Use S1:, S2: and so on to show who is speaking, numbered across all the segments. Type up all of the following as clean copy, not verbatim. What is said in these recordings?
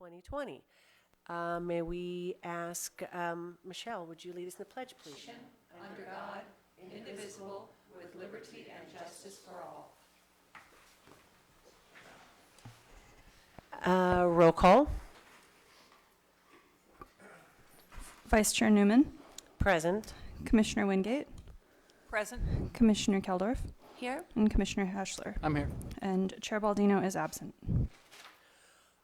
S1: 2020. May we ask, Michelle, would you lead us in the pledge, please?
S2: Under God, indivisible, with liberty and justice for all.
S1: Roll call.
S3: Vice Chair Newman,
S1: Present.
S3: Commissioner Wingate,
S2: Present.
S3: Commissioner Keldorf,
S2: Here.
S3: and Commissioner Haschler.
S4: I'm here.
S3: And Chair Baldino is absent.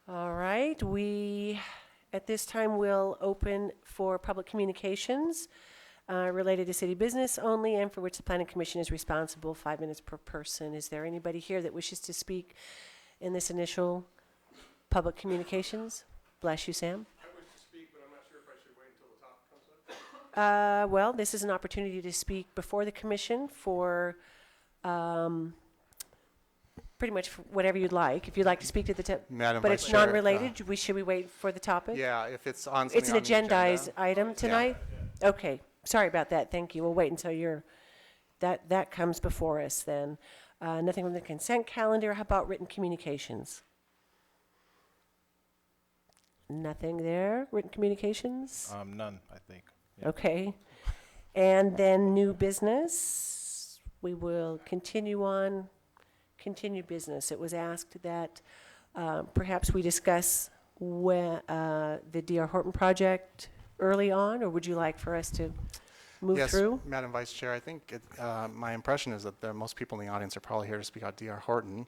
S1: All right, we, at this time, will open for public communications related to city business only and for which the Planning Commission is responsible, 5 minutes per person. Is there anybody here that wishes to speak in this initial public communications? Bless you, Sam.
S5: I wish to speak, but I'm not sure if I should wait until the topic comes up.
S1: Well, this is an opportunity to speak before the commission for pretty much whatever you'd like. If you'd like to speak to the
S5: Madam
S1: but
S5: Vice
S1: it's
S5: Chair,
S1: non-related. Should we wait for the topic?
S5: Yeah, if it's on
S1: It's an
S5: something on the
S1: agendized
S5: agenda.
S1: item tonight? Okay, sorry about that, thank you. We'll wait until that comes before us then. Nothing from the consent calendar. How about written communications? Nothing there, written communications?
S5: None, I think. Yeah.
S1: Okay. And then new business, we will continue on, continued business. It was asked that perhaps we discuss the D.R. Horton project early on, or would you like for us to move through?
S5: Yes, Madam Vice Chair, I think my impression is that most people in the audience are probably here to speak about D.R. Horton.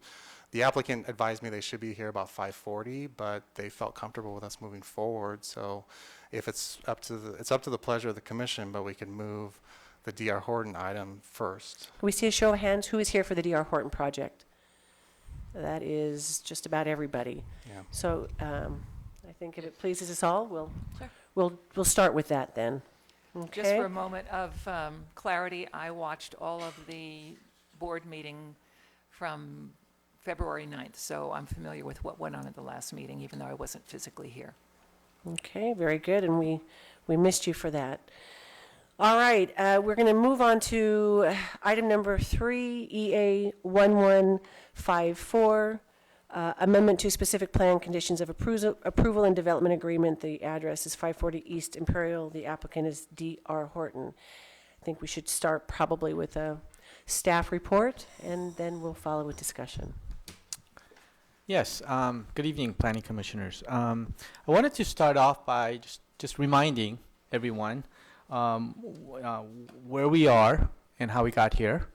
S5: The applicant advised me they should be here about 5:40, but they felt comfortable with us moving forward. So if it's up to the pleasure of the commission, but we can move the D.R. Horton item first.
S1: Can we see a show of hands? Who is here for the D.R. Horton project? That is just about everybody.
S5: Yeah.
S1: So I think if it pleases us all,
S2: Sure.
S1: we'll start with that then. Okay.
S2: Just for a moment of clarity, I watched all of the board meeting from February 9th, so I'm familiar with what went on at the last meeting, even though I wasn't physically here.
S1: Okay, very good, and we missed you for that. All right, we're going to move on to item number 3, EA 1154, amendment to specific plan conditions of approval and development agreement. The address is 540 East Imperial. The applicant is D.R. Horton. I think we should start probably with a staff report, and then we'll follow with discussion.
S4: Yes. Good evening, Planning Commissioners. I wanted to start off by just reminding everyone where we are and how we got here.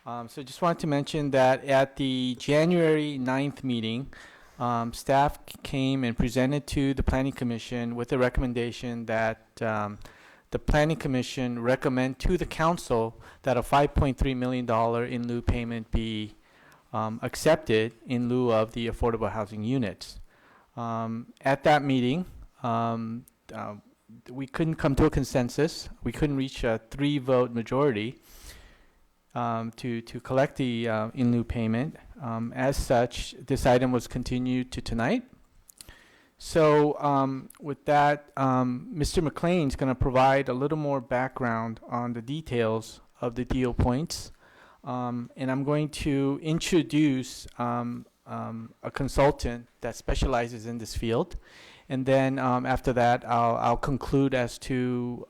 S4: So just wanted to mention that at the January 9th meeting, staff came and presented to the Planning Commission with a recommendation that the Planning Commission recommend to the Council that a $5.3 million in lieu payment be accepted in lieu of the affordable housing units. At that meeting, we couldn't come to a consensus. We couldn't reach a 3-vote majority to collect the in lieu payment. As such, this item was continued to tonight. So with that, Mr. McLean is going to provide a little more background on the details of the deal points. And I'm going to introduce a consultant that specializes in this field. And then after that, I'll conclude as to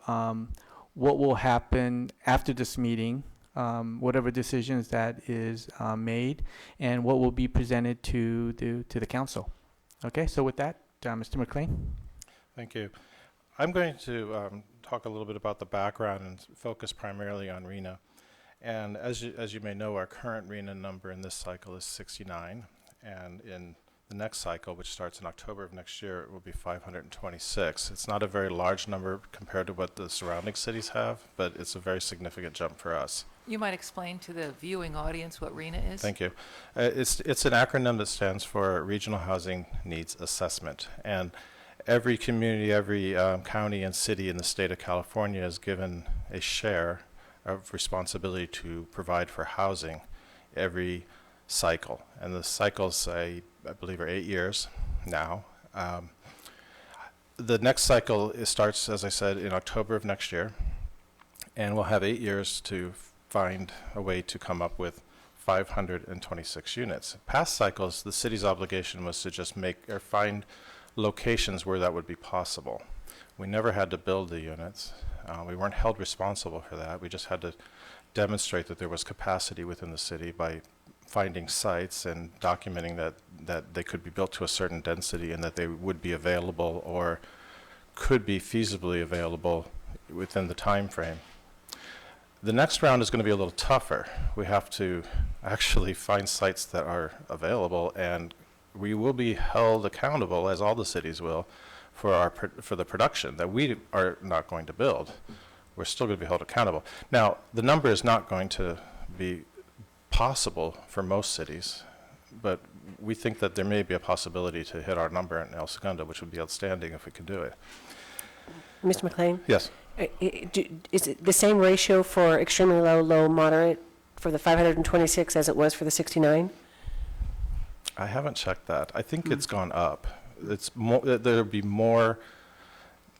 S4: what will happen after this meeting, whatever decisions that is made, and what will be presented to the council. Okay, so with that, Mr. McLean.
S6: Thank you. I'm going to talk a little bit about the background and focus primarily on RHNA. And as you may know, our current RHNA number in this cycle is 69, and in the next cycle, which starts in October of next year, it will be 526. It's not a very large number compared to what the surrounding cities have, but it's a very significant jump for us.
S2: You might explain to the viewing audience what RHNA is?
S6: Thank you. It's an acronym that stands for Regional Housing Needs Assessment. And every community, every county and city in the state of California is given a share of responsibility to provide for housing every cycle. And the cycles, I believe, are 8 years now. The next cycle starts, as I said, in October of next year. And we'll have 8 years to find a way to come up with 526 units. Past cycles, the city's obligation was to just find locations where that would be possible. We never had to build the units. We weren't held responsible for that. We just had to demonstrate that there was capacity within the city by finding sites and documenting that they could be built to a certain density and that they would be available or could be feasibly available within the time frame. The next round is going to be a little tougher. We have to actually find sites that are available, and we will be held accountable, as all the cities will, for the production that we are not going to build. We're still going to be held accountable. Now, the number is not going to be possible for most cities, but we think that there may be a possibility to hit our number in El Segundo, which would be outstanding if we could do it.
S1: Mr. McLean?
S6: Yes.
S1: Is it the same ratio for extremely low, low, moderate for the 526 as it was for the 69?
S6: I haven't checked that. I think it's gone up. It's more. There'll be more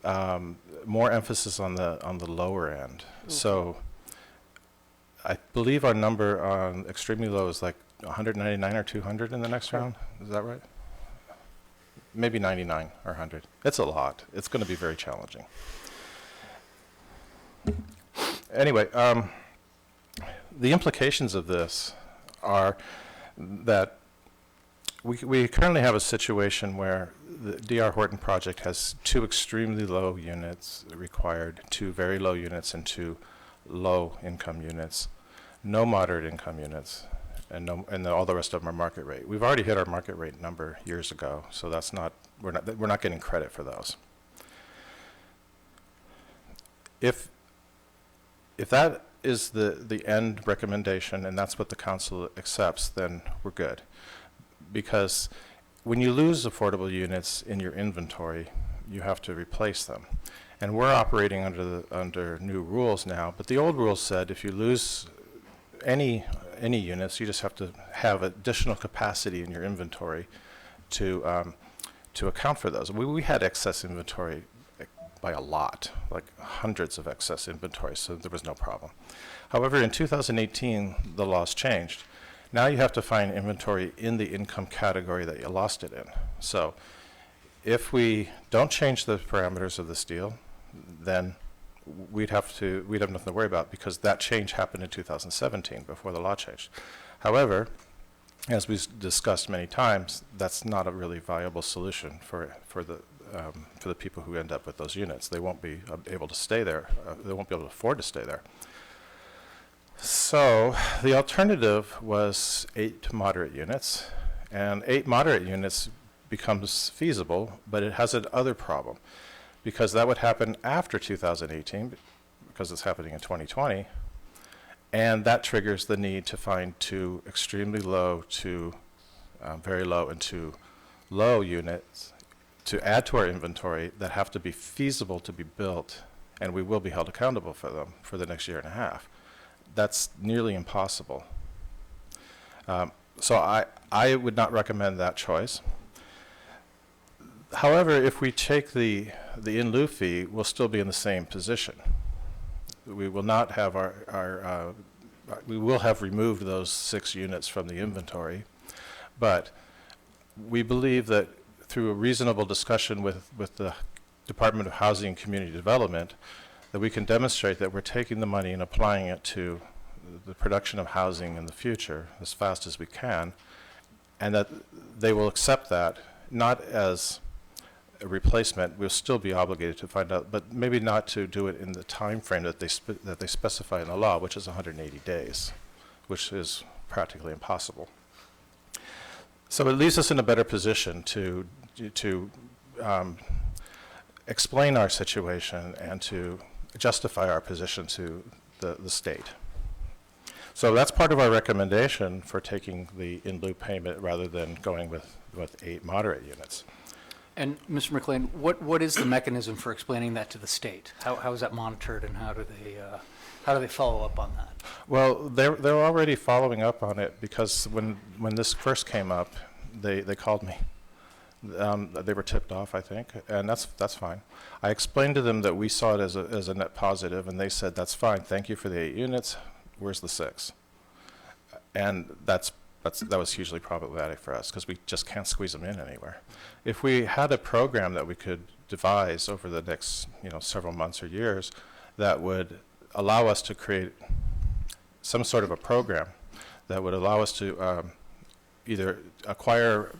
S6: emphasis on the lower end. So I believe our number on extremely low is like 199 or 200 in the next round. Is that right? Maybe 99 or 100. It's a lot. It's going to be very challenging. Anyway, the implications of this are that we currently have a situation where the D.R. Horton project has 2 extremely low units required, 2 very low units, and 2 low income units, no moderate income units, and all the rest of them are market rate. We've already hit our market rate number years ago, so that's not we're not getting credit for those. If that is the end recommendation and that's what the council accepts, then we're good. Because when you lose affordable units in your inventory, you have to replace them. And we're operating under new rules now, but the old rules said if you lose any units, you just have to have additional capacity in your inventory to account for those. We had excess inventory by a lot, like hundreds of excess inventory, so there was no problem. However, in 2018, the laws changed. Now you have to find inventory in the income category that you lost it in. So if we don't change the parameters of this deal, then we'd have nothing to worry about because that change happened in 2017 before the law changed. However, as we've discussed many times, that's not a really viable solution for the people who end up with those units. They won't be able to stay there. They won't be able to afford to stay there. So the alternative was 8 moderate units, and 8 moderate units becomes feasible, but it has another problem because that would happen after 2018 because it's happening in 2020, and that triggers the need to find 2 extremely low, 2 very low, and 2 low units to add to our inventory that have to be feasible to be built, and we will be held accountable for them for the next year and a half. That's nearly impossible. So I would not recommend that choice. However, if we take the in lieu fee, we'll still be in the same position. We will not have we will have removed those 6 units from the inventory, but we believe that through a reasonable discussion with the Department of Housing and Community Development, that we can demonstrate that we're taking the money and applying it to the production of housing in the future as fast as we can, and that they will accept that, not as a replacement. We'll still be obligated to find out, but maybe not to do it in the time frame that they specify in the law, which is 180 days, which is practically impossible. So it leaves us in a better position to explain our situation and to justify our position to the state. So that's part of our recommendation for taking the in lieu payment rather than going with 8 moderate units.
S7: And Mr. McLean, what is the mechanism for explaining that to the state? How is that monitored, and how do they follow up on that?
S6: Well, they're already following up on it because when this first came up, they called me. They were tipped off, I think, and that's fine. I explained to them that we saw it as a net positive, and they said, that's fine, thank you for the 8 units, where's the 6? And that's that was hugely problematic for us because we just can't squeeze them in anywhere. If we had a program that we could devise over the next, several months or years that would allow us to create some sort of a program that would allow us to either acquire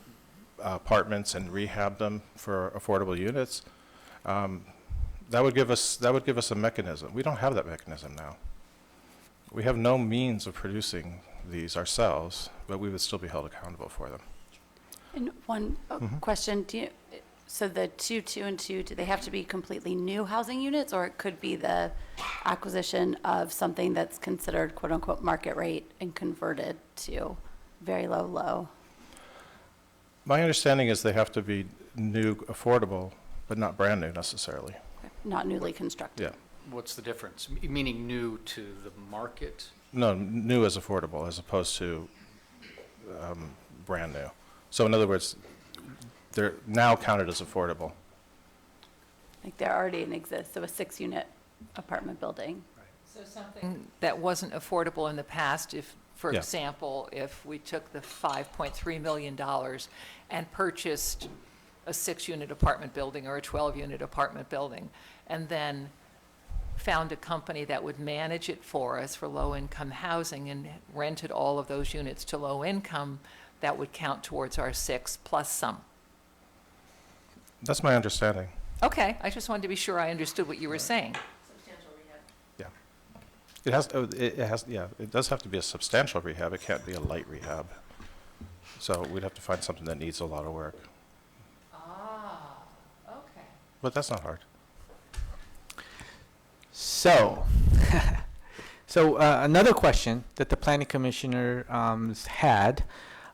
S6: apartments and rehab them for affordable units, that would give us a mechanism. We don't have that mechanism now. We have no means of producing these ourselves, but we would still be held accountable for them.
S8: And one question, so the 2, 2, and 2, do they have to be completely new housing units, or it could be the acquisition of something that's considered quote-unquote market rate and converted to very low?
S6: My understanding is they have to be new, affordable, but not brand new necessarily.
S8: Not newly constructed?
S6: Yeah.
S7: What's the difference? Meaning new to the market?
S6: No, new is affordable as opposed to brand new. So in other words, they're now counted as affordable.
S8: Like they're already in exist, so a 6-unit apartment building.
S2: So something that wasn't affordable in the past, if, for
S6: Yeah.
S2: example, if we took the $5.3 million and purchased a 6-unit apartment building or a 12-unit apartment building, and then found a company that would manage it for us for low-income housing and rented all of those units to low income, that would count towards our 6 plus some.
S6: That's my understanding.
S2: Okay, I just wanted to be sure I understood what you were saying.
S6: Yeah. It does have to be a substantial rehab. It can't be a light rehab. So we'd have to find something that needs a lot of work.
S2: Ah, okay.
S6: But that's not hard.
S4: So, another question that the planning commissioner had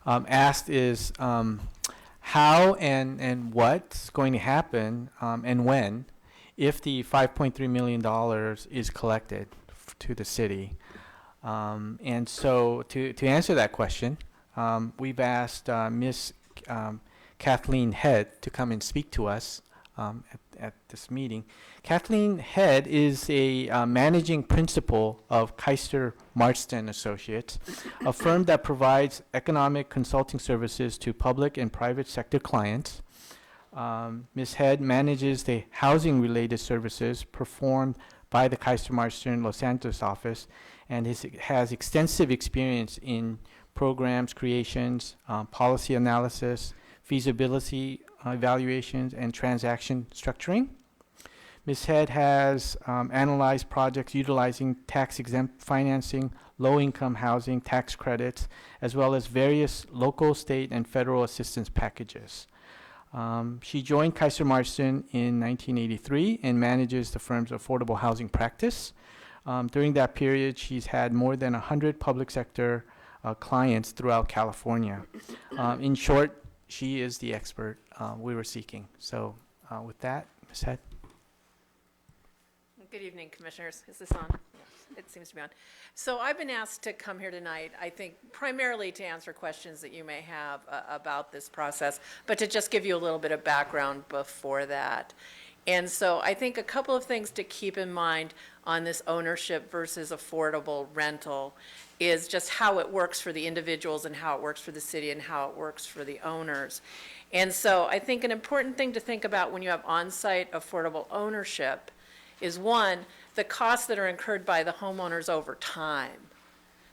S4: asked is how and what's going to happen and when if the $5.3 million is collected to the city. And so to answer that question, we've asked Ms. Kathleen Head to come and speak to us at this meeting. Kathleen Head is a managing principal of Keister Marston Associates, a firm that provides economic consulting services to public and private sector clients. Ms. Head manages the housing-related services performed by the Keister Marston Los Angeles office and has extensive experience in programs creations, policy analysis, feasibility evaluations, and transaction structuring. Ms. Head has analyzed projects utilizing tax-exempt financing, low-income housing tax credits, as well as various local, state, and federal assistance packages. She joined Keister Marston in 1983 and manages the firm's affordable housing practice. During that period, she's had more than 100 public sector clients throughout California. In short, she is the expert we were seeking. So with that, Ms. Head.
S9: Good evening, Commissioners. Is this on? Yes, it seems to be on. So I've been asked to come here tonight, I think primarily to answer questions that you may have about this process, but to just give you a little bit of background before that. And so I think a couple of things to keep in mind on this ownership versus affordable rental is just how it works for the individuals and how it works for the city and how it works for the owners. And so I think an important thing to think about when you have on-site affordable ownership is, one, the costs that are incurred by the homeowners over time.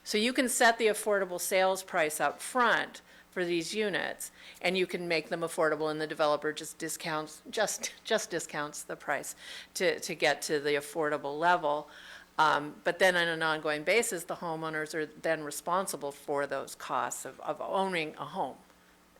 S9: So you can set the affordable sales price up front for these units, and you can make them affordable, and the developer just discounts the price to get to the affordable level. But then on an ongoing basis, the homeowners are then responsible for those costs of owning a home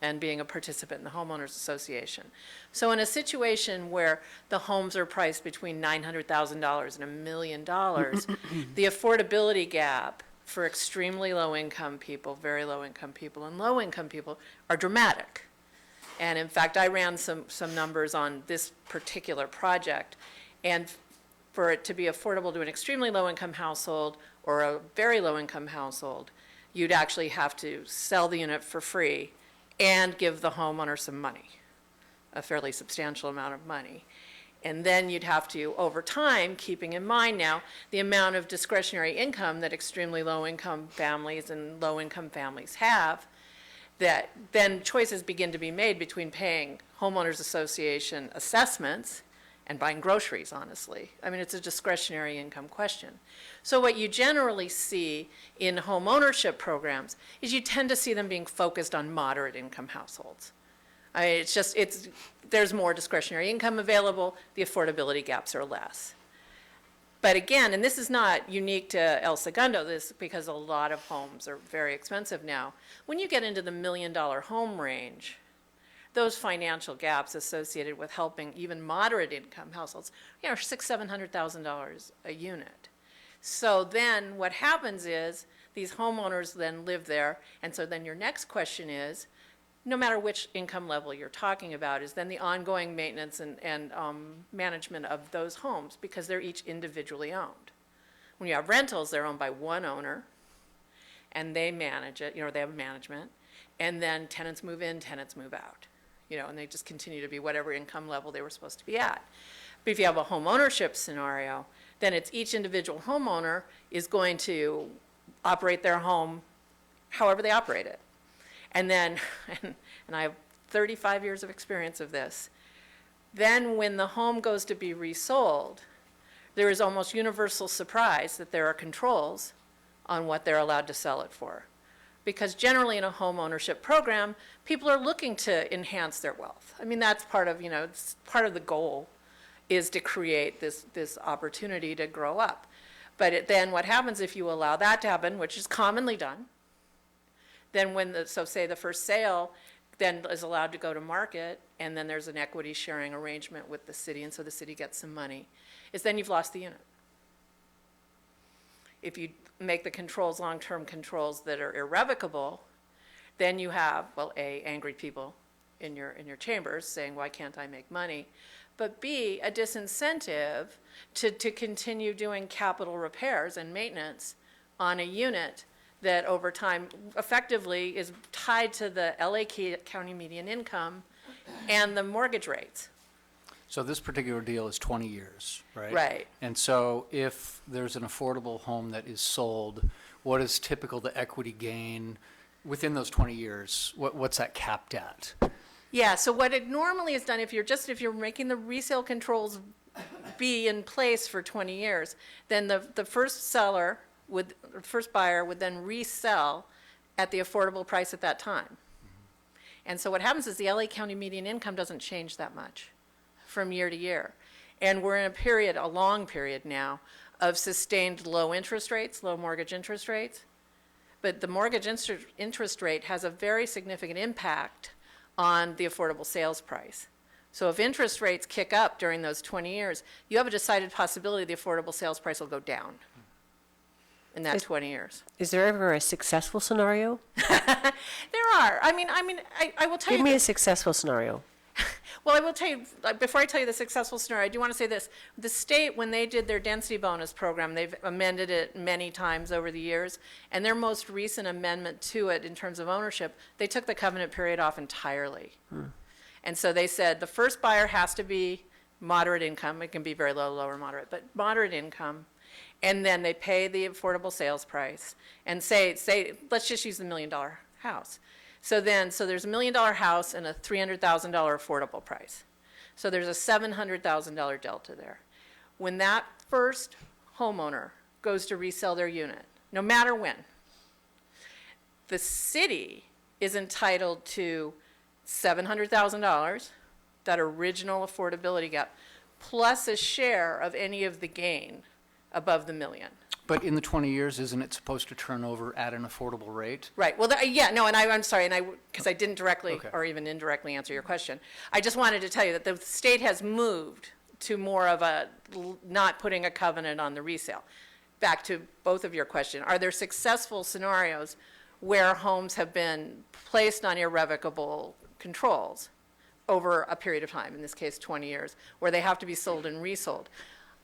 S9: and being a participant in the homeowners association. So in a situation where the homes are priced between $900,000 and $1 million, the affordability gap for extremely low-income people, very low-income people, and low-income people are dramatic. And in fact, I ran some numbers on this particular project, and for it to be affordable to an extremely low-income household or a very low-income household, you'd actually have to sell the unit for free and give the homeowner some money, a fairly substantial amount of money. And then you'd have to, over time, keeping in mind now the amount of discretionary income that extremely low-income families and low-income families have, that then choices begin to be made between paying homeowners association assessments and buying groceries, honestly. I mean, it's a discretionary income question. So what you generally see in home ownership programs is you tend to see them being focused on moderate income households. There's more discretionary income available, the affordability gaps are less. But again, and this is not unique to El Segundo, this because a lot of homes are very expensive now. When you get into the $1 million home range, those financial gaps associated with helping even moderate income households, are $600,000-$700,000 a unit. So then what happens is these homeowners then live there, and so then your next question is, no matter which income level you're talking about, is then the ongoing maintenance and management of those homes, because they're each individually owned. When you have rentals, they're owned by one owner, and they manage it, they have management, and then tenants move in, tenants move out, and they just continue to be whatever income level they were supposed to be at. But if you have a home ownership scenario, then it's each individual homeowner is going to operate their home however they operate it. And then, and I have 35 years of experience of this, then when the home goes to be resold, there is almost universal surprise that there are controls on what they're allowed to sell it for. Because generally in a home ownership program, people are looking to enhance their wealth. I mean, that's part of, it's part of the goal is to create this opportunity to grow up. But then what happens if you allow that to happen, which is commonly done, then say the first sale then is allowed to go to market, and then there's an equity sharing arrangement with the city, and so the city gets some money, is then you've lost the unit. If you make the controls long-term controls that are irrevocable, then you have, well, A, angry people in your chambers saying, why can't I make money? But B, a disincentive to continue doing capital repairs and maintenance on a unit that over time effectively is tied to the LA County median income and the mortgage rates.
S7: So this particular deal is 20 years, right?
S9: Right.
S7: And so if there's an affordable home that is sold, what is typical the equity gain within those 20 years? What's that capped at?
S9: Yeah, so what it normally is done, if you're making the resale controls be in place for 20 years, then the first buyer would then resell at the affordable price at that time. And so what happens is the LA County median income doesn't change that much from year to year. And we're in a long period now of sustained low interest rates, low mortgage interest rates. But the mortgage interest rate has a very significant impact on the affordable sales price. So if interest rates kick up during those 20 years, you have a decided possibility the affordable sales price will go down in that 20 years.
S1: Is there ever a successful scenario?
S9: There are. I will tell you.
S1: Give me a successful scenario.
S9: Well, I will tell you, before I tell you the successful scenario, I do want to say this. The state, when they did their density bonus program, they've amended it many times over the years, and their most recent amendment to it in terms of ownership, they took the covenant period off entirely. And so they said the first buyer has to be moderate income. It can be very low, low, or moderate, but moderate income. And then they pay the affordable sales price and say, let's just use the $1 million house. So there's a $1 million house and a $300,000 affordable price. So there's a $700,000 delta there. When that first homeowner goes to resell their unit, no matter when, the city is entitled to $700,000, that original affordability gap, plus a share of any of the gain above the $1 million.
S7: But in the 20 years, isn't it supposed to turn over at an affordable rate?
S9: Right. Well, I'm sorry, because I didn't directly
S7: Okay.
S9: or even indirectly answer your question. I just wanted to tell you that the state has moved to more of a not putting a covenant on the resale. Back to both of your questions. Are there successful scenarios where homes have been placed on irrevocable controls over a period of time, in this case 20 years, where they have to be sold and resold?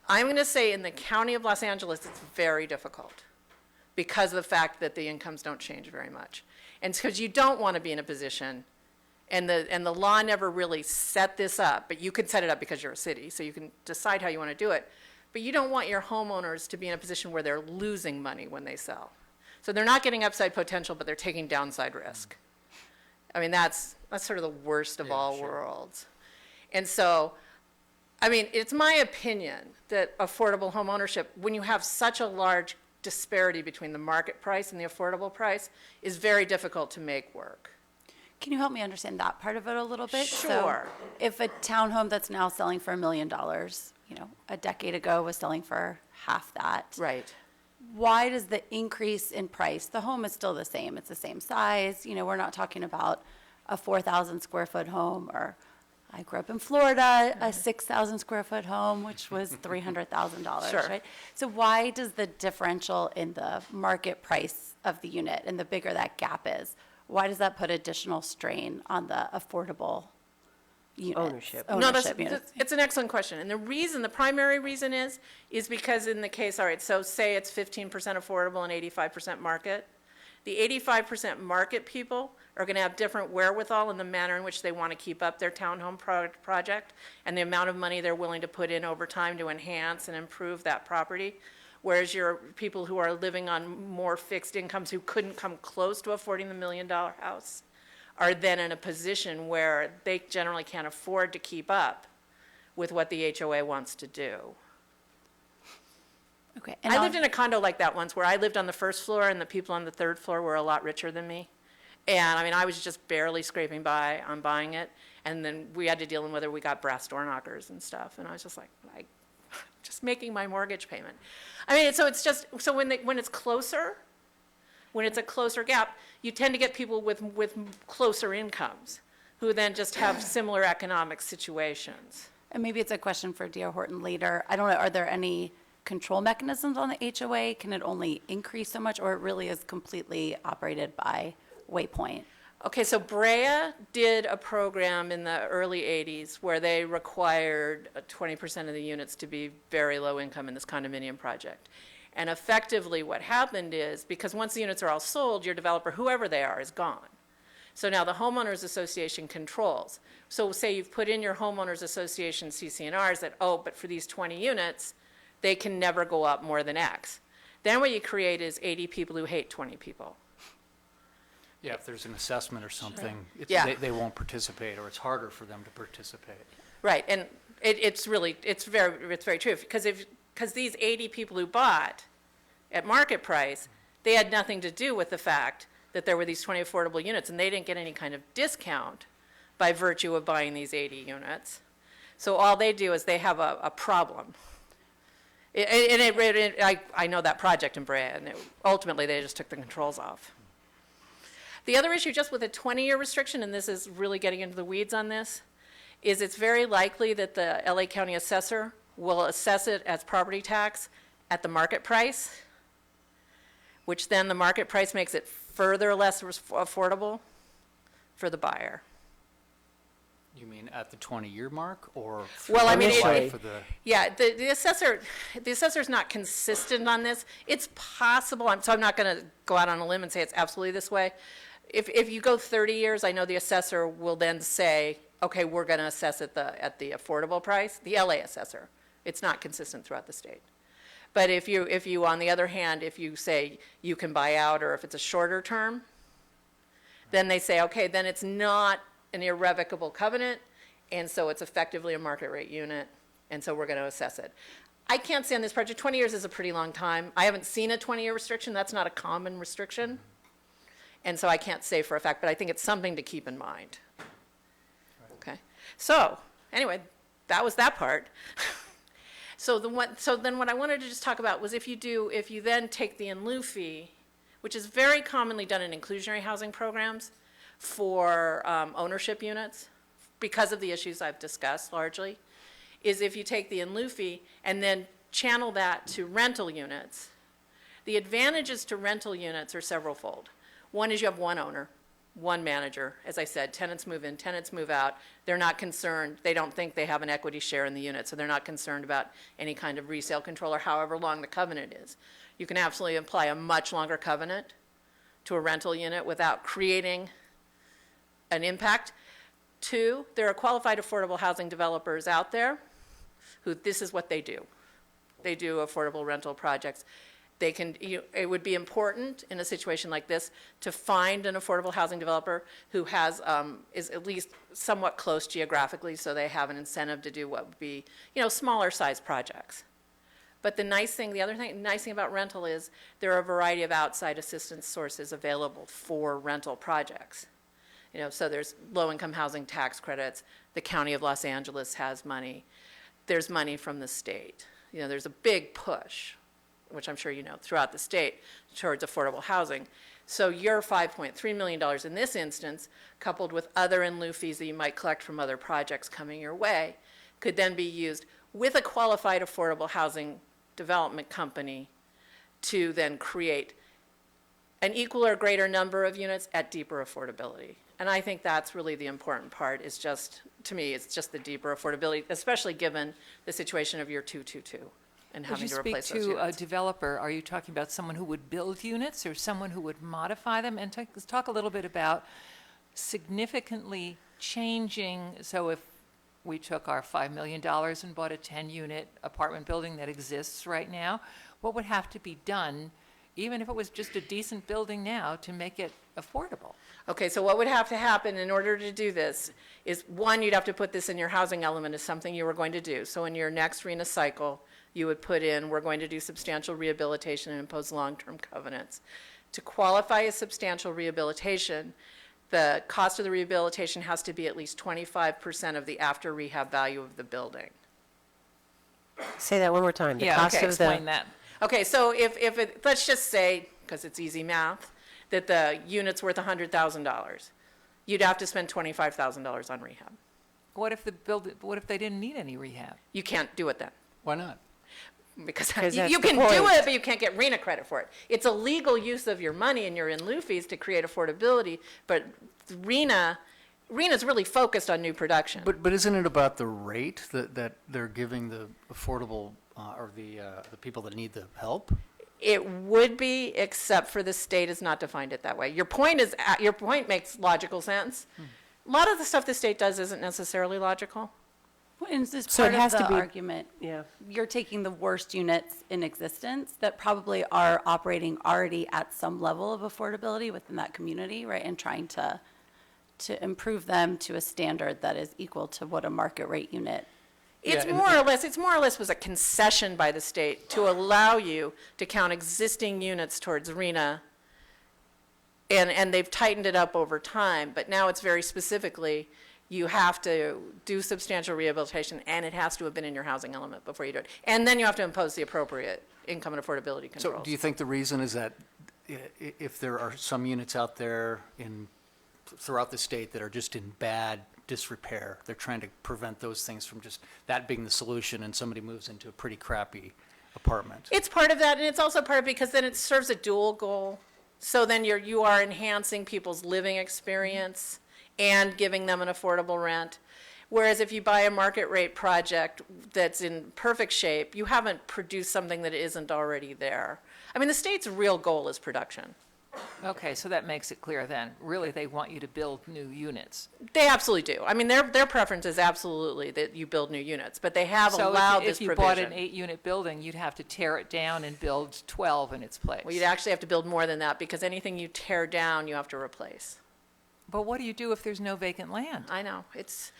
S9: I'm going to say in the county of Los Angeles, it's very difficult because of the fact that the incomes don't change very much. And because you don't want to be in a position And the law never really set this up, but you can set it up because you're a city, so you can decide how you want to do it. But you don't want your homeowners to be in a position where they're losing money when they sell. So they're not getting upside potential, but they're taking downside risk. I mean, that's sort of the worst of all worlds. And so, I mean, it's my opinion that affordable home ownership, when you have such a large disparity between the market price and the affordable price, is very difficult to make work.
S8: Can you help me understand that part of it a little bit? So
S9: Sure.
S8: if a townhome that's now selling for $1 million, a decade ago was selling for half that.
S9: Right.
S8: Why does the increase in price, the home is still the same, it's the same size, we're not talking about a 4,000 square foot home, or I grew up in Florida, a 6,000 square foot home, which was $300,000,
S9: Sure.
S8: right? So why does the differential in the market price of the unit, and the bigger that gap is, why does that put additional strain on the affordable units?
S1: Ownership.
S9: No,
S8: units?
S9: it's an excellent question. And the primary reason is because in the case, all right, so say it's 15% affordable and 85% market. The 85% market people are going to have different wherewithal in the manner in which they want to keep up their townhome project and the amount of money they're willing to put in over time to enhance and improve that property. Whereas your people who are living on more fixed incomes who couldn't come close to affording the $1 million house are then in a position where they generally can't afford to keep up with what the HOA wants to do.
S8: Okay.
S9: I lived in a condo like that once where I lived on the first floor and the people on the third floor were a lot richer than me. And I mean, I was just barely scraping by on buying it. And then we had to deal with whether we got brass door knockers and stuff. And I was just like just making my mortgage payment. I mean, so it's just, so when it's closer, when it's a closer gap, you tend to get people with closer incomes who then just have similar economic situations.
S8: And maybe it's a question for D.R. Horton later. I don't know, are there any control mechanisms on the HOA? Can it only increase so much, or it really is completely operated by Waypoint?
S9: Okay, so Brea did a program in the early 80s where they required 20% of the units to be very low income in this condominium project. And effectively what happened is, because once the units are all sold, your developer, whoever they are, is gone. So now the homeowners association controls. So say you've put in your homeowners association CC&Rs that, but for these 20 units, they can never go up more than X. Then what you create is 80 people who hate 20 people.
S7: Yeah, if there's an assessment or something,
S9: Yeah.
S7: they won't participate, or it's harder for them to participate.
S9: Right, and it's very true, because these 80 people who bought at market price, they had nothing to do with the fact that there were these 20 affordable units, and they didn't get any kind of discount by virtue of buying these 80 units. So all they do is they have a problem. I know that project in Brea, and ultimately they just took the controls off. The other issue, just with a 20-year restriction, and this is really getting into the weeds on this, is it's very likely that the LA County assessor will assess it as property tax at the market price, which then the market price makes it further less affordable for the buyer.
S7: You mean at the 20-year mark, or
S9: Well, I mean,
S7: the
S1: it-
S7: life of the?
S9: Yeah, the assessor's not consistent on this. It's possible, so I'm not going to go out on a limb and say it's absolutely this way. If you go 30 years, I know the assessor will then say, okay, we're going to assess at the affordable price, the LA assessor. It's not consistent throughout the state. But if you, on the other hand, if you say you can buy out, or if it's a shorter term, then they say, okay, then it's not an irrevocable covenant, and so it's effectively a market rate unit, and so we're going to assess it. I can't say on this project, 20 years is a pretty long time. I haven't seen a 20-year restriction. That's not a common restriction. And so I can't say for a fact, but I think it's something to keep in mind. Okay. So anyway, that was that part. So then what I wanted to just talk about was if you then take the in lieu fee, which is very commonly done in inclusionary housing programs for ownership units, because of the issues I've discussed largely, is if you take the in lieu fee and then channel that to rental units. The advantages to rental units are several-fold. One is you have one owner, one manager. As I said, tenants move in, tenants move out. They're not concerned. They don't think they have an equity share in the unit, so they're not concerned about any kind of resale control or however long the covenant is. You can absolutely apply a much longer covenant to a rental unit without creating an impact. Two, there are qualified affordable housing developers out there who, this is what they do. They do affordable rental projects. They can, it would be important in a situation like this to find an affordable housing developer who has, is at least somewhat close geographically, so they have an incentive to do what would be, smaller size projects. But the nice thing about rental is there are a variety of outside assistance sources available for rental projects. So there's low-income housing tax credits. The County of Los Angeles has money. There's money from the state. There's a big push, which I'm sure you know, throughout the state towards affordable housing. So your $5.3 million in this instance, coupled with other in lieu fees that you might collect from other projects coming your way, could then be used with a qualified affordable housing development company to then create an equal or greater number of units at deeper affordability. And I think that's really the important part, is just, to me, it's just the deeper affordability, especially given the situation of your 222 and having to replace those
S2: As you speak to a
S9: units.
S2: developer, are you talking about someone who would build units or someone who would modify them? And talk a little bit about significantly changing, so if we took our $5 million and bought a 10-unit apartment building that exists right now, what would have to be done, even if it was just a decent building now, to make it affordable?
S9: Okay, so what would have to happen in order to do this is, one, you'd have to put this in your housing element as something you were going to do. So in your next RHNA cycle, you would put in, we're going to do substantial rehabilitation and impose long-term covenants. To qualify as substantial rehabilitation, the cost of the rehabilitation has to be at least 25% of the after rehab value of the building.
S1: Say that one more time. The
S2: Yeah,
S1: cost
S2: okay,
S1: of the-
S2: explain that.
S9: Okay, so if it, let's just say, because it's easy math, that the unit's worth $100,000, you'd have to spend $25,000 on rehab.
S2: What if they didn't need any rehab?
S9: You can't do it then.
S7: Why not?
S9: Because
S1: Because
S9: you
S1: that's the
S9: can do
S1: point.
S9: it, but you can't get RHNA credit for it. It's a legal use of your money and your in lieu fees to create affordability, but RHNA's really focused on new production.
S7: But isn't it about the rate that they're giving the affordable, or the people that need the help?
S9: It would be, except for the state has not defined it that way. Your point makes logical sense. A lot of the stuff the state does isn't necessarily logical.
S8: And this
S1: So it
S8: part of
S1: has to
S8: the
S1: be-
S8: argument,
S1: Yeah.
S8: you're taking the worst units in existence that probably are operating already at some level of affordability within that community, right? And trying to improve them to a standard that is equal to what a market rate unit.
S9: It's
S7: Yeah, and-
S9: more or less was a concession by the state to allow you to count existing units towards RHNA. And they've tightened it up over time, but now it's very specifically, you have to do substantial rehabilitation, and it has to have been in your housing element before you do it. And then you have to impose the appropriate income and affordability
S7: So
S9: controls.
S7: do you think the reason is that if there are some units out there throughout the state that are just in bad disrepair, they're trying to prevent those things from just that being the solution, and somebody moves into a pretty crappy apartment?
S9: It's part of that, and it's also part of, because then it serves a dual goal. So then you are enhancing people's living experience and giving them an affordable rent. Whereas if you buy a market rate project that's in perfect shape, you haven't produced something that isn't already there. I mean, the state's real goal is production.
S2: Okay, so that makes it clear then. Really, they want you to build new units.
S9: They absolutely do. I mean, their preference is absolutely that you build new units, but they have
S2: So
S9: allowed
S2: if
S9: this
S2: you bought an
S9: provision.
S2: 8-unit building, you'd have to tear it down and build 12 in its place.
S9: Well, you'd actually have to build more than that, because anything you tear down, you have to replace.
S2: But what do you do if there's no vacant land?
S9: I know, it's,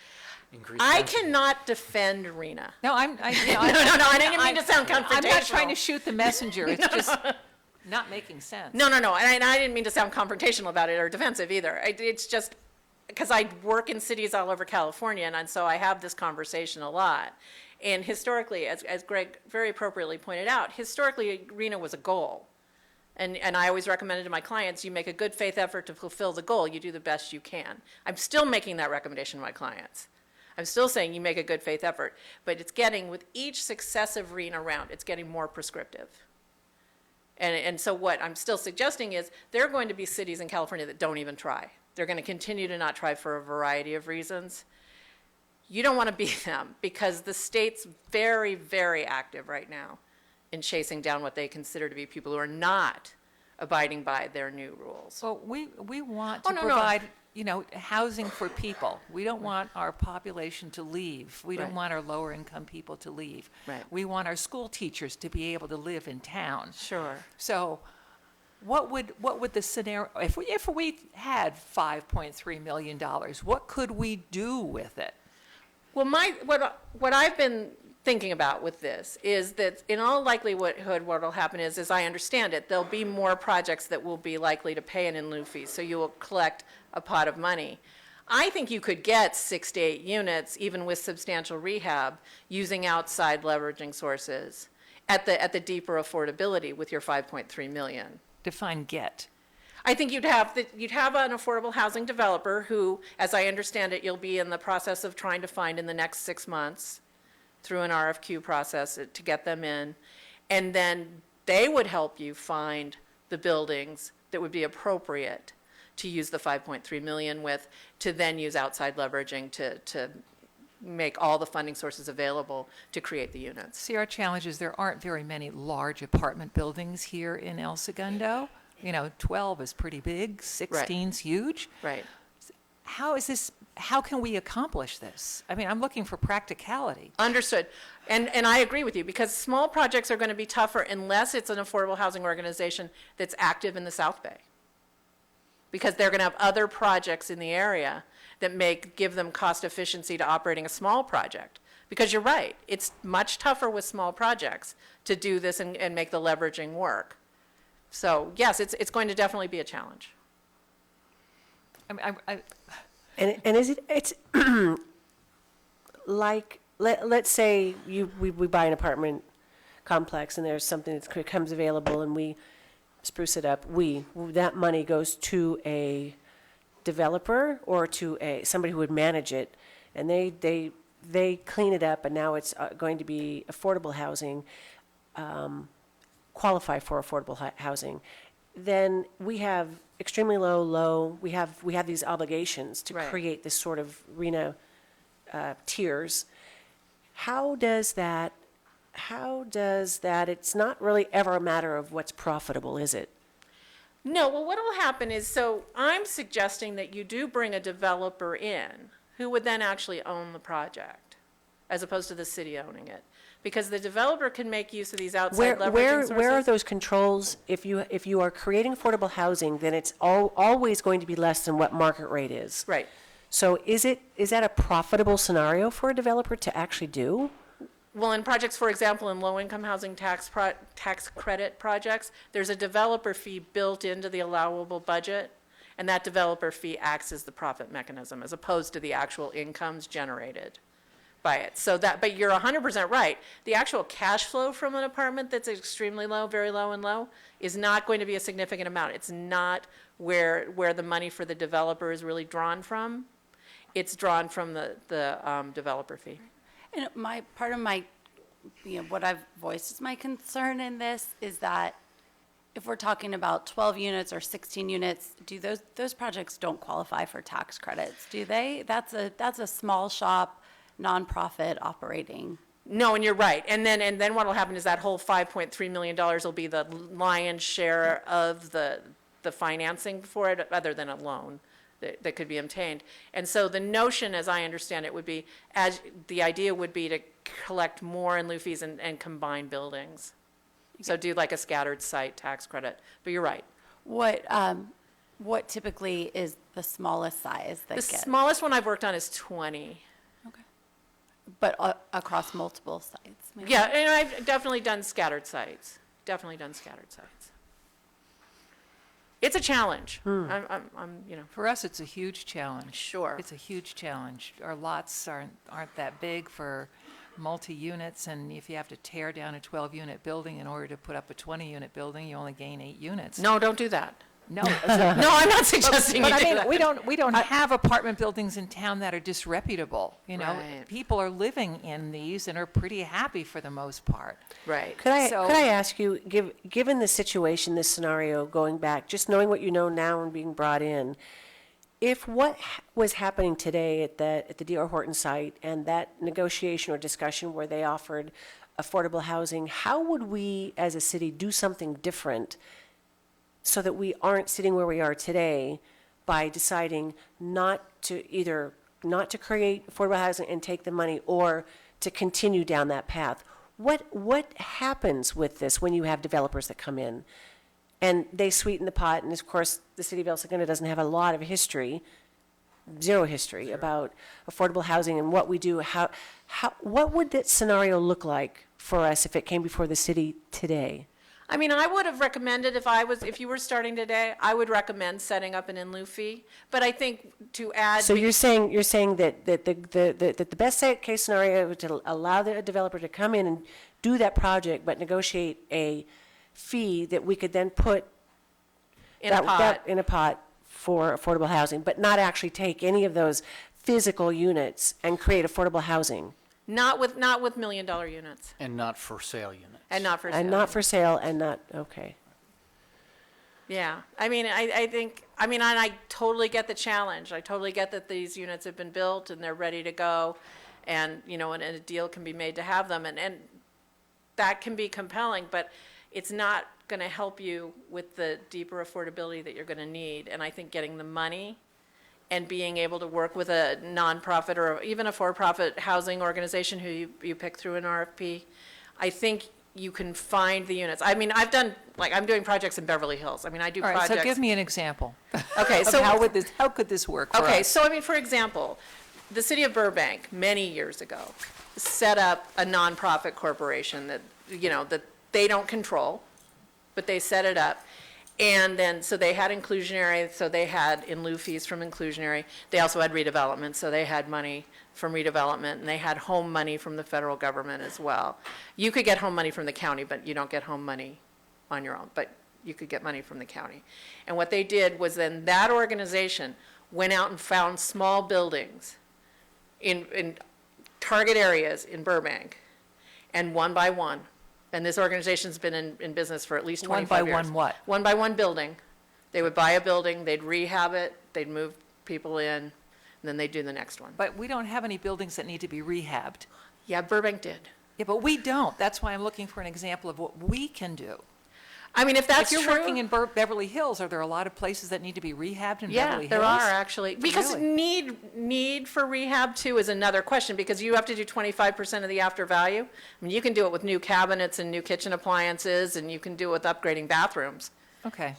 S7: Increase
S9: I
S7: density.
S9: cannot defend RHNA.
S2: No, no,
S9: No, I didn't mean to sound confrontational.
S2: I'm not trying to shoot the messenger. It's just not making sense.
S9: No, and I didn't mean to sound confrontational about it or defensive either. It's just, because I work in cities all over California, and so I have this conversation a lot. And historically, as Greg very appropriately pointed out, historically, RHNA was a goal. And I always recommended to my clients, you make a good faith effort to fulfill the goal, you do the best you can. I'm still making that recommendation to my clients. I'm still saying you make a good faith effort, but it's getting, with each successive RHNA round, it's getting more prescriptive. And so what I'm still suggesting is there are going to be cities in California that don't even try. They're going to continue to not try for a variety of reasons. You don't want to be them, because the state's very, very active right now in chasing down what they consider to be people who are not abiding by their new rules.
S2: Well, we want
S9: Oh,
S2: to
S9: no,
S2: provide you know, housing for people. We don't want our population to leave. We don't
S9: Right.
S2: want our lower-income people to leave.
S9: Right.
S2: We want our school teachers to be able to live in town.
S9: Sure.
S2: So what would the scenario, if we had $5.3 million, what could we do with it?
S9: Well, what I've been thinking about with this is that in all likelihood, what will happen is, as I understand it, there'll be more projects that will be likely to pay an in lieu fee, so you will collect a pot of money. I think you could get 6 to 8 units, even with substantial rehab, using outside leveraging sources at the deeper affordability with your 5.3 million.
S2: Define get.
S9: I think you'd have an affordable housing developer who, as I understand it, you'll be in the process of trying to find in the next 6 months through an RFQ process to get them in. And then they would help you find the buildings that would be appropriate to use the 5.3 million with, to then use outside leveraging to make all the funding sources available to create the units.
S2: See, our challenge is there aren't very many large apartment buildings here in El Segundo. You know, 12 is pretty big, 16's huge.
S9: Right.
S2: How can we accomplish this? I mean, I'm looking for practicality.
S9: Understood. And I agree with you, because small projects are going to be tougher unless it's an affordable housing organization that's active in the South Bay. Because they're going to have other projects in the area that give them cost efficiency to operating a small project. Because you're right, it's much tougher with small projects to do this and make the leveraging work. So yes, it's going to definitely be a challenge.
S2: I mean,
S1: And it's like, let's say we buy an apartment complex and there's something that becomes available and we spruce it up. That money goes to a developer or to somebody who would manage it, and they clean it up, and now it's going to be affordable housing, qualify for affordable housing. Then we have extremely low, we have these obligations to
S9: Right.
S1: create this sort of RHNA tiers. How does that, it's not really ever a matter of what's profitable, is it?
S9: No, well, what will happen is, so I'm suggesting that you do bring a developer in who would then actually own the project, as opposed to the city owning it. Because the developer can make use of these outside leveraging sources.
S1: Where are those controls? If you are creating affordable housing, then it's always going to be less than what market rate is.
S9: Right.
S1: So is that a profitable scenario for a developer to actually do?
S9: Well, in projects, for example, in low-income housing tax credit projects, there's a developer fee built into the allowable budget, and that developer fee acts as the profit mechanism, as opposed to the actual incomes generated by it. So but you're 100% right. The actual cash flow from an apartment that's extremely low, very low and low, is not going to be a significant amount. It's not where the money for the developer is really drawn from. It's drawn from the developer fee.
S8: And part of my, what I've voiced as my concern in this is that if we're talking about 12 units or 16 units, those projects don't qualify for tax credits, do they? That's a small shop, nonprofit operating.
S9: No, and you're right. And then what will happen is that whole $5.3 million will be the lion's share of the financing for it, other than a loan that could be obtained. And so the notion, as I understand it, would be, the idea would be to collect more in lieu fees and combine buildings. So do like a scattered site tax credit. But you're right.
S8: What typically is the smallest size that
S9: The
S8: gets?
S9: smallest one I've worked on is 20.
S8: Okay. But across multiple sites? maybe?
S9: Yeah, and I've definitely done scattered sites. It's a challenge. I'm,
S2: For us, it's a huge challenge.
S9: Sure.
S2: It's a huge challenge. Our lots aren't that big for multi-units, and if you have to tear down a 12-unit building in order to put up a 20-unit building, you only gain 8 units.
S9: No, don't do that.
S2: No.
S9: No, I'm not suggesting
S2: But
S9: you
S2: I
S9: do
S2: mean,
S9: that.
S2: we don't have apartment buildings in town that are disreputable, you know?
S9: Right.
S2: People are living in these and are pretty happy for the most part.
S9: Right.
S1: Could I
S2: So-
S1: ask you, given the situation, this scenario, going back, just knowing what you know now and being brought in, if what was happening today at the D.R. Horton site and that negotiation or discussion where they offered affordable housing, how would we as a city do something different so that we aren't sitting where we are today by deciding not to create affordable housing and take the money, or to continue down that path. What happens with this when you have developers that come in and they sweeten the pot? And of course, the city of El Segundo doesn't have a lot of history, zero history about affordable housing and what we do. What would that scenario look like for us if it came before the city today?
S9: I mean, I would have recommended if you were starting today, I would recommend setting up an in lieu fee. But I think to add.
S1: So you're saying that the best case scenario would to allow the developer to come in and do that project, but negotiate a fee that we could then put
S9: In a pot.
S1: in a pot for affordable housing, but not actually take any of those physical units and create affordable housing.
S9: Not with $1 million units,
S7: And not for sale units.
S9: and not for sale.
S1: And not for sale, and not, okay.
S9: Yeah, I mean, I think, I mean, and I totally get the challenge. I totally get that these units have been built and they're ready to go, and, you know, and a deal can be made to have them, and that can be compelling, but it's not going to help you with the deeper affordability that you're going to need. And I think getting the money and being able to work with a nonprofit or even a for-profit housing organization who you pick through an RFP, I think you can find the units. I mean, I'm doing projects in Beverly Hills. I mean, I do
S2: All right,
S9: projects.
S2: so give me an example.
S9: Okay,
S2: of
S9: so
S2: how could this work for
S9: Okay,
S2: us?
S9: so I mean, for example, the city of Burbank, many years ago, set up a nonprofit corporation that, you know, that they don't control, but they set it up. And then, so they had inclusionary, so they had in lieu fees from inclusionary. They also had redevelopment, so they had money from redevelopment, and they had home money from the federal government as well. You could get home money from the county, but you don't get home money on your own, but you could get money from the county. And what they did was then that organization went out and found small buildings in target areas in Burbank, and one by one, and this organization's been in business for at least 25 years.
S2: One by one what?
S9: One by one building. They would buy a building, they'd rehab it, they'd move people in, and then they'd do the next one.
S2: But we don't have any buildings that need to be rehabbed.
S9: Yeah, Burbank did.
S2: Yeah, but we don't. That's why I'm looking for an example of what we can do.
S9: I mean, if that's
S2: If
S9: true.
S2: you're working in Beverly Hills, are there a lot of places that need to be rehabbed in Beverly
S9: Yeah,
S2: Hills?
S9: there are actually. Because
S2: Really?
S9: need for rehab too is another question, because you have to do 25% of the after value. I mean, you can do it with new cabinets and new kitchen appliances, and you can do it with upgrading bathrooms.
S2: Okay.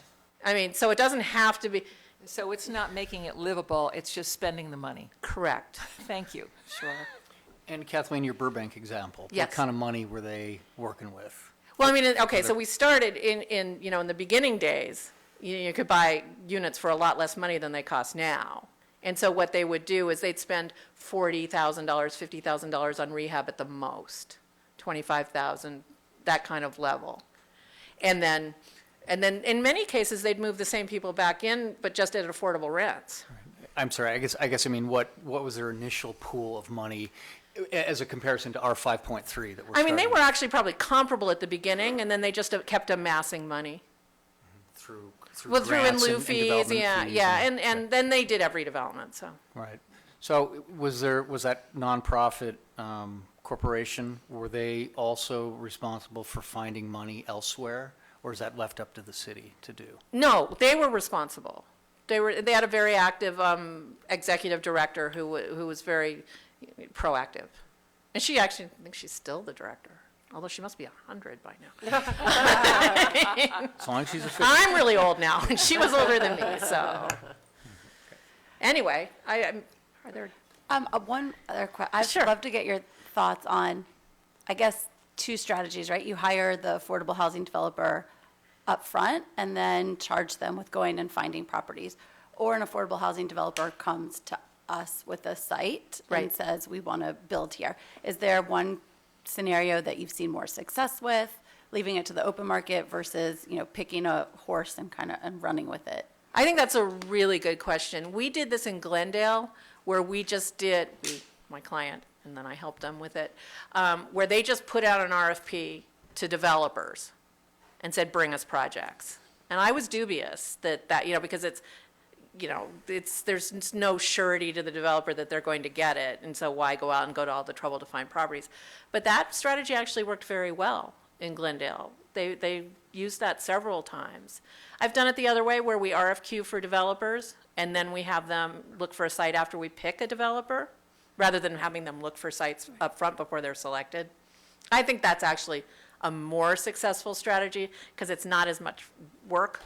S9: I mean, so it doesn't have to be
S2: So it's not making it livable, it's just spending the money.
S9: correct.
S2: Thank you.
S9: Sure.
S7: And Kathleen, your Burbank example.
S9: Yes.
S7: What kind of money were they working with?
S9: Well, I mean, okay, so we started in you know, in the beginning days, you could buy units for a lot less money than they cost now. And so what they would do is they'd spend $40,000, $50,000 on rehab at the most, $25,000, that kind of level. And then in many cases, they'd move the same people back in, but just at affordable rents.
S7: I'm sorry, I mean, what was their initial pool of money as a comparison to our 5.3 that we're
S9: I mean, they
S7: starting
S9: were actually probably comparable at the beginning, and then they just kept amassing money.
S7: through
S9: Well, through in
S7: grants
S9: lieu
S7: and
S9: fees,
S7: development
S9: yeah,
S7: fees
S9: yeah, and then they did have redevelopment, so.
S7: Right. So was that nonprofit corporation, were they also responsible for finding money elsewhere? Or is that left up to the city to do?
S9: No, they were responsible. They had a very active executive director who was very proactive. And she actually, I think she's still the director, although she must be 100 by now.
S7: As long as she's official.
S9: I'm really old now, and she was older than me, so. Anyway, are there,
S8: One other question. I'd
S9: Sure.
S8: love to get your thoughts on, I guess, two strategies, right? You hire the affordable housing developer up front and then charge them with going and finding properties. Or an affordable housing developer comes to us with a site and
S9: Right.
S8: says, we want to build here. Is there one scenario that you've seen more success with, leaving it to the open market versus, you know, picking a horse and and running with it?
S9: I think that's a really good question. We did this in Glendale, where we just did, my client, and then I helped them with it, where they just put out an RFP to developers and said, bring us projects. And I was dubious that, you know, because it's, you know, there's no surety to the developer that they're going to get it, and so why go out and go to all the trouble to find properties? But that strategy actually worked very well. in Glendale. They used that several times. I've done it the other way, where we RFQ for developers, and then we have them look for a site after we pick a developer, rather than having them look for sites up front before they're selected. I think that's actually a more successful strategy, because it's not as much work.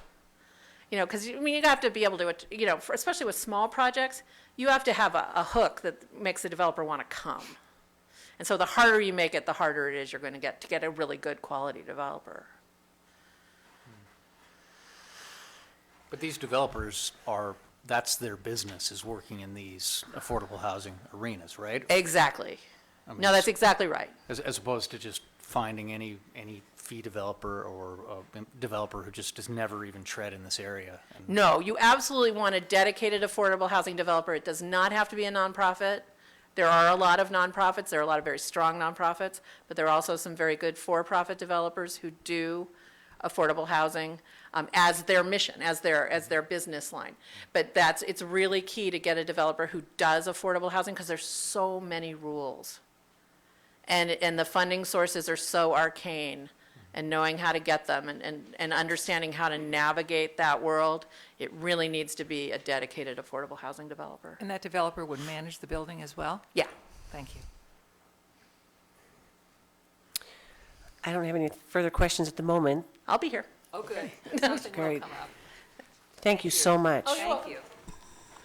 S9: You know, because, I mean, you have to be able to, you know, especially with small projects, you have to have a hook that makes the developer want to come. And so the harder you make it, the harder it is you're going to get a really good quality developer.
S7: But these developers that's their business, is working in these affordable housing arenas, right?
S9: Exactly.
S7: I mean,
S9: No, that's exactly right.
S7: As opposed to just finding any fee developer or a developer who just has never even tread in this area. And
S9: No, you absolutely want a dedicated affordable housing developer. It does not have to be a nonprofit. There are a lot of nonprofits. There are a lot of very strong nonprofits, but there are also some very good for-profit developers who do affordable housing as their mission, as their business line. But it's really key to get a developer who does affordable housing, because there's so many rules. And the funding sources are so arcane, and knowing how to get them and understanding how to navigate that world, it really needs to be a dedicated affordable housing developer.
S2: And that developer would manage the building as well?
S9: Yeah.
S2: Thank you.
S1: I don't have any further questions at the moment.
S9: I'll be here.
S2: Okay.
S1: Great. Thank you so much.
S2: Thank you.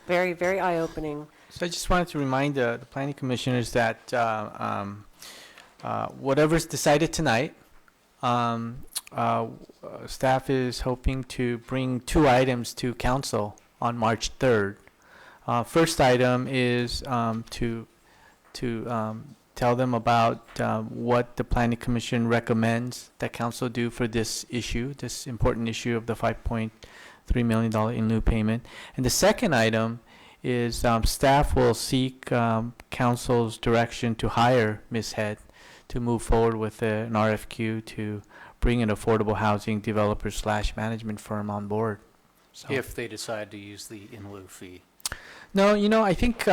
S1: Very, very eye-opening.
S4: So I just wanted to remind the planning commissioners that whatever's decided tonight, staff is hoping to bring 2 items to council on March 3rd. First item is to tell them about what the planning commission recommends that council do for this issue, this important issue of the $5.3 million in lieu payment. And the second item is staff will seek council's direction to hire Ms. Head to move forward with an RFQ to bring an affordable housing developer / management firm on board. So.
S7: if they decide to use the in lieu fee.
S4: No, I think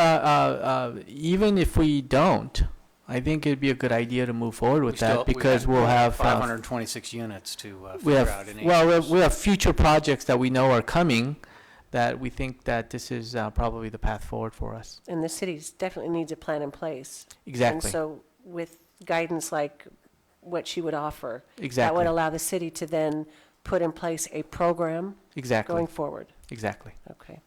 S4: even if we don't, I think it'd be a good idea to move forward with that, because we'll have
S7: 526 units to
S4: we
S7: figure
S4: have
S7: out in
S4: we have future projects that we know are coming that we think that this is probably the path forward for us.
S1: And the city definitely needs a plan in place.
S4: Exactly.
S1: And so with guidance like what she would offer, that
S4: Exactly.
S1: would allow the city to then put in place a program
S4: Exactly.
S1: going forward.
S4: Exactly.
S1: Okay.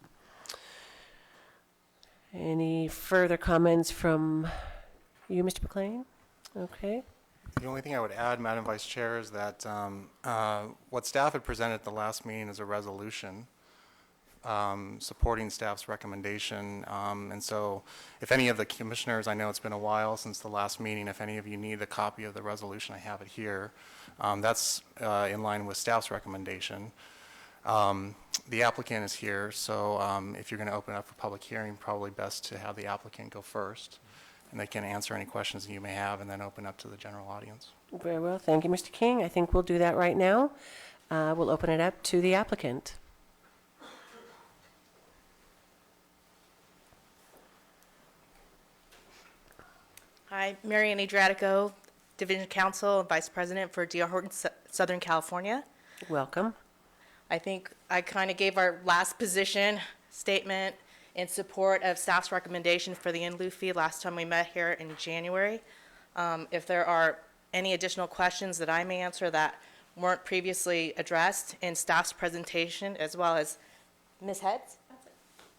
S1: Any further comments from you, Mr. McLean? Okay.
S5: The only thing I would add, Madam Vice Chair, is that what staff had presented at the last meeting is a resolution supporting staff's recommendation. And so if any of the commissioners, I know it's been a while since the last meeting, if any of you need a copy of the resolution, I have it here. That's in line with staff's recommendation. The applicant is here, so if you're going to open up for public hearing, probably best to have the applicant go first, and they can answer any questions that you may have and then open up to the general audience.
S1: Very well. Thank you, Mr. King. I think we'll do that right now. We'll open it up to the applicant.
S10: Hi, Marianne Adratico, Division Counsel and Vice President for D.R. Horton, Southern California.
S1: Welcome.
S10: I think I kind of gave our last position statement in support of staff's recommendation for the in lieu fee last time we met here in January. If there are any additional questions that I may answer that weren't previously addressed in staff's presentation, as well as Ms. Heads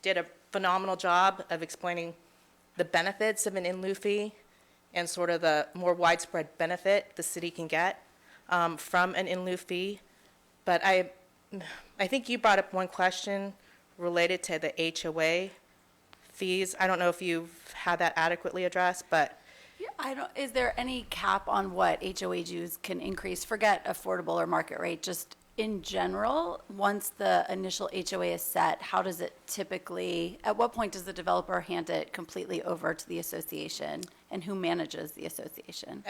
S10: did a phenomenal job of explaining the benefits of an in lieu fee and sort of the more widespread benefit the city can get from an in lieu fee. But I think you brought up one question related to the HOA fees. I don't know if you've had that adequately addressed, but
S8: Is there any cap on what HOA dues can increase? Forget affordable or market rate, just in general, once the initial HOA is set, how does it typically, at what point does the developer hand it completely over to the association? And who manages the association?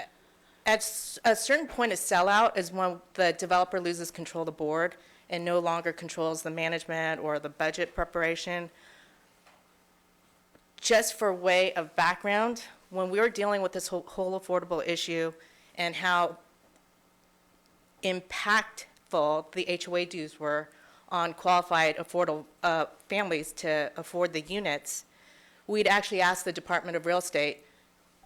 S10: at a certain point of sellout is when the developer loses control of the board and no longer controls the management or the budget preparation. Just for way of background, when we were dealing with this whole affordable issue and how impactful the HOA dues were on qualified affordable families to afford the units, we'd actually ask the Department of Real Estate,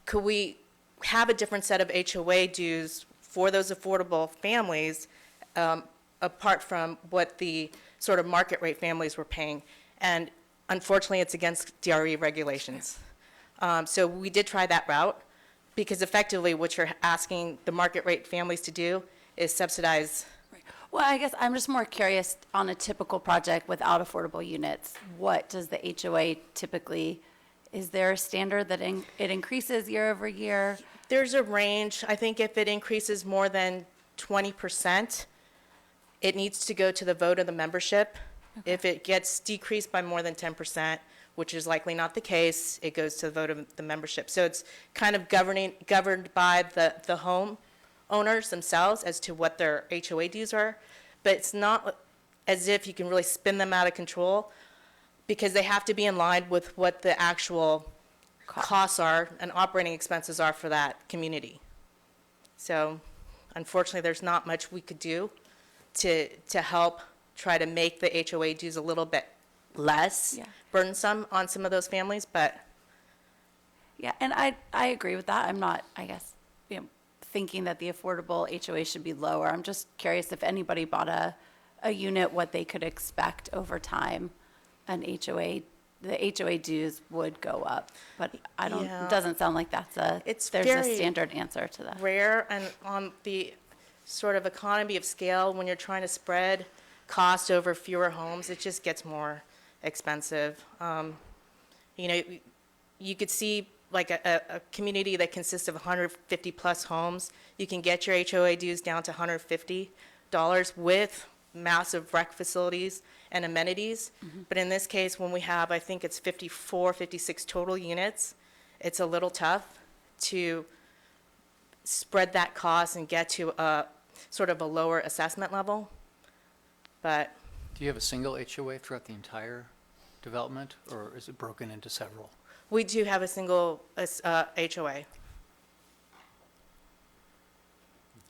S10: could we have a different set of HOA dues for those affordable families apart from what the sort of market rate families were paying? And unfortunately, it's against DRE regulations. So we did try that route, because effectively what you're asking the market rate families to do is subsidize.
S8: Well, I guess I'm just more curious, on a typical project without affordable units, what does the HOA typically, is there a standard that it increases year over year?
S10: There's a range. I think if it increases more than 20%, it needs to go to the vote of the membership. If it gets decreased by more than 10%, which is likely not the case, it goes to the vote of the membership. So it's kind of governed by the home owners themselves as to what their HOA dues are, but it's not as if you can really spin them out of control, because they have to be in line with what the actual costs are and operating expenses are for that community. So unfortunately, there's not much we could do to help try to make the HOA dues a little bit less burdensome on some of those families, but.
S8: Yeah, and I agree with that. I'm not, I guess, thinking that the affordable HOA should be lower. I'm just curious if anybody bought a unit, what they could expect over time. The HOA dues would go up, but it doesn't sound like there's a standard answer to that.
S10: Rare, and on the sort of economy of scale, when you're trying to spread cost over fewer homes, it just gets more expensive. You could see like a community that consists of 150 plus homes, you can get your HOA dues down to $150 with massive rec facilities and amenities. But in this case, when we have, I think it's 54, 56 total units, it's a little tough to spread that cost and get to a sort of a lower assessment level. But
S7: Do you have a single HOA throughout the entire development, or is it broken into several?
S10: we do have a single HOA.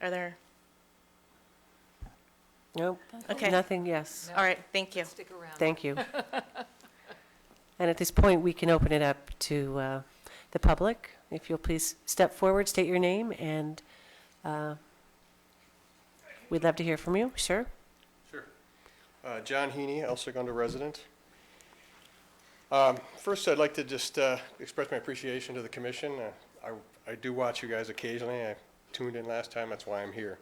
S10: Are there?
S1: Nope.
S10: Okay.
S1: Nothing, yes.
S10: All right, thank you.
S2: Stick around.
S1: Thank you. And at this point, we can open it up to the public. If you'll please step forward, state your name, and we'd love to hear from you. Sure.
S11: Sure. John Heaney, El Segundo resident. First, I'd like to just express my appreciation to the commission. I do watch you guys occasionally. I tuned in last time, that's why I'm here.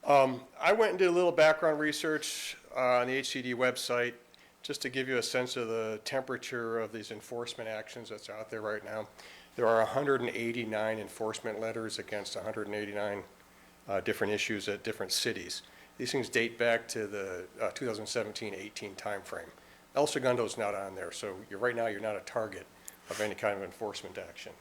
S11: I went and did a little background research on the HCD website just to give you a sense of the temperature of these enforcement actions that's out there right now. There are 189 enforcement letters against 189 different issues at different cities. These things date back to the 2017-18 timeframe. El Segundo's not on there, so right now you're not a target of any kind of enforcement action.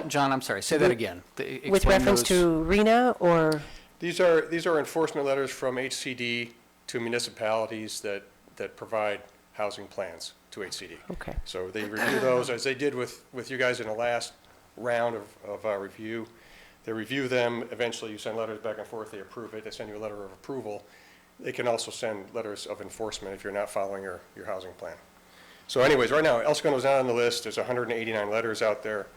S7: John, I'm sorry, say that again.
S1: With
S7: Explain
S1: reference
S7: those.
S1: to RENA or?
S11: These are enforcement letters from HCD to municipalities that provide housing plans to HCD.
S1: Okay.
S11: So they review those, as they did with you guys in the last round of review. They review them, eventually you send letters back and forth, they approve it, they send you a letter of approval. They can also send letters of enforcement if you're not following your housing plan. So anyways, right now, El Segundo's not on the list, there's 189 letters out there,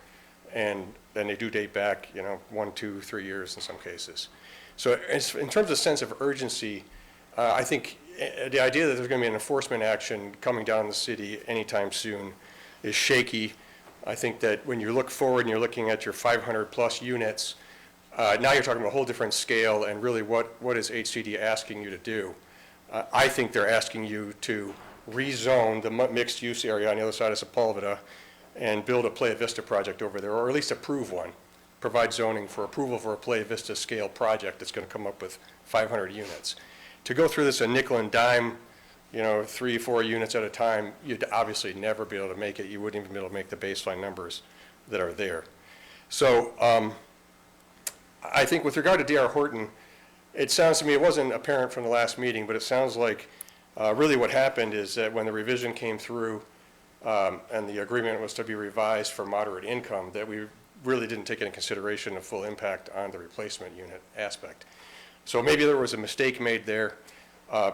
S11: and then they do date back, 1, 2, 3 years in some cases. So in terms of sense of urgency, I think the idea that there's going to be an enforcement action coming down the city anytime soon is shaky. I think that when you look forward and you're looking at your 500 plus units, now you're talking about a whole different scale, and really what is HCD asking you to do? I think they're asking you to rezone the mixed use area on the other side of Sepulveda and build a Playa Vista project over there, or at least approve one. Provide zoning for approval for a Playa Vista scale project that's going to come up with 500 units. To go through this a nickel and dime, 3, 4 units at a time, you'd obviously never be able to make it. You wouldn't even be able to make the baseline numbers that are there. So I think with regard to D.R. Horton, it sounds to me, it wasn't apparent from the last meeting, but it sounds like really what happened is that when the revision came through and the agreement was to be revised for moderate income, that we really didn't take into consideration the full impact on the replacement unit aspect. So maybe there was a mistake made there.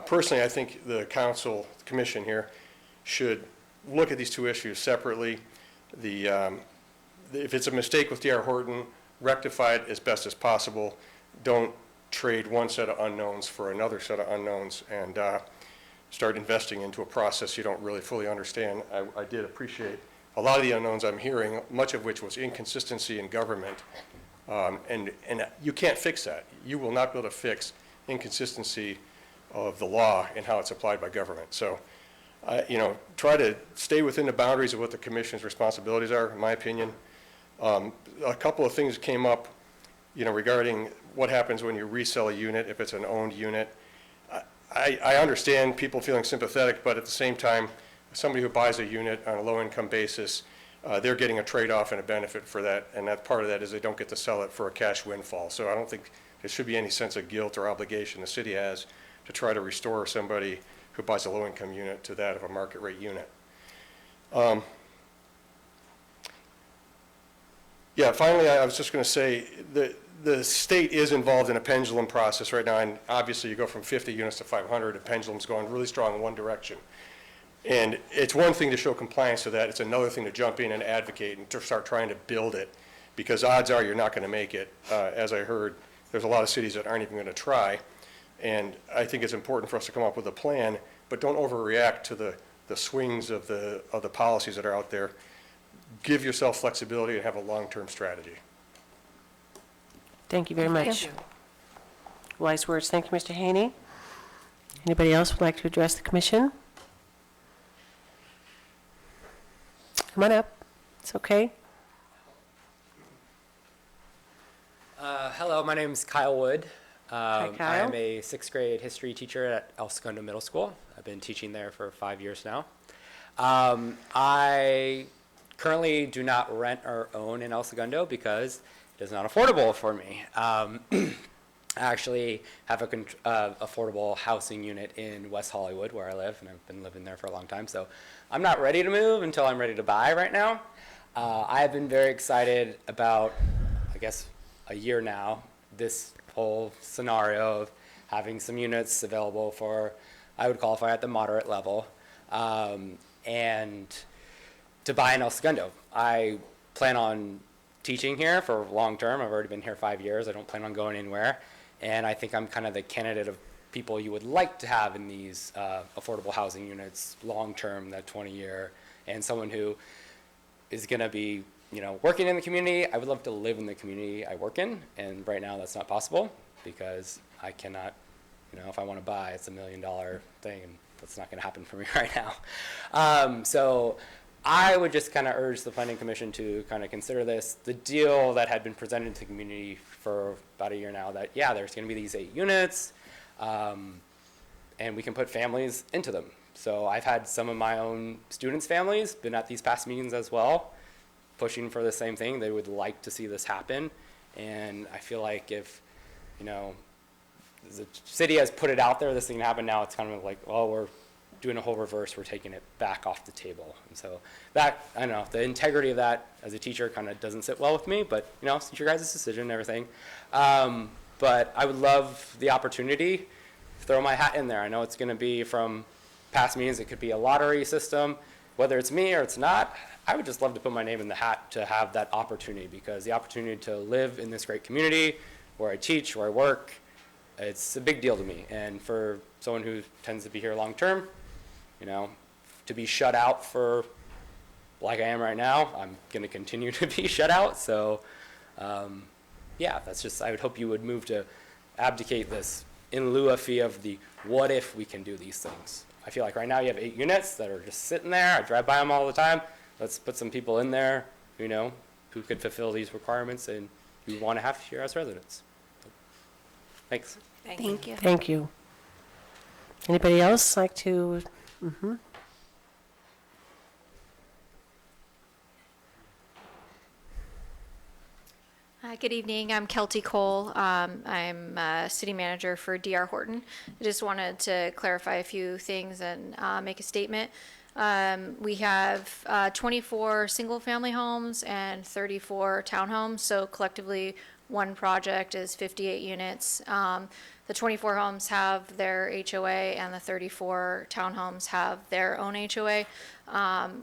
S11: Personally, I think the council, the commission here, should look at these two issues separately. If it's a mistake with D.R. Horton, rectify it as best as possible. Don't trade one set of unknowns for another set of unknowns and start investing into a process you don't really fully understand. I did appreciate a lot of the unknowns I'm hearing, much of which was inconsistency in government. And you can't fix that. You will not be able to fix inconsistency of the law and how it's applied by government. So, try to stay within the boundaries of what the commission's responsibilities are, in my opinion. A couple of things came up, regarding what happens when you resell a unit, if it's an owned unit. I understand people feeling sympathetic, but at the same time, somebody who buys a unit on a low-income basis, they're getting a trade-off and a benefit for that, and that part of that is they don't get to sell it for a cash windfall. So I don't think there should be any sense of guilt or obligation the city has to try to restore somebody who buys a low-income unit to that of a market-rate unit. Yeah, finally, I was just going to say the state is involved in a pendulum process right now, and obviously you go from 50 units to 500, the pendulum's going really strong in one direction. And it's one thing to show compliance to that, it's another thing to jump in and advocate and to start trying to build it, because odds are you're not going to make it. As I heard, there's a lot of cities that aren't even going to try, and I think it's important for us to come up with a plan, but don't overreact to the swings of the policies that are out there. Give yourself flexibility and have a long-term strategy.
S1: Thank you very much. Wise words. Thank you, Mr. Haney. Anybody else would like to address the commission? Come on up. It's okay.
S12: Hello, my name is Kyle Wood.
S1: Hi, Kyle.
S12: I am a 6th grade history teacher at El Segundo Middle School. I've been teaching there for 5 years now. I currently do not rent or own in El Segundo because it is not affordable for me. I actually have a affordable housing unit in West Hollywood where I live, and I've been living there for a long time. So I'm not ready to move until I'm ready to buy right now. I have been very excited about, I guess, a year now, this whole scenario of having some units available for, I would qualify at the moderate level, and to buy in El Segundo. I plan on teaching here for long term. I've already been here 5 years. I don't plan on going anywhere. And I think I'm kind of the candidate of people you would like to have in these affordable housing units long term, that 20-year, and someone who is going to be, working in the community. I would love to live in the community I work in, and right now that's not possible because I cannot, if I want to buy, it's $1 million thing, and that's not going to happen for me right now. So I would just kind of urge the Planning Commission to kind of consider this. The deal that had been presented to the community for about a year now, that, yeah, there's going to be these 8 units, and we can put families into them. So I've had some of my own students' families been at these past meetings as well, pushing for the same thing. They would like to see this happen. And I feel like if, the city has put it out there, this thing can happen now, it's kind of like, well, we're doing a whole reverse, we're taking it back off the table. And so that, I don't know, the integrity of that as a teacher kind of doesn't sit well with me, but it's your guys' decision and everything. But I would love the opportunity to throw my hat in there. I know it's going to be from past meetings, it could be a lottery system, whether it's me or it's not. I would just love to put my name in the hat to have that opportunity, because the opportunity to live in this great community where I teach, where I work, it's a big deal to me. And for someone who tends to be here long term, to be shut out for, like I am right now, I'm going to continue to be shut out. So, yeah, that's just, I would hope you would move to abdicate this in lieu of fee of the what if we can do these things. I feel like right now you have 8 units that are just sitting there. I drive by them all the time. Let's put some people in there, who could fulfill these requirements and we want to have here as residents. Thanks.
S8: Thank you.
S1: Thank you. Anybody else like to?
S13: Good evening. I'm Kelty Cole. I'm city manager for D.R. Horton. I just wanted to clarify a few things and make a statement. We have 24 single-family homes and 34 townhomes, so collectively one project is 58 units. The 24 homes have their HOA, and the 34 townhomes have their own HOA.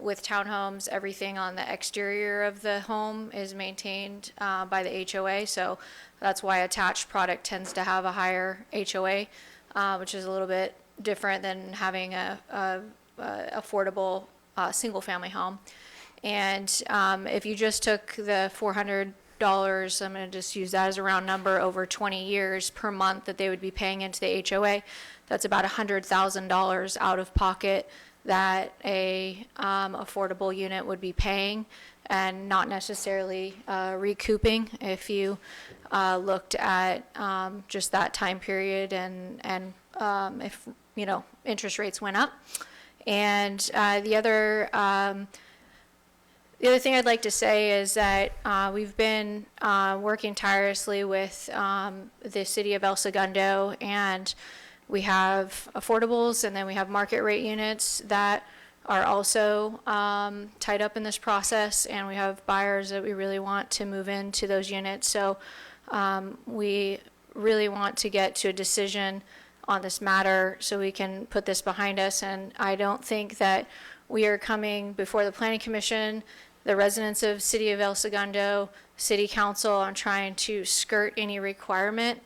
S13: With townhomes, everything on the exterior of the home is maintained by the HOA, so that's why attached product tends to have a higher HOA, which is a little bit different than having a affordable single-family home. And if you just took the $400, I'm going to just use that as a round number, over 20 years per month that they would be paying into the HOA, that's about $100,000 out of pocket that a affordable unit would be paying, and not necessarily recouping if you looked at just that time period, and if, you know, interest rates went up. And the other thing I'd like to say is that we've been working tirelessly with the city of El Segundo, and we have affordables, and then we have market rate units that are also tied up in this process, and we have buyers that we really want to move into those units. So we really want to get to a decision on this matter so we can put this behind us. And I don't think that we are coming before the Planning Commission, the residents of City of El Segundo, City Council, on trying to skirt any requirement.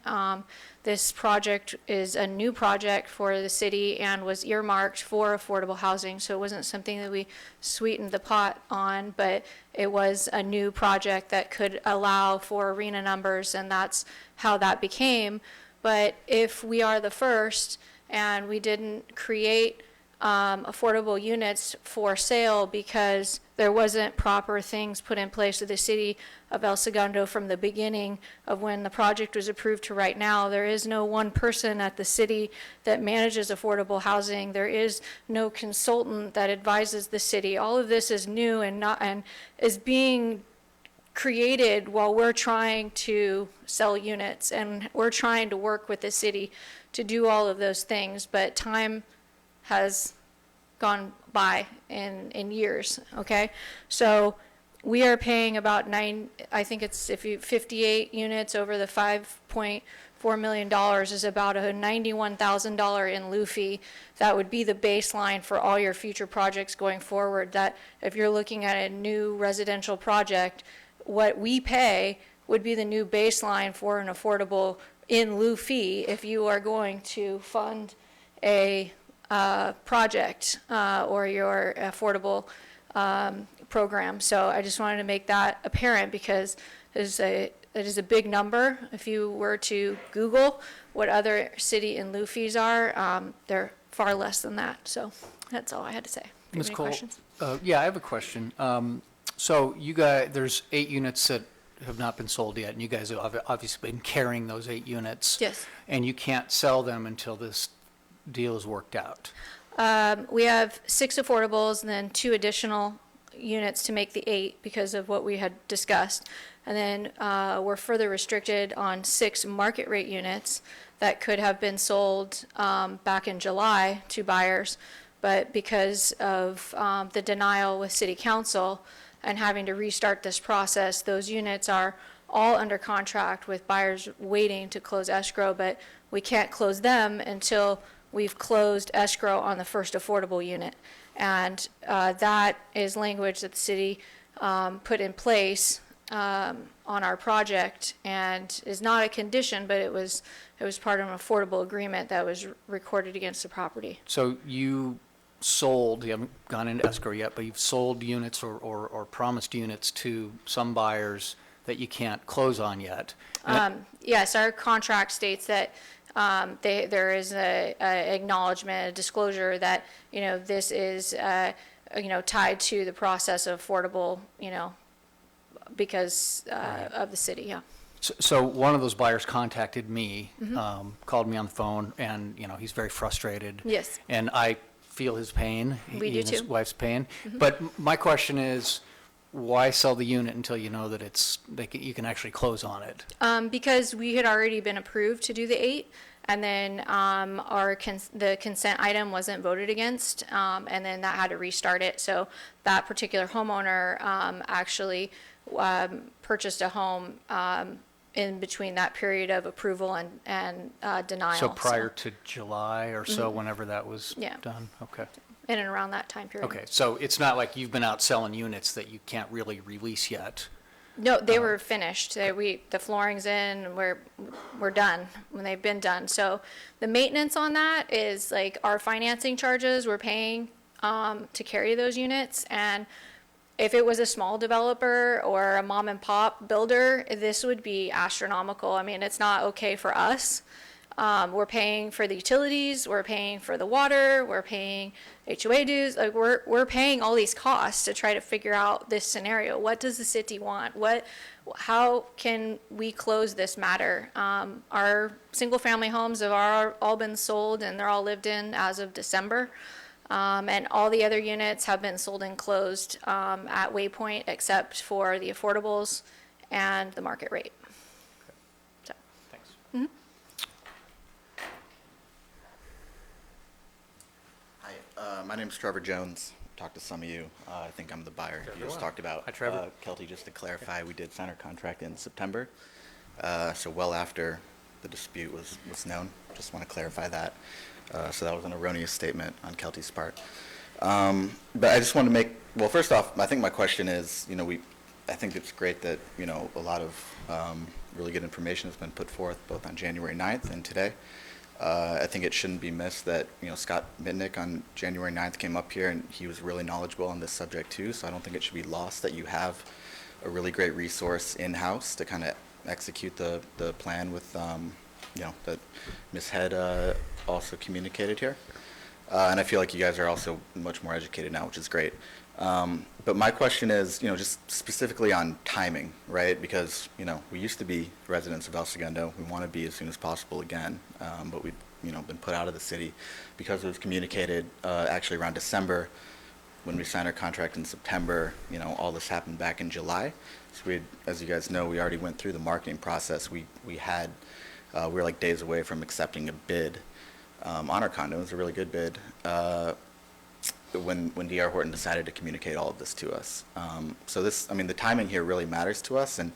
S13: This project is a new project for the city and was earmarked for affordable housing, so it wasn't something that we sweetened the pot on, but it was a new project that could allow for arena numbers, and that's how that became. But if we are the first and we didn't create affordable units for sale because there wasn't proper things put in place with the city of El Segundo from the beginning of when the project was approved to right now. There is no one person at the city that manages affordable housing. There is no consultant that advises the city. All of this is new and is being created while we're trying to sell units, and we're trying to work with the city to do all of those things, but time has gone by in years, okay? So we are paying about 58 units over the $5.4 million is about a $91,000 in lieu fee. That would be the baseline for all your future projects going forward. That if you're looking at a new residential project, what we pay would be the new baseline for an affordable in lieu fee if you are going to fund a project or your affordable program. So I just wanted to make that apparent because it is a big number. If you were to Google what other city in lieu fees are, they're far less than that. So that's all I had to say. Do you have any questions?
S7: Yeah, I have a question. So you guys, there's 8 units that have not been sold yet, and you guys have obviously been carrying those 8 units.
S13: Yes.
S7: And you can't sell them until this deal is worked out.
S13: We have 6 affordables and then 2 additional units to make the 8 because of what we had discussed. And then we're further restricted on 6 market rate units that could have been sold back in July to buyers. But because of the denial with City Council and having to restart this process, those units are all under contract with buyers waiting to close escrow, but we can't close them until we've closed escrow on the first affordable unit. And that is language that the city put in place on our project, and is not a condition, but it was part of an affordable agreement that was recorded against the property.
S7: So you sold, you haven't gone into escrow yet, but you've sold units or promised units to some buyers that you can't close on yet.
S13: Yes, our contract states that there is a acknowledgement, a disclosure that, you know, this is, you know, tied to the process of affordable, you know, because of the city, yeah.
S7: So one of those buyers contacted me, called me on the phone, and, you know, he's very frustrated.
S13: Yes.
S7: And I feel his pain.
S13: We do
S7: and his
S13: too.
S7: wife's pain. But my question is, why sell the unit until you know that you can actually close on it?
S13: Because we had already been approved to do the 8, and then the consent item wasn't voted against, and then that had to restart it. So that particular homeowner actually purchased a home in between that period of approval and denial.
S7: So prior to July or so, whenever that was
S13: Yeah.
S7: done? Okay.
S13: In and around that time period.
S7: Okay, so it's not like you've been out selling units that you can't really release yet?
S13: No, they were finished. The flooring's in, we're done, when they've been done. So the maintenance on that is like our financing charges we're paying to carry those units. And if it was a small developer or a mom and pop builder, this would be astronomical. I mean, it's not okay for us. We're paying for the utilities, we're paying for the water, we're paying HOA dues, like we're paying all these costs to try to figure out this scenario. What does the city want? How can we close this matter? Our single family homes have all been sold and they're all lived in as of December. And all the other units have been sold and closed at Waypoint except for the affordables and the market rate. So.
S7: Thanks.
S13: Mhm.
S14: Hi, my name's Trevor Jones. Talked to some of you. I think I'm the buyer you just talked about.
S7: Hi, Trevor.
S14: Kelty, just to clarify, we did sign our contract in September, so well after the dispute was known. Just want to clarify that. So that was an erroneous statement on Kelty's part. But I just want to make, well, first off, I think my question is, I think it's great that, a lot of really good information has been put forth both on January 9th and today. I think it shouldn't be missed that, Scott Mitnick on January 9th came up here and he was really knowledgeable on this subject too, so I don't think it should be lost that you have a really great resource in-house to kind of execute the plan with, that Ms. Head also communicated here. And I feel like you guys are also much more educated now, which is great. But my question is, just specifically on timing, right? Because, we used to be residents of El Segundo. We want to be as soon as possible again. But we've, been put out of the city because it was communicated actually around December when we signed our contract in September. All this happened back in July. So we had, as you guys know, we already went through the marketing process. We were like days away from accepting a bid on our condo. It was a really good bid. When D.R. Horton decided to communicate all of this to us. So the timing here really matters to us, and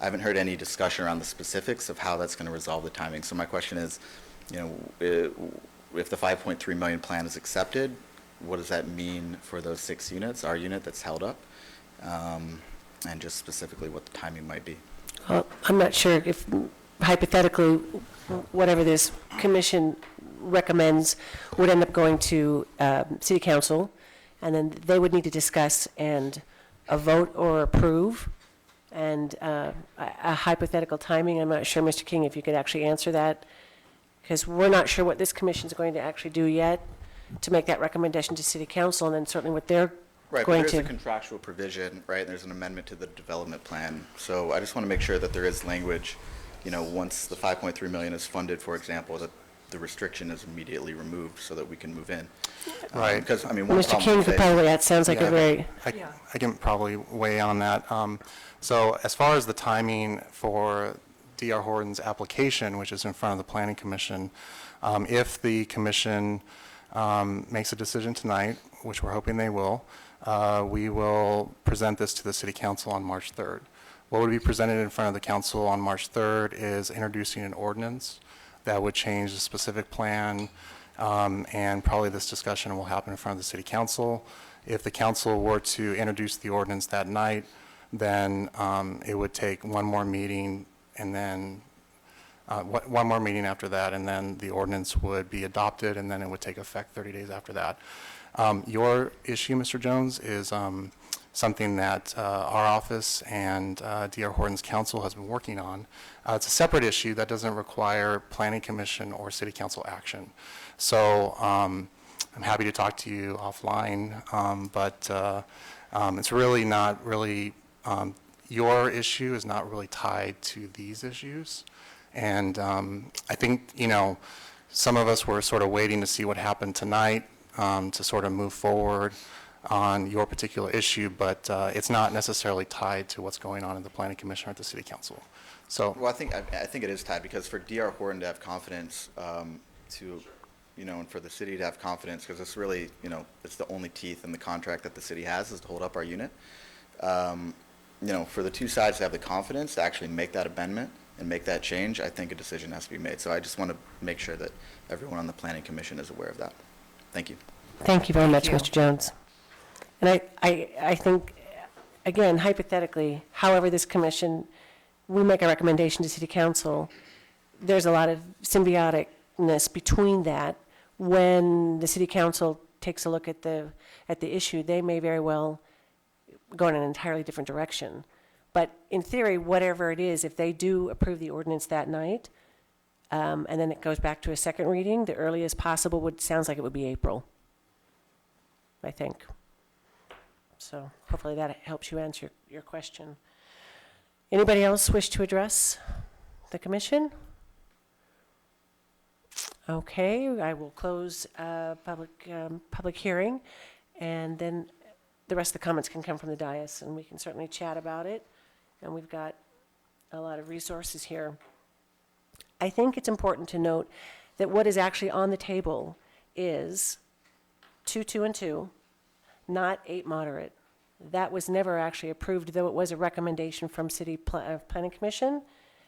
S14: I haven't heard any discussion around the specifics of how that's going to resolve the timing. So my question is, if the 5.3 million plan is accepted, what does that mean for those 6 units, our unit that's held up, and just specifically what the timing might be?
S1: Well, I'm not sure if hypothetically, whatever this commission recommends would end up going to city council, and then they would need to discuss and a vote or approve, and a hypothetical timing. I'm not sure, Mr. King, if you could actually answer that, because we're not sure what this commission is going to actually do yet to make that recommendation to city council, and then certainly what they're
S14: Right,
S1: going
S14: but there's
S1: to.
S14: a contractual provision, right? There's an amendment to the development plan. So I just want to make sure that there is language, once the 5.3 million is funded, for example, that the restriction is immediately removed so that we can move in.
S5: Right.
S14: Because, one
S1: Mr.
S14: problem
S1: King
S14: we
S1: could
S14: face-
S1: probably, that sounds like
S5: Yeah,
S1: a very,
S5: I can probably weigh in on that. So as far as the timing for D.R. Horton's application, which is in front of the Planning Commission, if the commission makes a decision tonight, which we're hoping they will, we will present this to the City Council on March 3rd. What would be presented in front of the council on March 3rd is introducing an ordinance that would change the specific plan, and probably this discussion will happen in front of the City Council. If the council were to introduce the ordinance that night, then it would take one more meeting, and then one more meeting after that, and then the ordinance would be adopted, and then it would take effect 30 days after that. Your issue, Mr. Jones, is something that our office and D.R. Horton's council has been working on. It's a separate issue that doesn't require Planning Commission or City Council action. So I'm happy to talk to you offline, but it's really not really, your issue is not really tied to these issues. And I think, some of us were sort of waiting to see what happened tonight to sort of move forward on your particular issue, but it's not necessarily tied to what's going on in the Planning Commission or at the City Council. So,
S14: Well, I think it is tied, because for D.R. Horton to have confidence and for the city to have confidence, because it's really, it's the only teeth in the contract that the city has is to hold up our unit. For the two sides to have the confidence to actually make that amendment and make that change, I think a decision has to be made. So I just want to make sure that everyone on the Planning Commission is aware of that. Thank you.
S1: Thank you very much,
S2: you.
S1: Mr. Jones. And I think, again, hypothetically, however this commission, we make a recommendation to city council, there's a lot of symbioticness between that. When the city council takes a look at the issue, they may very well go in an entirely different direction. But in theory, whatever it is, if they do approve the ordinance that night, and then it goes back to a second reading, the earliest possible sounds like it would be April, I think. So hopefully that helps you answer your question. Anybody else wish to address the commission? Okay, I will close public hearing, and then the rest of the comments can come from the dais, and we can certainly chat about it. And we've got a lot of resources here. I think it's important to note that what is actually on the table is 2, 2, and 2, not 8 moderate. That was never actually approved, though it was a recommendation from City Planning Commission,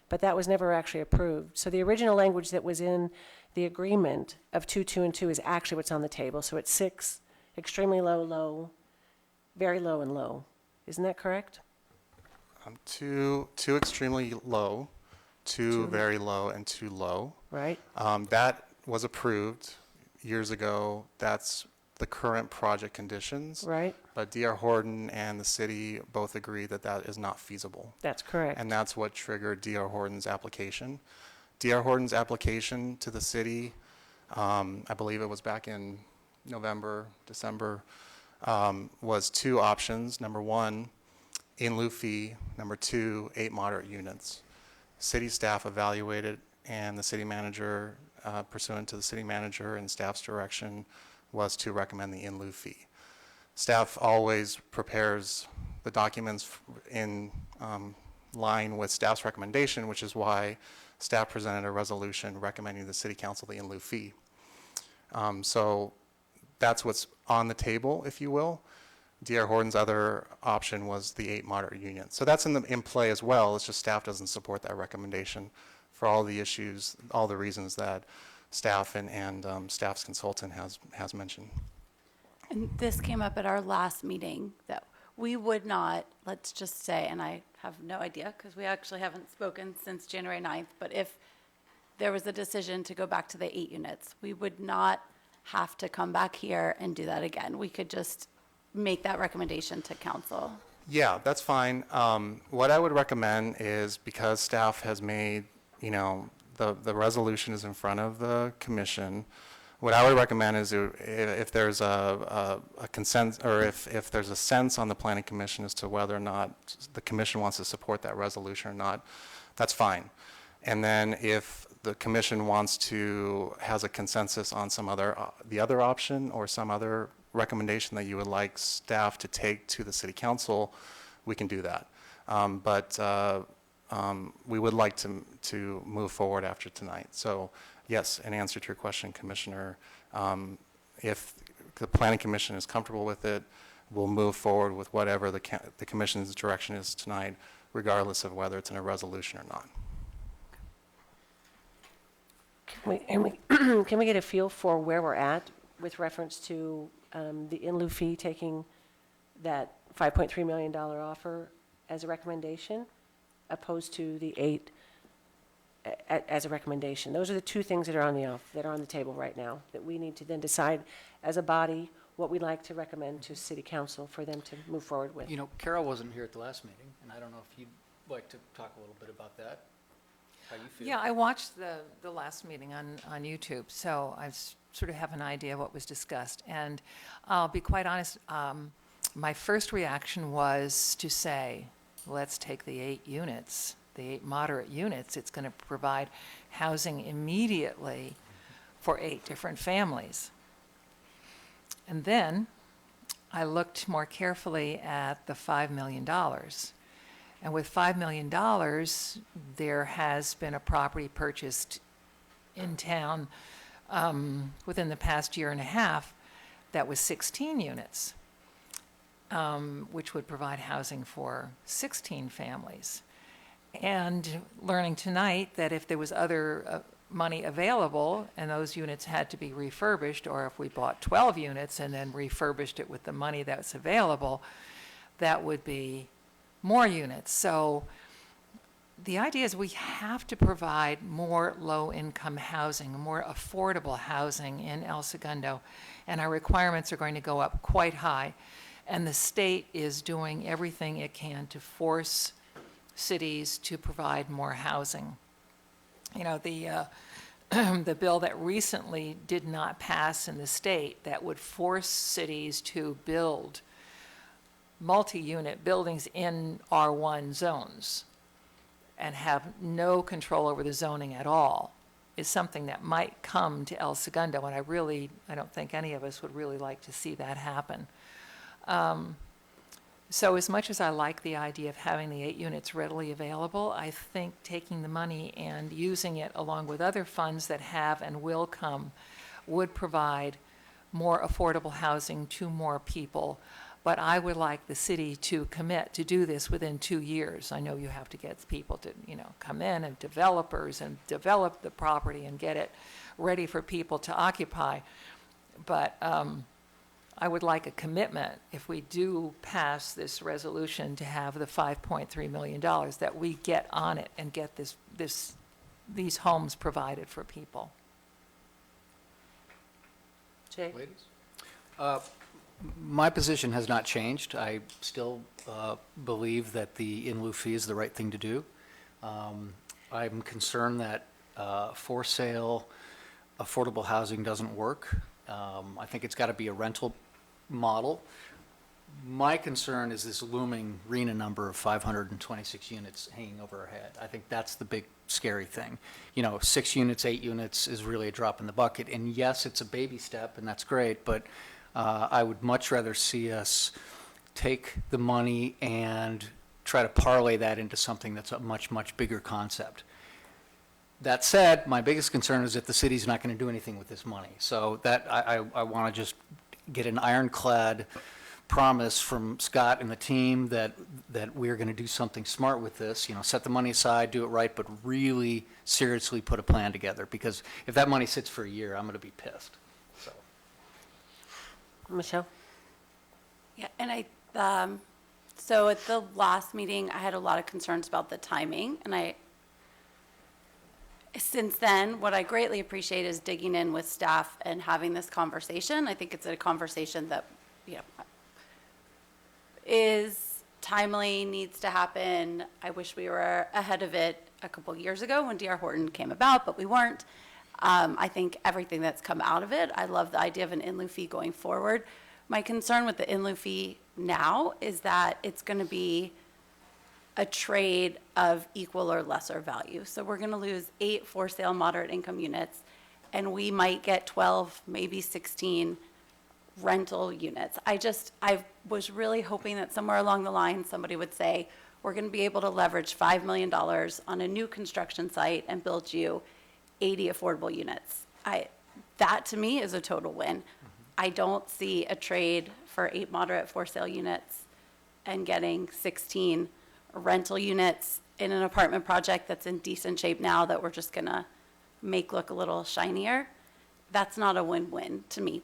S1: but that was never actually approved. So the original language that was in the agreement of 2, 2, and 2 is actually what's on the table. So it's 6, extremely low, low, very low, and low. Isn't that correct?
S5: 2 extremely low, 2 very low, and 2 low.
S1: Right.
S5: That was approved years ago. That's the current project conditions.
S1: Right.
S5: But D.R. Horton and the city both agree that that is not feasible.
S1: That's correct.
S5: And that's what triggered D.R. Horton's application. D.R. Horton's application to the city, I believe it was back in November, December, was 2 options. Number 1, in lieu fee. Number 2, 8 moderate units. City staff evaluated, and the city manager, pursuant to the city manager and staff's direction, was to recommend the in lieu fee. Staff always prepares the documents in line with staff's recommendation, which is why staff presented a resolution recommending the city council the in lieu fee. So that's what's on the table, if you will. D.R. Horton's other option was the 8 moderate units. So that's in play as well. It's just staff doesn't support that recommendation for all the issues, all the reasons that staff and staff's consultant has mentioned.
S8: And this came up at our last meeting, that we would not, let's just say, and I have no idea because we actually haven't spoken since January 9th, but if there was a decision to go back to the 8 units, we would not have to come back here and do that again. We could just make that recommendation to council.
S5: Yeah, that's fine. What I would recommend is, because staff has made, the resolution is in front of the commission, what I would recommend is if there's a consent, or if there's a sense on the planning commission as to whether or not the commission wants to support that resolution or not, that's fine. And then if the commission has a consensus on the other option or some other recommendation that you would like staff to take to the city council, we can do that. But we would like to move forward after tonight. So yes, in answer to your question, Commissioner, if the Planning Commission is comfortable with it, we'll move forward with whatever the commission's direction is tonight, regardless of whether it's in a resolution or not.
S1: Can we get a feel for where we're at with reference to the in lieu fee taking that $5.3 million offer as a recommendation, opposed to the 8 as a recommendation? Those are the 2 things that are on the table right now, that we need to then decide as a body what we'd like to recommend to city council for them to move forward with.
S7: Carol wasn't here at the last meeting, and I don't know if you'd like to talk a little bit about that. How you feel?
S2: Yeah, I watched the last meeting on YouTube, so I sort of have an idea of what was discussed. And I'll be quite honest, my first reaction was to say, let's take the 8 units, the 8 moderate units. It's going to provide housing immediately for 8 different families. And then I looked more carefully at the $5 million. And with $5 million, there has been a property purchased in town within the past year and a half that was 16 units, which would provide housing for 16 families. And learning tonight that if there was other money available and those units had to be refurbished, or if we bought 12 units and then refurbished it with the money that's available, that would be more units. So the idea is we have to provide more low-income housing, more affordable housing in El Segundo, and our requirements are going to go up quite high. And the state is doing everything it can to force cities to provide more housing. You know, the bill that recently did not pass in the state that would force cities to build multi-unit buildings in R1 zones and have no control over the zoning at all is something that might come to El Segundo, and I don't think any of us would really like to see that happen. So as much as I like the idea of having the 8 units readily available, I think taking the money and using it along with other funds that have and will come would provide more affordable housing to more people. But I would like the city to commit to do this within 2 years. I know you have to get people to, come in, and developers, and develop the property and get it ready for people to occupy. But I would like a commitment, if we do pass this resolution, to have the $5.3 million, that we get on it and get these homes provided for people.
S1: Jay?
S7: My position has not changed. I still believe that the in lieu fee is the right thing to do. I'm concerned that for sale, affordable housing doesn't work. I think it's got to be a rental model. My concern is this looming RHNA number of 526 units hanging over our head. I think that's the big scary thing. 6 units, 8 units is really a drop in the bucket. And yes, it's a baby step, and that's great, but I would much rather see us take the money and try to parlay that into something that's a much, much bigger concept. That said, my biggest concern is that the city's not going to do anything with this money. So that I want to just get an ironclad promise from Scott and the team that we're going to do something smart with this, set the money aside, do it right, but really seriously put a plan together. Because if that money sits for a year, I'm going to be pissed. So.
S1: Michelle?
S8: Yeah, and so at the last meeting, I had a lot of concerns about the timing, and since then, what I greatly appreciate is digging in with staff and having this conversation. I think it's a conversation that, is timely, needs to happen. I wish we were ahead of it a couple years ago when D.R. Horton came about, but we weren't. I think everything that's come out of it, I love the idea of an in lieu fee going forward. My concern with the in lieu fee now is that it's going to be a trade of equal or lesser value. So we're going to lose 8 for sale moderate income units, and we might get 12, maybe 16 rental units. I was really hoping that somewhere along the line, somebody would say, we're going to be able to leverage $5 million on a new construction site and build you 80 affordable units. That to me is a total win. I don't see a trade for 8 moderate for sale units and getting 16 rental units in an apartment project that's in decent shape now that we're just going to make look a little shinier. That's not a win-win to me.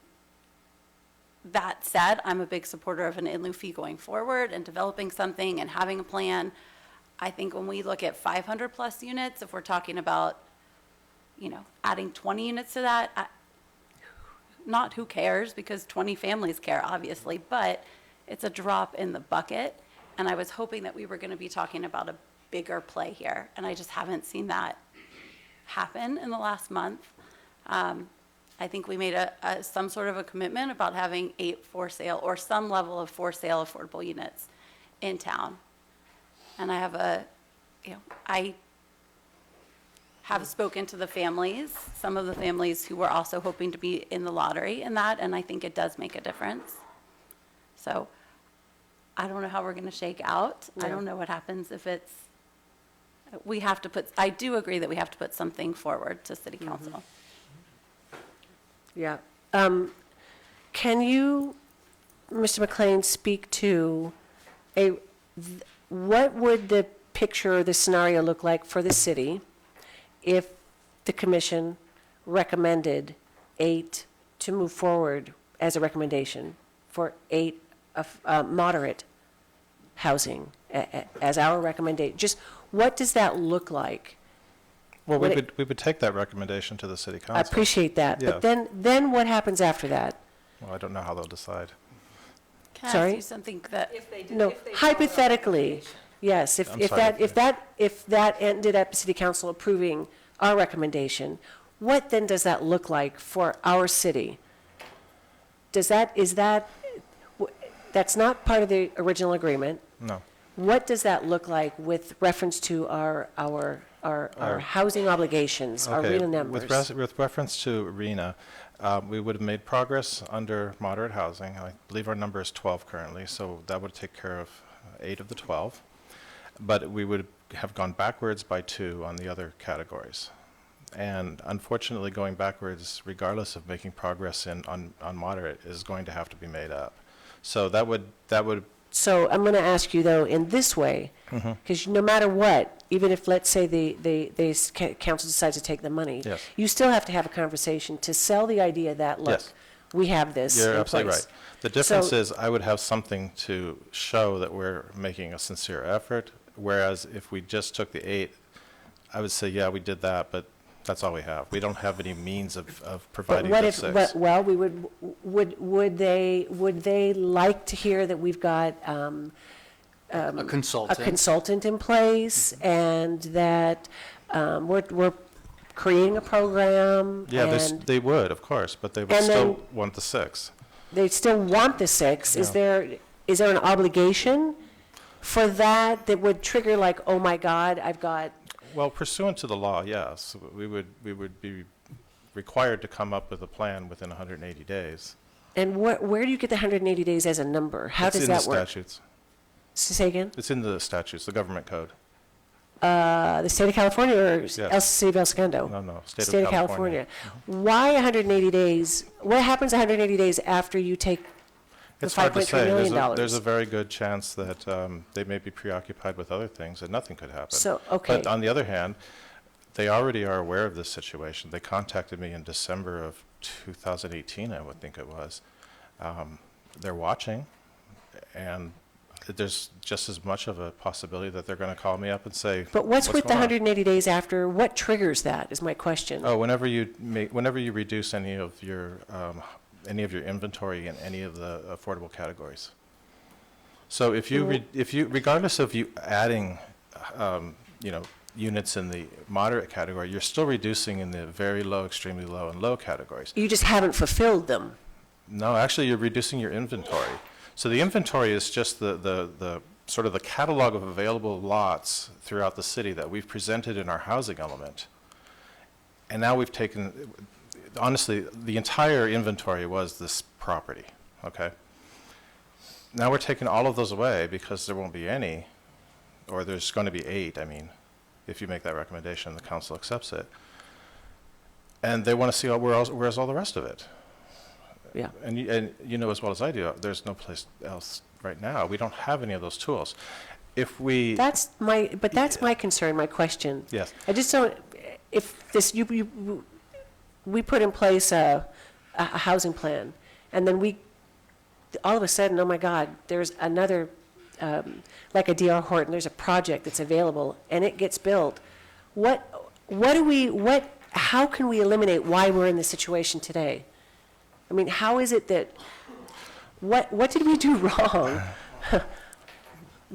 S8: That said, I'm a big supporter of an in lieu fee going forward and developing something and having a plan. I think when we look at 500 plus units, if we're talking about, adding 20 units to that, not who cares, because 20 families care, obviously, but it's a drop in the bucket. And I was hoping that we were going to be talking about a bigger play here, and I just haven't seen that happen in the last month. I think we made some sort of a commitment about having 8 for sale or some level of for sale affordable units in town. And I have spoken to the families, some of the families who were also hoping to be in the lottery in that, and I think it does make a difference. So I don't know how we're going to shake out. I don't know what happens if I do agree that we have to put something forward to City Council.
S1: Yeah. Can you, Mr. McLean, speak to what would the picture or the scenario look like for the city if the commission recommended 8 to move forward as a recommendation for 8 of moderate housing as our recommendation? Just what does that look like?
S6: Well,
S1: When
S6: we would take that recommendation to the city council.
S1: I appreciate that,
S6: Yeah.
S1: but then what happens after that?
S6: Well, I don't know how they'll decide.
S8: Can I
S1: Sorry?
S8: ask you something that,
S1: No, hypothetically, yes, if
S6: I'm
S1: if
S6: sorry,
S1: if that ended up city council approving our recommendation, what then does that look like for our city? That's not part of the original agreement.
S6: No.
S1: What does that look like with reference to our housing obligations, our
S6: Okay,
S1: real numbers?
S6: with reference to RENA, we would have made progress under moderate housing. I believe our number is 12 currently, so that would take care of 8 of the 12. But we would have gone backwards by 2 on the other categories. And unfortunately, going backwards, regardless of making progress on moderate, is going to have to be made up. So that would
S1: So I'm going to ask you, though, in this way, because no matter what, even if, let's say, the council decides to take the money,
S6: Yes.
S1: you still have to have a conversation to sell the idea that, look,
S6: Yes.
S1: we have this
S6: You're
S1: in
S6: absolutely
S1: place.
S6: right. The difference
S1: So-
S6: is I would have something to show that we're making a sincere effort, whereas if we just took the 8, I would say, yeah, we did that, but that's all we have. We don't have any means of
S1: But
S6: providing
S1: what
S6: the
S1: if,
S6: 6.
S1: well, would they like to hear that we've got
S7: A consultant.
S1: a consultant in place and that we're creating a program?
S6: Yeah,
S1: and
S6: they would, of course, but they would
S1: and
S6: still
S1: then-
S6: want the 6.
S1: they still want the 6. Is
S6: Yeah.
S1: there an obligation for that would trigger like, oh my God, I've got,
S6: Well, pursuant to the law, yes, we would be required to come up with a plan within 180 days.
S1: and where do you get the 180 days as a number? How does that
S6: It's in the
S1: work?
S6: statutes.
S1: Say again?
S6: It's in the statutes, the government code.
S1: The state of California or
S6: Yes.
S1: City of El Segundo?
S6: No,
S1: State of California. Why 180 days? What happens 180 days after you take the
S6: It's hard to
S1: $5.3
S6: say.
S1: million?
S6: There's a very good chance that they may be preoccupied with other things and nothing could happen.
S1: So, okay.
S6: But on the other hand, they already are aware of this situation. They contacted me in December of 2018, I would think it was. They're watching, and there's just as much of a possibility that they're going to call me up and say,
S1: But what's with the
S6: going on?"
S1: 180 days after? What triggers that is my question.
S6: Oh, whenever you reduce any of your inventory in any of the affordable categories. So if you regardless of you adding, units in the moderate category, you're still reducing in the very low, extremely low, and low categories.
S1: You just haven't fulfilled them.
S6: No, actually, you're reducing your inventory. So the inventory is just the sort of the catalog of available lots throughout the city that we've presented in our housing element. And now we've taken, honestly, the entire inventory was this property, okay? Now we're taking all of those away because there won't be any, or there's going to be 8, I mean, if you make that recommendation, the council accepts it. And they want to see where's all the rest of it.
S1: Yeah.
S6: And you know as well as I do, there's no place else right now. We don't have any of those tools. If we,
S1: That's my concern, my question.
S6: yes,
S1: I just don't, if this, we put in place a housing plan, and then all of a sudden, oh my God, there's another, like a D.R. Horton, there's a project that's available, and it gets built. How can we eliminate why we're in this situation today? I mean, how is it that, what did we do wrong?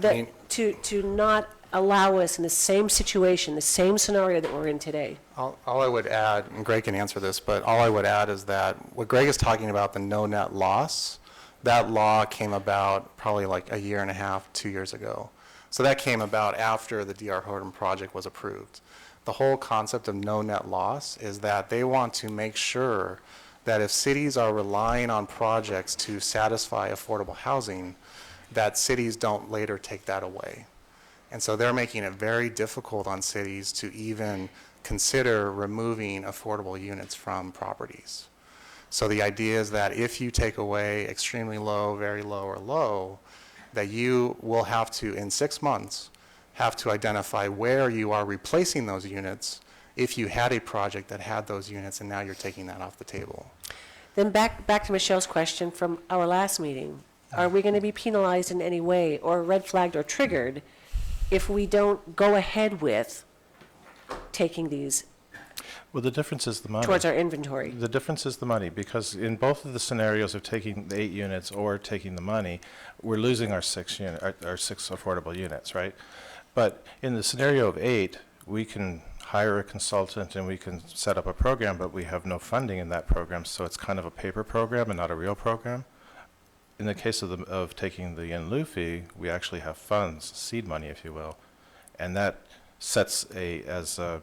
S1: To not allow us in the same situation, the same scenario that we're in today?
S5: All I would add, and Greg can answer this, but all I would add is that what Greg is talking about, the no net loss, that law came about probably like a year and a half, 2 years ago. So that came about after the D.R. Horton project was approved. The whole concept of no net loss is that they want to make sure that if cities are relying on projects to satisfy affordable housing, that cities don't later take that away. And so they're making it very difficult on cities to even consider removing affordable units from properties. So the idea is that if you take away extremely low, very low, or low, that you will have to, in 6 months, have to identify where you are replacing those units if you had a project that had those units and now you're taking that off the table.
S1: Then back to Michelle's question from our last meeting. Are we going to be penalized in any way or red flagged or triggered if we don't go ahead with taking these
S6: Well, the difference is the money.
S1: towards our inventory?
S6: The difference is the money, because in both of the scenarios of taking the 8 units or taking the money, we're losing our 6 affordable units, right? But in the scenario of 8, we can hire a consultant and we can set up a program, but we have no funding in that program, so it's kind of a paper program and not a real program. In the case of taking the in lieu fee, we actually have funds, seed money, if you will, and that sets as the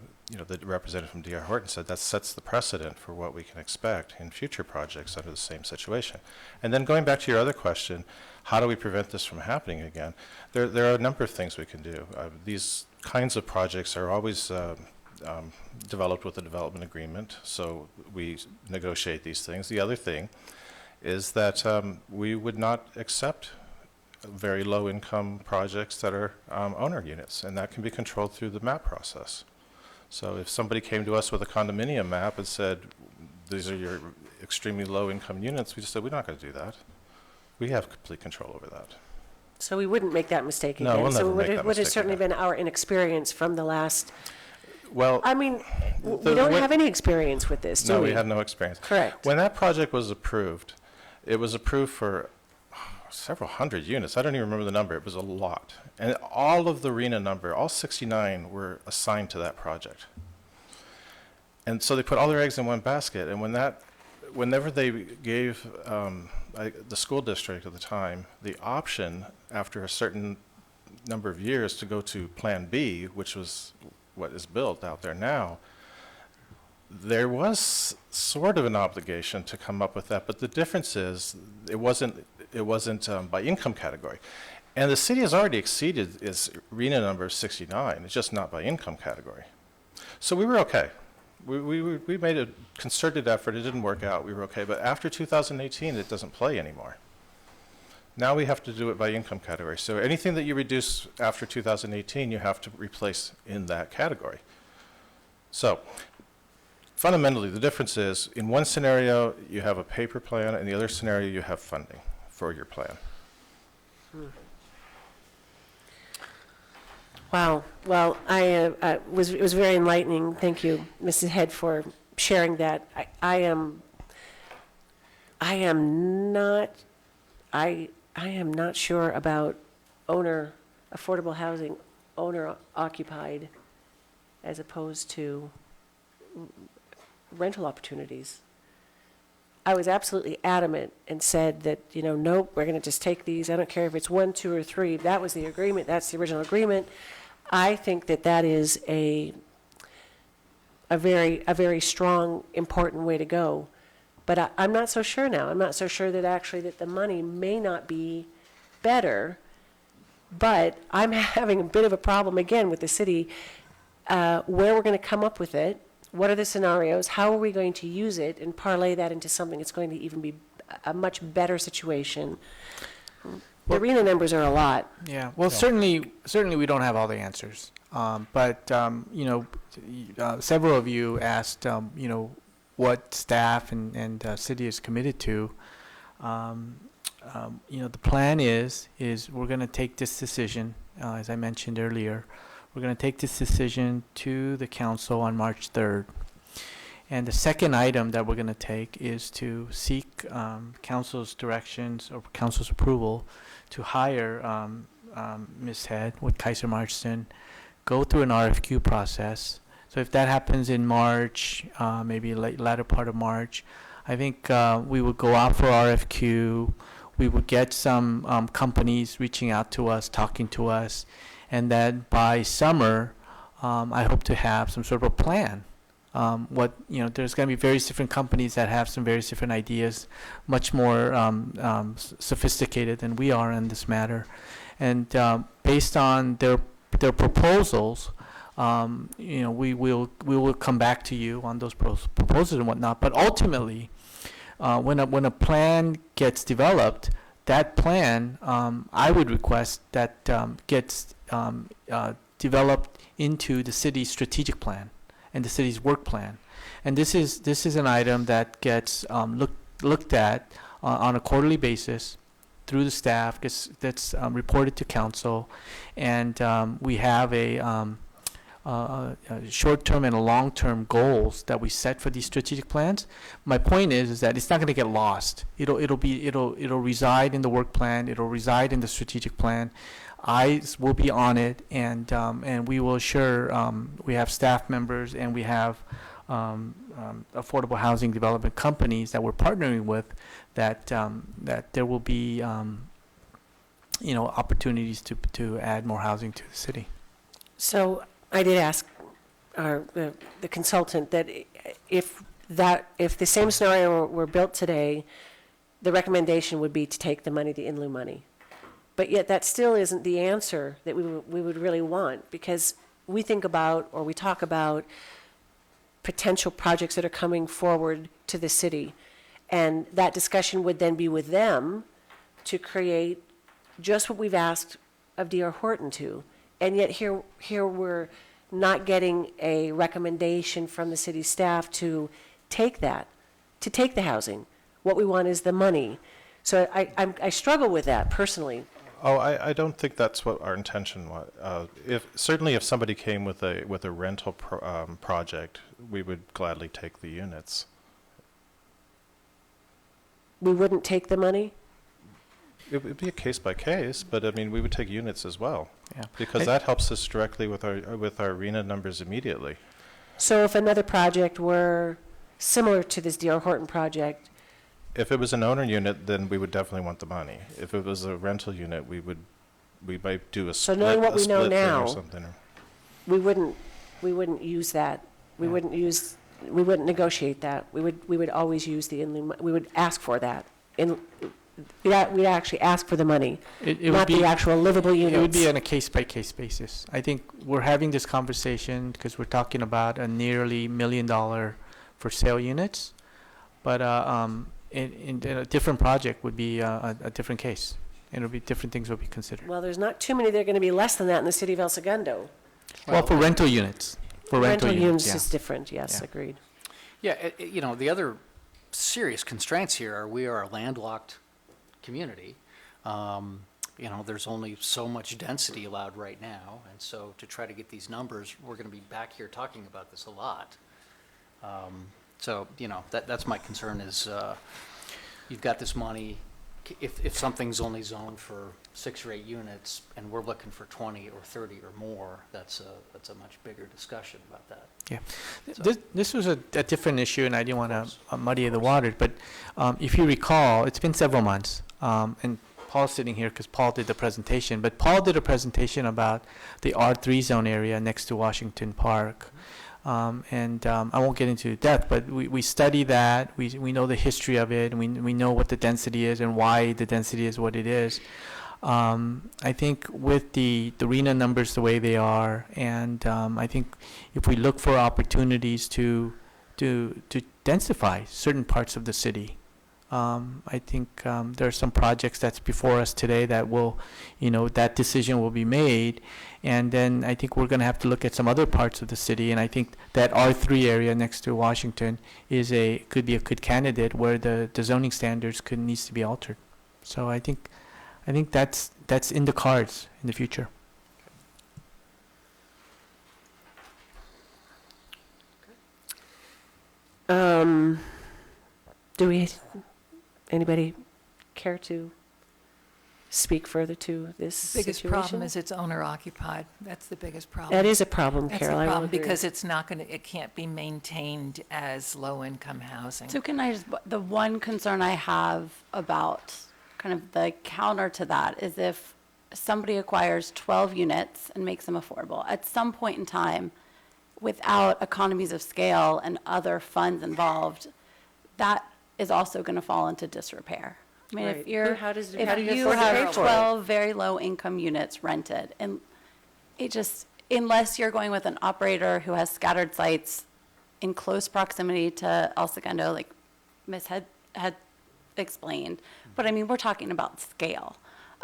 S6: representative from D.R. Horton said, that sets the precedent for what we can expect in future projects under the same situation. And then going back to your other question, how do we prevent this from happening again? There are a number of things we can do. These kinds of projects are always developed with a development agreement, so we negotiate these things. The other thing is that we would not accept very low-income projects that are owner units, and that can be controlled through the MAP process. So if somebody came to us with a condominium map and said, these are your extremely low-income units, we just said, we're not going to do that. We have complete control over that.
S1: So we wouldn't make that mistake again?
S6: No, we'll never
S1: So
S6: make that
S1: it would have
S6: mistake
S1: certainly
S6: again.
S1: been our inexperience from the last,
S6: Well,
S1: I mean, we don't have any experience with this, do we?
S6: no, we had no experience.
S1: Correct.
S6: When that project was approved, it was approved for several hundred units. I don't even remember the number. It was a lot. And all of the RENA number, all 69 were assigned to that project. And so they put all their eggs in one basket. And whenever they gave the school district at the time the option after a certain number of years to go to Plan B, which was what is built out there now, there was sort of an obligation to come up with that, but the difference is it wasn't by income category. And the city has already exceeded its RENA number 69. It's just not by income category. So we were okay. We made a concerted effort. It didn't work out. We were okay. But after 2018, it doesn't play anymore. Now we have to do it by income category. So anything that you reduce after 2018, you have to replace in that category. So fundamentally, the difference is in one scenario, you have a paper plan, and the other scenario, you have funding for your plan.
S1: Wow. Well, it was very enlightening. Thank you, Mrs. Head, for sharing that. I am not sure about affordable housing, owner occupied, as opposed to rental opportunities. I was absolutely adamant and said that, nope, we're going to just take these. I don't care if it's 1, 2, or 3. That was the agreement. That's the original agreement. I think that is a very strong, important way to go. But I'm not so sure now. I'm not so sure that actually that the money may not be better. But I'm having a bit of a problem again with the city, where we're going to come up with it. What are the scenarios? How are we going to use it and parlay that into something that's going to even be a much better situation? The RENA numbers are a lot.
S4: Yeah, well, certainly we don't have all the answers. But several of you asked, what staff and city is committed to. The plan is we're going to take this decision, as I mentioned earlier. We're going to take this decision to the council on March 3rd. And the second item that we're going to take is to seek council's directions or council's approval to hire Ms. Head with Kaiser Marston, go through an RFQ process. So if that happens in March, maybe latter part of March, I think we would go out for RFQ. We would get some companies reaching out to us, talking to us, and then by summer, I hope to have some sort of a plan. There's going to be various different companies that have some various different ideas, much more sophisticated than we are in this matter, and based on their proposals, we will come back to you on those proposals and whatnot. But ultimately, when a plan gets developed, that plan I would request that gets developed into the city's strategic plan and the city's work plan. And this is an item that gets looked at on a quarterly basis through the staff, that's reported to council, and we have a short-term and a long-term goals that we set for these strategic plans. My point is that it's not going to get lost. It'll reside in the work plan. It'll reside in the strategic plan. Eyes will be on it, and we will assure we have staff members and we have affordable housing development companies that we're partnering with, that there will be opportunities to add more housing to the city.
S1: So I did ask the consultant that if the same scenario were built today, the recommendation would be to take the money, the in lieu money. But yet that still isn't the answer that we would really want, because we think about, or we talk about, potential projects that are coming forward to the city. And that discussion would then be with them to create just what we've asked of D.R. Horton to. And yet here we're not getting a recommendation from the city staff to take the housing. What we want is the money. So I struggle with that personally.
S6: Oh, I don't think that's what our intention was. Certainly if somebody came with a rental project, we would gladly take the units.
S1: We wouldn't take the money?
S6: It would be a case by case, but I mean, we would take units as well.
S4: Yeah.
S6: Because that helps us directly with our RENA numbers immediately.
S1: So if another project were similar to this D.R. Horton project,
S6: If it was an owner unit, then we would definitely want the money. If it was a rental unit, we might do a
S1: So
S6: split,
S1: knowing what
S6: a
S1: we know
S6: split thing
S1: now,
S6: or something.
S1: we wouldn't use that. We wouldn't negotiate that. We would always use the in lieu, we would ask for that. We'd actually ask for the money,
S4: It would
S1: not
S4: be
S1: the actual livable units.
S4: It would be on a case-by-case basis. I think we're having this conversation because we're talking about a nearly $1 million for sale units, but in a different project would be a different case. It'll be different things will be considered.
S1: Well, there's not too many that are going to be less than that in the city of El Segundo.
S4: Well, for rental units. For rental units,
S1: is different, yes,
S7: Yeah.
S1: agreed.
S7: Yeah, the other serious constraints here are we are a landlocked community. There's only so much density allowed right now, and so to try to get these numbers, we're going to be back here talking about this a lot. That's my concern is you've got this money. If something's only zoned for 6 or 8 units and we're looking for 20 or 30 or more, that's a much bigger discussion about that.
S4: Yeah.
S7: So-
S4: This was a different issue, and I didn't want to muddy the water, but if you recall, it's been several months, and Paul's sitting here because Paul did the presentation, but Paul did a presentation about the R3 zone area next to Washington Park. I won't get into depth, but we study that. We know the history of it, and we know what the density is and why the density is what it is. I think with the RENA numbers the way they are, and I think if we look for opportunities to densify certain parts of the city, I think there are some projects that's before us today that will, that decision will be made. And then I think we're going to have to look at some other parts of the city. And I think that R3 area next to Washington could be a good candidate where the zoning standards needs to be altered. So I think that's in the cards in the future.
S1: Anybody care to speak further to this
S2: Biggest
S1: situation?
S2: problem is it's owner occupied. That's the biggest problem.
S1: That is a problem,
S2: That's
S1: Carol.
S2: a
S1: I will
S2: problem
S1: agree.
S2: because it can't be maintained as low-income housing.
S8: So can I the one concern I have about kind of the counter to that is if somebody acquires 12 units and makes them affordable, at some point in time, without economies of scale and other funds involved, that is also going to fall into disrepair. I mean,
S1: Right.
S8: if you're,
S1: How do you
S8: if you
S1: afford to pay
S8: have
S1: for it?
S8: 12 very low income units rented, and it just, unless you're going with an operator who has scattered sites in close proximity to El Segundo, like Ms. had explained, but I mean, we're talking about scale.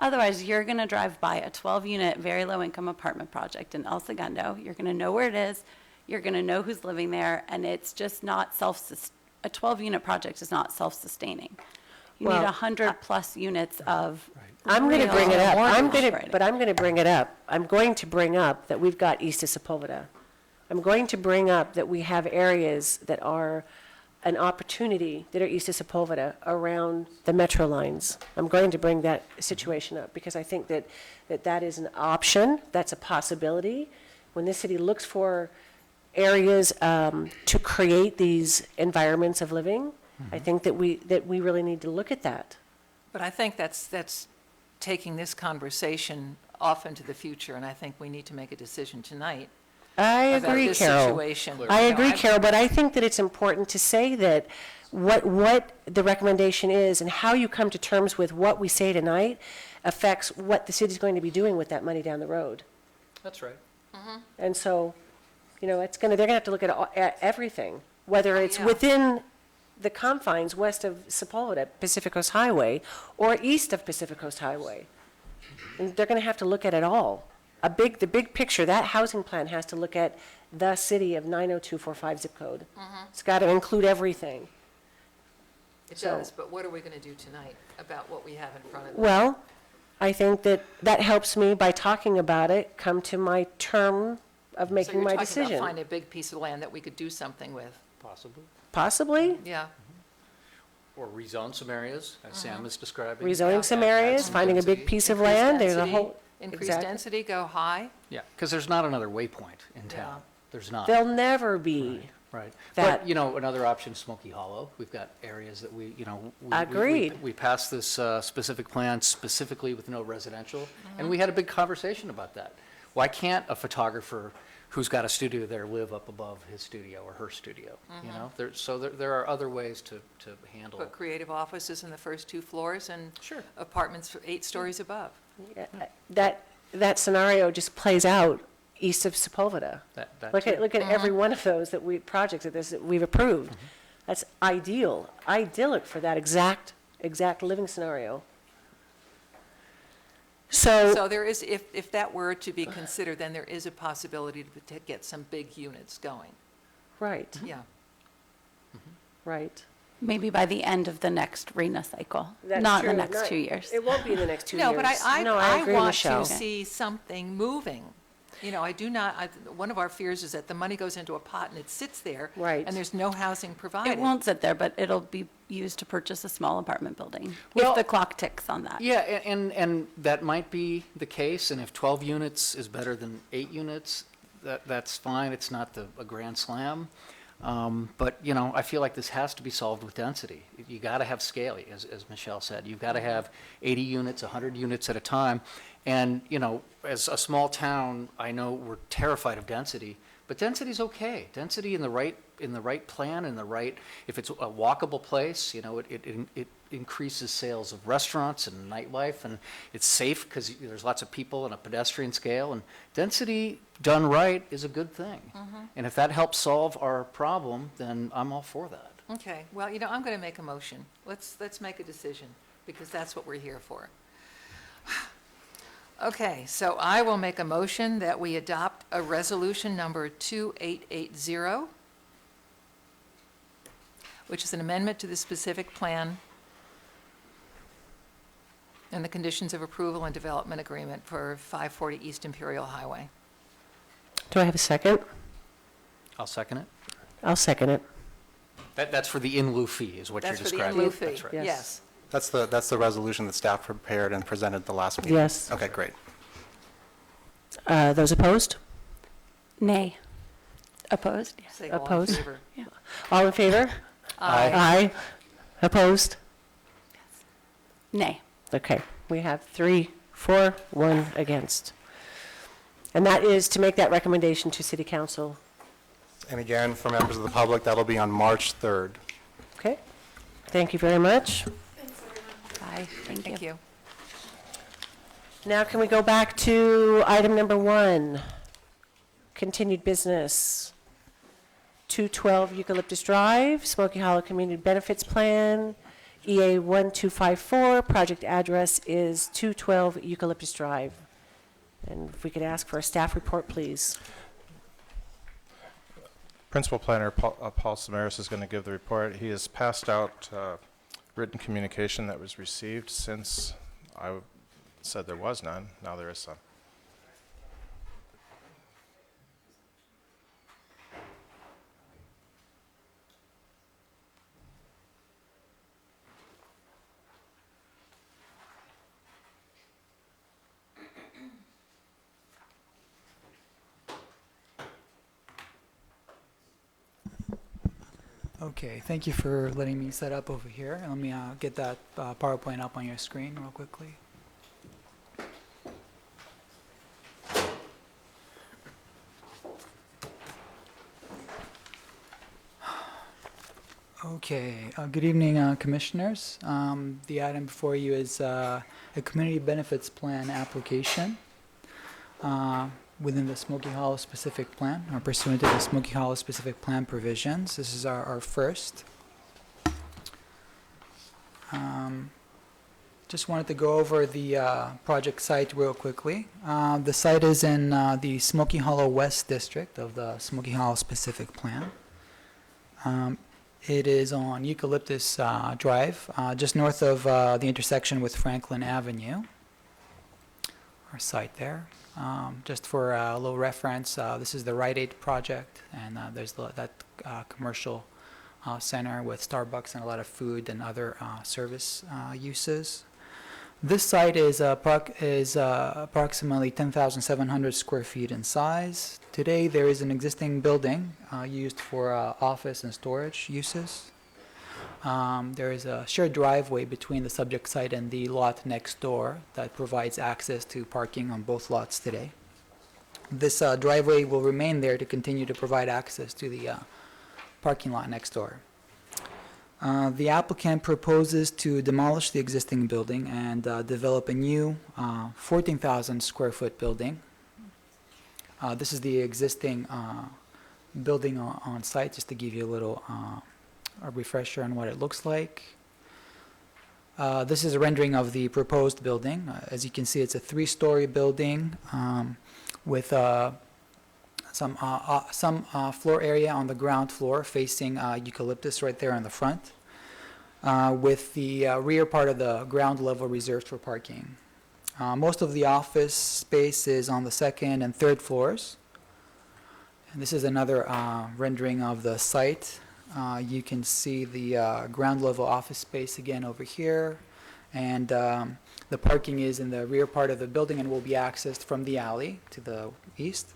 S8: Otherwise, you're going to drive by a 12-unit, very low-income apartment project in El Segundo. You're going to know where it is. You're going to know who's living there, and it's just not a 12-unit project is not self-sustaining. You need
S1: Well,
S8: 100-plus units of.
S1: I'm going to
S8: real
S1: bring it up.
S8: mortgage writing.
S1: But I'm going to bring it up. I'm going to bring up that we've got east of Sepulveda. I'm going to bring up that we have areas that are an opportunity that are east of Sepulveda around the metro lines. I'm going to bring that situation up because I think that is an option, that's a possibility. When this city looks for areas to create these environments of living, I think that we really need to look at that.
S2: But I think that's taking this conversation off into the future, and I think we need to make a decision tonight.
S1: I
S2: about
S1: agree,
S2: this
S1: Carol.
S2: situation.
S1: I
S2: You know,
S1: agree,
S2: I'm-
S1: Carol, but I think that it's important to say that what the recommendation is and how you come to terms with what we say tonight affects what the city's going to be doing with that money down the road.
S7: That's right.
S1: And so, they're going to have to look at everything, whether it's
S2: yeah.
S1: within the confines west of Sepulveda, Pacific Coast Highway, or east of Pacific Coast Highway. And they're going to have to look at it all. The big picture, that housing plan has to look at the city of 90245 zip code. It's got to include everything.
S2: It
S1: So-
S2: does, but what are we going to do tonight about what we have in front of us?
S1: Well, I think that helps me by talking about it, come to my term of making my
S2: So you're talking
S1: decision.
S2: about finding a big piece of land that we could do something with.
S7: Possibly.
S1: Possibly,
S2: Yeah.
S7: Or rezone some areas, as Sam is describing.
S1: rezoning some
S7: Add
S1: areas,
S7: some
S1: finding a big
S7: density.
S1: piece of
S2: Increase
S1: land, there's a
S2: density,
S1: whole.
S2: Increase
S1: exactly.
S2: density, go high.
S7: Yeah, because there's not another waypoint in
S2: Yeah.
S7: town. There's not.
S1: There'll never be.
S7: Right.
S1: that-
S7: But, another option, Smoky Hollow. We've got areas that we.
S1: Agreed.
S7: We passed this specific plan specifically with no residential, and we had a big conversation about that. Why can't a photographer who's got a studio there live up above his studio or her studio? There are other ways to handle.
S2: Put creative offices in the first 2 floors and
S7: Sure.
S2: apartments for 8 stories above.
S1: Yeah, that scenario just plays out east of Sepulveda.
S7: That
S1: Look
S7: too.
S1: at every one of those projects that we've approved. That's idyllic for that exact living scenario.
S2: So there is, if that were to be considered, then there is a possibility to get some big units going.
S1: Right,
S2: Yeah.
S1: right.
S8: Maybe by the end of the next RENA cycle,
S1: That's
S8: not in the
S1: true.
S8: next 2 years.
S1: It won't be in the next 2 years.
S2: No, but
S1: No,
S2: I
S1: agree,
S2: want
S1: Michelle.
S2: to see something moving. I do not, one of our fears is that the money goes into a pot and it sits there.
S1: Right.
S2: And there's no housing provided.
S8: It won't sit there, but it'll be used to purchase a small apartment building,
S7: Well-
S8: if the clock ticks on that.
S7: Yeah, and that might be the case, and if 12 units is better than 8 units, that's fine, it's not a grand slam. But, I feel like this has to be solved with density. You got to have scale, as Michelle said. You've got to have 80 units, 100 units at a time. And, as a small town, I know we're terrified of density, but density's okay. Density in the right plan, if it's a walkable place, it increases sales of restaurants and nightlife, and it's safe because there's lots of people on a pedestrian scale, and density done right is a good thing. And if that helps solve our problem, then I'm all for that.
S2: Okay, well, I'm going to make a motion. Let's make a decision, because that's what we're here for. Okay, so I will make a motion that we adopt a resolution number 2880, which is an amendment to the specific plan and the conditions of approval and development agreement for 540 East Imperial Highway.
S1: Do I have a second?
S7: I'll second it.
S1: I'll second it.
S7: That's for the in lieu fee, is what you're
S2: That's for the
S7: describing.
S2: in lieu fee,
S7: That's right.
S2: yes.
S5: That's the resolution that staff prepared and presented the last meeting?
S1: Yes.
S5: Okay, great.
S1: Those opposed?
S8: Nay. Opposed? Yes.
S2: Say all in
S1: Opposed?
S2: favor.
S1: All in favor?
S2: Aye.
S1: Aye. Opposed?
S8: Nay.
S1: Okay, we have 3, 4, 1 against. And that is to make that recommendation to city council.
S5: And again, for members of the public, that'll be on March 3rd.
S1: Okay, thank you very much.
S8: Aye.
S2: Thank you.
S1: Now can we go back to item number 1? Continued business. 212 Eucalyptus Drive, Smoky Hollow Community Benefits Plan, EA 1254, project address is 212 Eucalyptus Drive. And if we could ask for a staff report, please.
S6: Principal Planner Paul Samaras is going to give the report. He has passed out written communication that was received since I said there was none. Now there is some.
S15: Okay, thank you for letting me set up over here. Let me get that PowerPoint up on your screen real quickly. Okay, good evening, Commissioners. The item before you is a community benefits plan application within the Smoky Hollow specific plan, or pursuant to the Smoky Hollow specific plan provisions. This is our first. Just wanted to go over the project site real quickly. The site is in the Smoky Hollow West District of the Smoky Hollow specific plan. It is on Eucalyptus Drive, just north of the intersection with Franklin Avenue. Our site there. Just for a little reference, this is the Rite Aid project, and there's that commercial center with Starbucks and a lot of food and other service uses. This site is approximately 10,700 square feet in size. Today, there is an existing building used for office and storage uses. There is a shared driveway between the subject site and the lot next door that provides access to parking on both lots today. This driveway will remain there to continue to provide access to the parking lot next door. The applicant proposes to demolish the existing building and develop a new 14,000 square foot building. This is the existing building on site, just to give you a little a refresher on what it looks like. This is a rendering of the proposed building. As you can see, it's a 3-story building with some floor area on the ground floor facing Eucalyptus right there in the front, with the rear part of the ground level reserved for parking. Most of the office space is on the 2nd and 3rd floors. And this is another rendering of the site. You can see the ground level office space again over here, and the parking is in the rear part of the building and will be accessed from the alley to the east.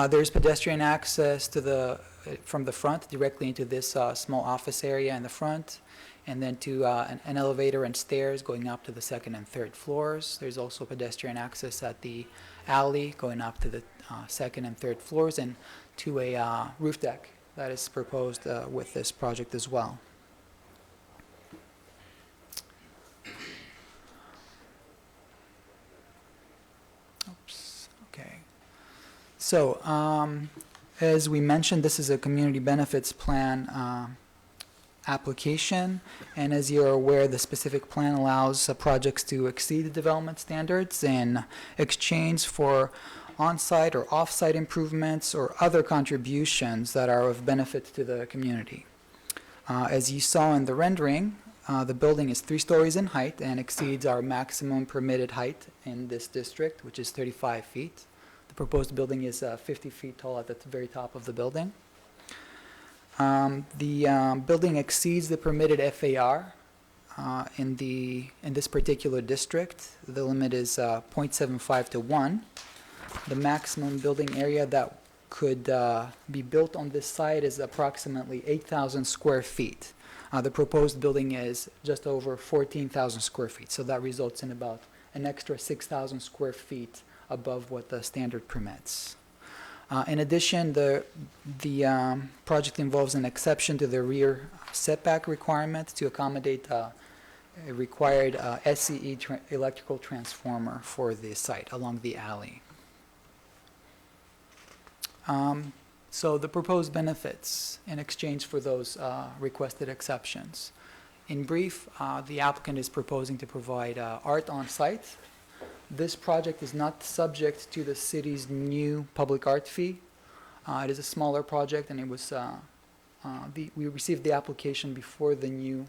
S15: There's pedestrian access to from the front directly into this small office area in the front, and then to an elevator and stairs going up to the 2nd and 3rd floors. There's also pedestrian access at the alley going up to the 2nd and 3rd floors, and to a roof deck that is proposed with this project as well. Oops, okay. So, as we mentioned, this is a community benefits plan application, and as you're aware, the specific plan allows projects to exceed the development standards in exchange for on-site or off-site improvements or other contributions that are of benefit to the community. As you saw in the rendering, the building is 3 stories in height and exceeds our maximum permitted height in this district, which is 35 feet. The proposed building is 50 feet tall at the very top of the building. The building exceeds the permitted FAR in this particular district. The limit is 0.75 to 1. The maximum building area that could be built on this site is approximately 8,000 square feet. The proposed building is just over 14,000 square feet, so that results in about an extra 6,000 square feet above what the standard permits. In addition, the project involves an exception to the rear setback requirement to accommodate a required SCE electrical transformer for the site along the alley. So the proposed benefits in exchange for those requested exceptions. In brief, the applicant is proposing to provide art on site. This project is not subject to the city's new public art fee. It is a smaller project, and it was we received the application before the new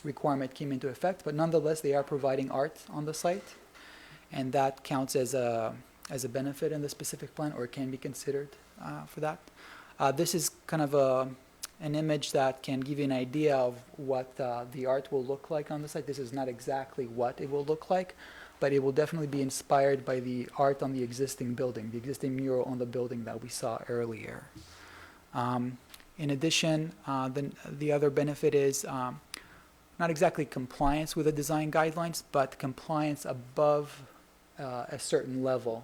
S15: requirement came into effect, but nonetheless, they are providing art on the site, and that counts as a benefit in the specific plan, or can be considered for that. This is kind of an image that can give you an idea of what the art will look like on the site. This is not exactly what it will look like, but it will definitely be inspired by the art on the existing building, the existing mural on the building that we saw earlier. In addition, the other benefit is not exactly compliance with the design guidelines, but compliance above a certain level,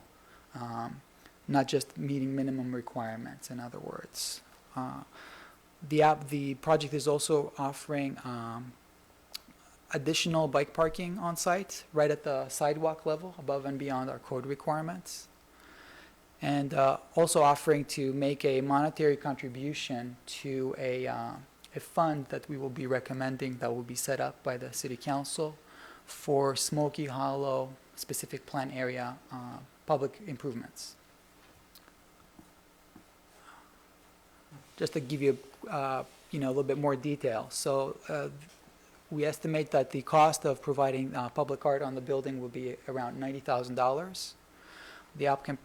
S15: not just meeting minimum requirements, in other words. The project is also offering additional bike parking on site, right at the sidewalk level, above and beyond our code requirements. And also offering to make a monetary contribution to a fund that we will be recommending that will be set up by the City Council for Smoky Hollow specific plan area public improvements. Just to give you, a little bit more detail. So we estimate that the cost of providing public art on the building will be around $90,000. The applicant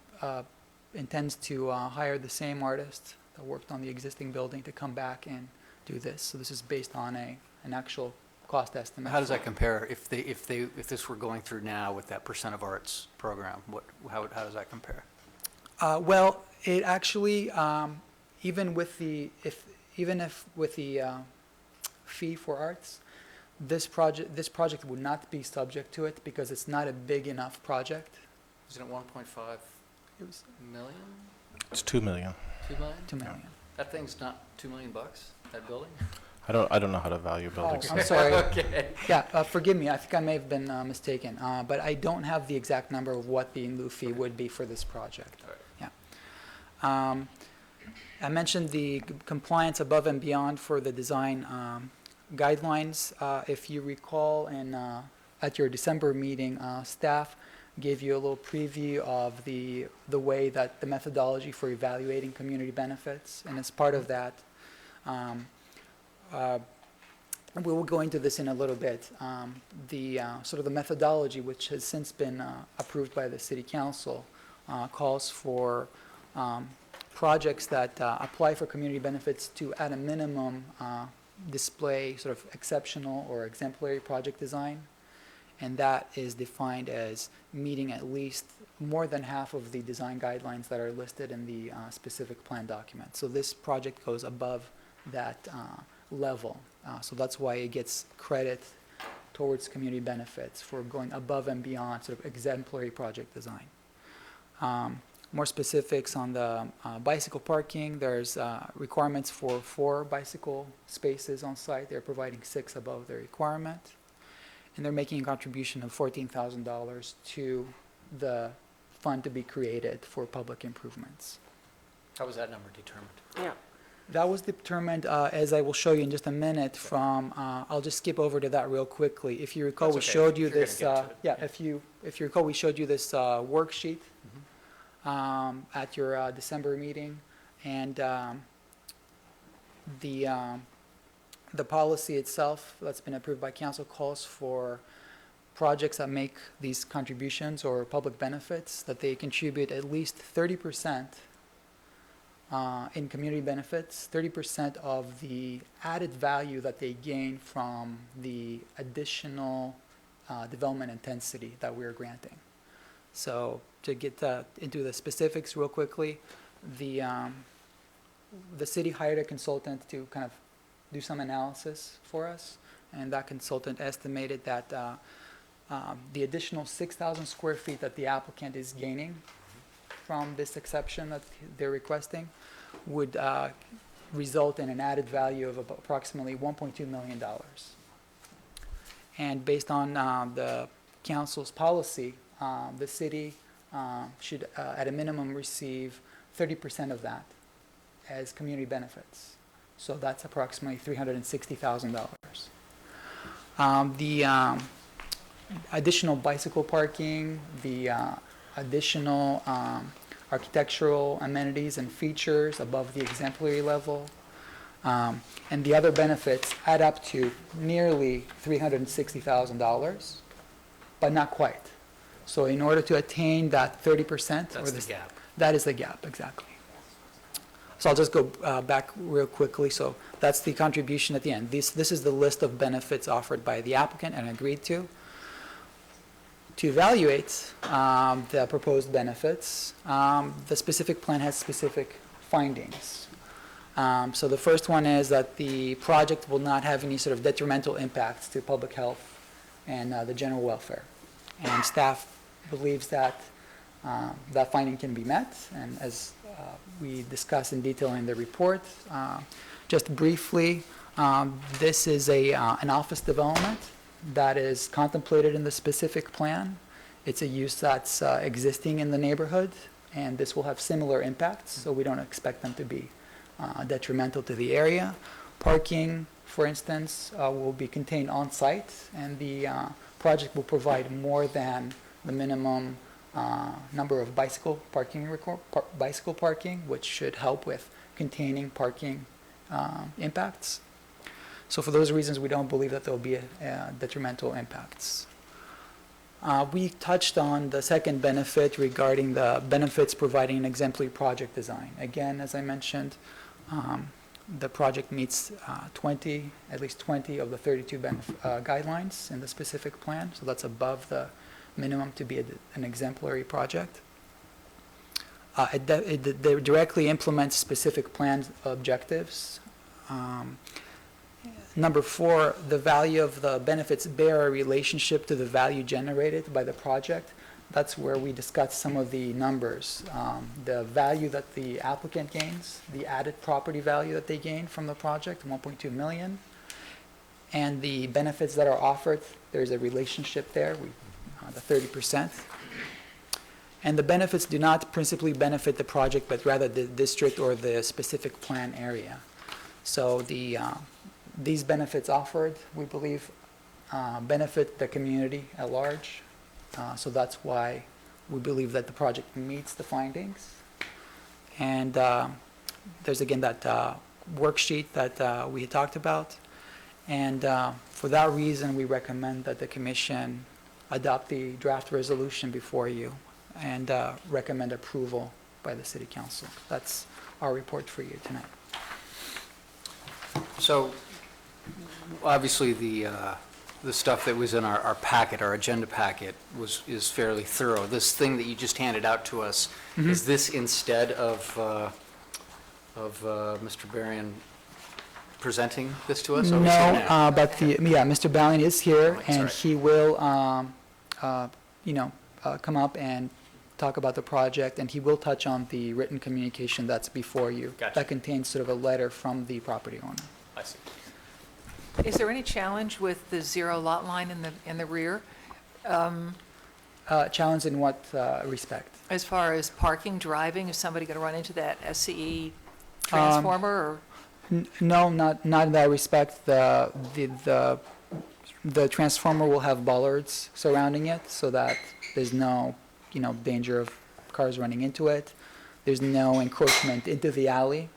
S15: intends to hire the same artist that worked on the existing building to come back and do this. So this is based on an actual cost estimate.
S7: How does that compare if this were going through now with that % of arts program? How does that compare?
S15: Well, it actually, even with the fee for arts, this project would not be subject to it because it's not a big enough project.
S7: Isn't it 1.5 million?
S6: It's 2 million.
S7: 2 million?
S15: 2 million.
S7: That thing's not $2 million bucks, that building?
S6: I don't know how to value buildings.
S15: I'm sorry.
S7: Okay.
S15: Yeah, forgive me. I think I may have been mistaken, but I don't have the exact number of what the in lieu fee would be for this project.
S7: All right.
S15: Yeah. I mentioned the compliance above and beyond for the design guidelines. If you recall, at your December meeting, staff gave you a little preview of the way that the methodology for evaluating community benefits, and as part of that, we will go into this in a little bit. The sort of the methodology, which has since been approved by the City Council, calls for projects that apply for community benefits to, at a minimum, display sort of exceptional or exemplary project design, and that is defined as meeting at least more than half of the design guidelines that are listed in the specific plan document. So this project goes above that level. So that's why it gets credit towards community benefits for going above and beyond sort of exemplary project design. More specifics on the bicycle parking, there's requirements for 4 bicycle spaces on site. They're providing 6 above the requirement. And they're making a contribution of $14,000 to the fund to be created for public improvements.
S7: How was that number determined?
S1: Yeah.
S15: That was determined, as I will show you in just a minute, from, I'll just skip over to that real quickly. If you recall,
S7: That's
S15: we
S7: okay.
S15: showed you
S7: You're gonna
S15: this,
S7: get to it.
S15: yeah, if you recall, we showed you this worksheet at your December meeting, and the policy itself that's been approved by council calls for projects that make these contributions or public benefits that they contribute at least 30% in community benefits, 30% of the added value that they gain from the additional development intensity that we're granting. So to get into the specifics real quickly, the city hired a consultant to kind of do some analysis for us, and that consultant estimated that the additional 6,000 square feet that the applicant is gaining from this exception that they're requesting would result in an added value of approximately $1.2 million. And based on the council's policy, the city should at a minimum receive 30% of that as community benefits. So that's approximately $360,000. The additional bicycle parking, the additional architectural amenities and features above the exemplary level, and the other benefits add up to nearly $360,000, but not quite. So in order to attain that 30%,
S7: That's the gap.
S15: that is the gap, exactly. So I'll just go back real quickly. So that's the contribution at the end. This is the list of benefits offered by the applicant and agreed to. To evaluate the proposed benefits, the specific plan has specific findings. So the first one is that the project will not have any sort of detrimental impacts to public health and the general welfare. And staff believes that that finding can be met, and as we discuss in detail in the report, just briefly, this is an office development that is contemplated in the specific plan. It's a use that's existing in the neighborhood, and this will have similar impacts, so we don't expect them to be detrimental to the area. Parking, for instance, will be contained on-site, and the project will provide more than the minimum number of bicycle parking, which should help with containing parking impacts. So for those reasons, we don't believe that there will be detrimental impacts. We touched on the second benefit regarding the benefits providing an exemplary project design. Again, as I mentioned, the project meets at least 20 of the 32 guidelines in the specific plan, so that's above the minimum to be an exemplary project. It directly implements specific plan objectives. Number 4, the value of the benefits bear a relationship to the value generated by the project. That's where we discuss some of the numbers. The value that the applicant gains, the added property value that they gain from the project, 1.2 million, and the benefits that are offered, there's a relationship there, the 30%. And the benefits do not principally benefit the project, but rather the district or the specific plan area. So these benefits offered, we believe, benefit the community at large. So that's why we believe that the project meets the findings. And there's again that worksheet that we had talked about. And for that reason, we recommend that the commission adopt the draft resolution before you and recommend approval by the City Council. That's our report for you tonight.
S7: So, obviously, the stuff that was in our packet, our agenda packet, is fairly thorough. This thing that you just handed out to us, is this instead of Mr. Berrien presenting this to us? Or is he now?
S15: No, but Mr. Ballin is here, and
S7: right.
S15: he will, come up and talk about the project, and he will touch on the written communication that's before you.
S7: Gotcha.
S15: That contains sort of a letter from the property owner.
S7: I see.
S2: Is there any challenge with the 0 lot line in the rear?
S15: Challenge in what respect?
S2: As far as parking, driving, is somebody going to run into that SCE transformer? Or
S15: No, not in that respect. The transformer will have bollards surrounding it so that there's no, danger of cars running into it. There's no encroachment into the alley,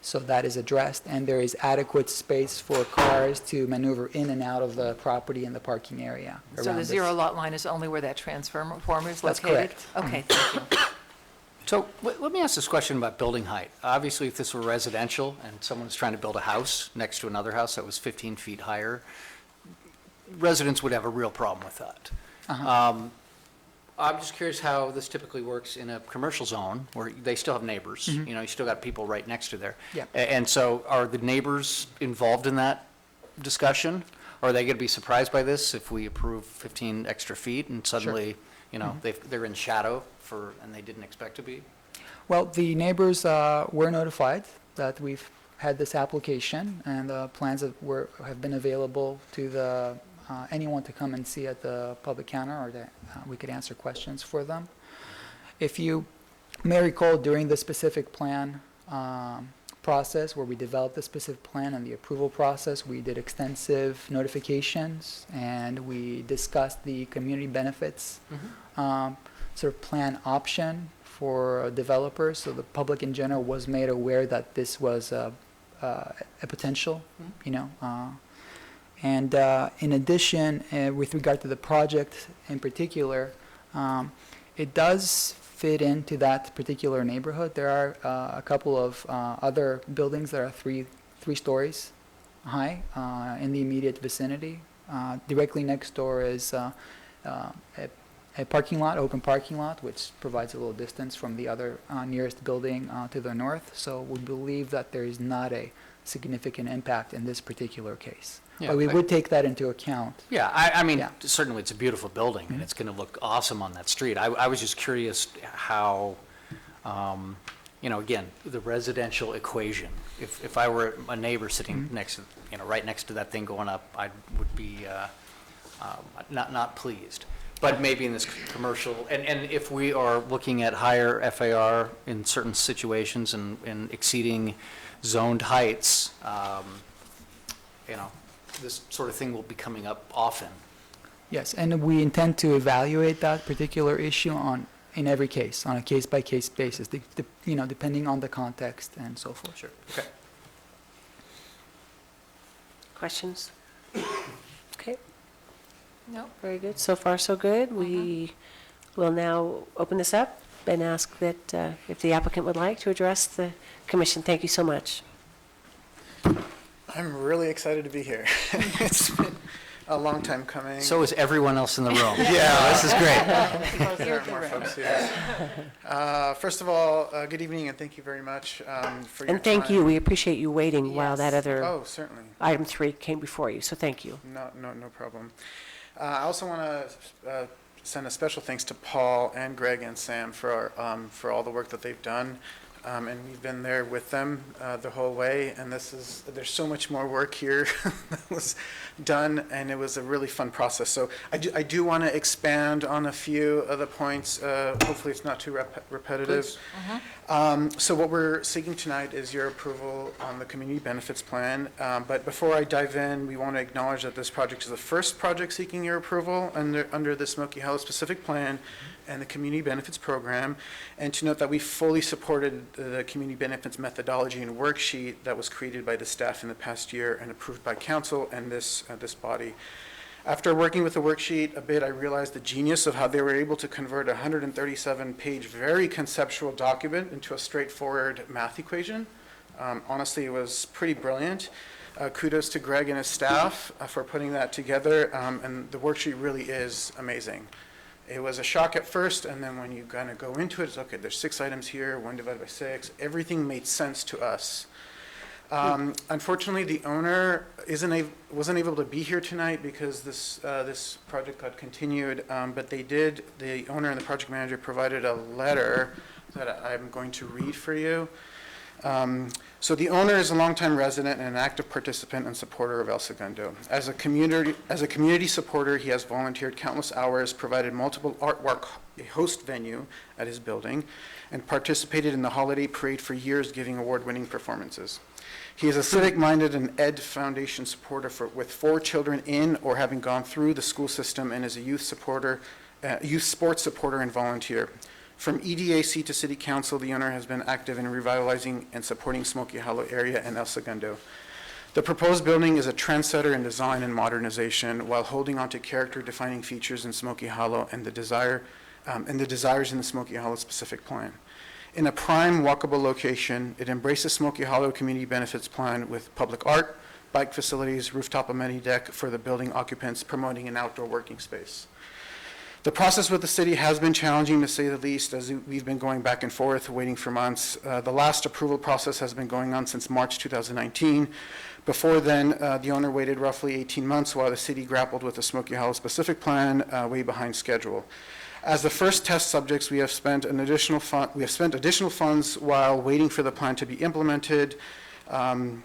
S15: so that is addressed, and there is adequate space for cars to maneuver in and out of the property and the parking area.
S2: So
S15: around
S2: the
S15: this.
S2: 0 lot line is only where that transformer is
S15: That's
S2: located?
S15: correct.
S2: Okay, thank you.
S7: So let me ask this question about building height. Obviously, if this were residential and someone was trying to build a house next to another house that was 15 feet higher, residents would have a real problem with that. I'm just curious how this typically works in a commercial zone where they still have neighbors. You still got people right next to there.
S15: Yeah.
S7: And so are the neighbors involved in that discussion? Or are they going to be surprised by this if we approve 15 extra feet and suddenly, they're in shadow and they didn't expect to be?
S15: Well, the neighbors were notified that we've had this application, and the plans have been available to anyone to come and see at the public counter, or that we could answer questions for them. If you may recall, during the specific plan process where we developed the specific plan and the approval process. We did extensive notifications, and we discussed the community benefits sort of plan option for developers. So the public in general was made aware that this was a potential, you know. And in addition, with regard to the project in particular, it does fit into that particular neighborhood. There are a couple of other buildings that are three stories high in the immediate vicinity. Directly next door is a parking lot, open parking lot, which provides a little distance from the other nearest building to the north. So we believe that there is not a significant impact in this particular case.
S7: Yeah,
S15: But we would take that into account.
S7: Yeah, I mean,
S15: Yeah.
S7: certainly it's a beautiful building, and it's going to look awesome on that street. I was just curious how, you know, again, the residential equation. If I were a neighbor sitting next, you know, right next to that thing going up, I would be not pleased. But maybe in this commercial, and if we are looking at higher FAR in certain situations and exceeding zoned heights, you know, this sort of thing will be coming up often.
S15: Yes, and we intend to evaluate that particular issue in every case, on a case-by-case basis, you know, depending on the context and so forth.
S7: Sure, okay.
S1: Questions? Okay,
S2: No?
S1: very good. So far, so good. We will now open this up and ask that if the applicant would like to address the commission. Thank you so much.
S16: I'm really excited to be here. It's been a long time coming.
S7: So is everyone else in the room.
S16: Yeah.
S7: This is great.
S16: There are more folks here. First of all, good evening, and thank you very much for your
S1: And thank
S16: time.
S1: you. We appreciate you waiting while that other
S16: Oh, certainly.
S1: item 3 came before you, so thank you.
S16: No problem. I also want to send a special thanks to Paul and Greg and Sam for all the work that they've done. And we've been there with them the whole way, and there's so much more work here that was done, and it was a really fun process. So I do want to expand on a few of the points. Hopefully it's not too repetitive. So what we're seeking tonight is your approval on the community benefits plan. But before I dive in, we want to acknowledge that this project is the first project seeking your approval under the Smoky Hollow specific plan and the community benefits program, and to note that we fully supported the community benefits methodology and worksheet that was created by the staff in the past year and approved by council and this body. After working with the worksheet a bit, I realized the genius of how they were able to convert a 137-page, very conceptual document into a straightforward math equation. Honestly, it was pretty brilliant. Kudos to Greg and his staff for putting that together, and the worksheet really is amazing. It was a shock at first, and then when you kind of go into it, it's okay, there's 6 items here, 1 divided by 6. Everything made sense to us. Unfortunately, the owner wasn't able to be here tonight because this project got continued, but the owner and the project manager provided a letter that I'm going to read for you. So the owner is a longtime resident and an active participant and supporter of El Segundo. As a community supporter, he has volunteered countless hours, provided multiple artwork, a host venue at his building, and participated in the holiday parade for years, giving award-winning performances. He is a civic-minded and Ed Foundation supporter with 4 children in or having gone through the school system, and is a youth sports supporter and volunteer. From EDAC to City Council, the owner has been active in revitalizing and supporting Smoky Hollow area and El Segundo. The proposed building is a trendsetter in design and modernization while holding on to character-defining features in Smoky Hollow and the desires in the Smoky Hollow specific plan. In a prime walkable location, it embraces Smoky Hollow Community Benefits Plan with public art, bike facilities, rooftop amenity deck for the building occupants, promoting an outdoor working space. The process with the city has been challenging, to say the least, as we've been going back and forth, waiting for months. The last approval process has been going on since March 2019. Before then, the owner waited roughly 18 months while the city grappled with the Smoky Hollow specific plan, way behind schedule. As the first test subjects, we have spent additional funds while waiting for the plan to be implemented. Plan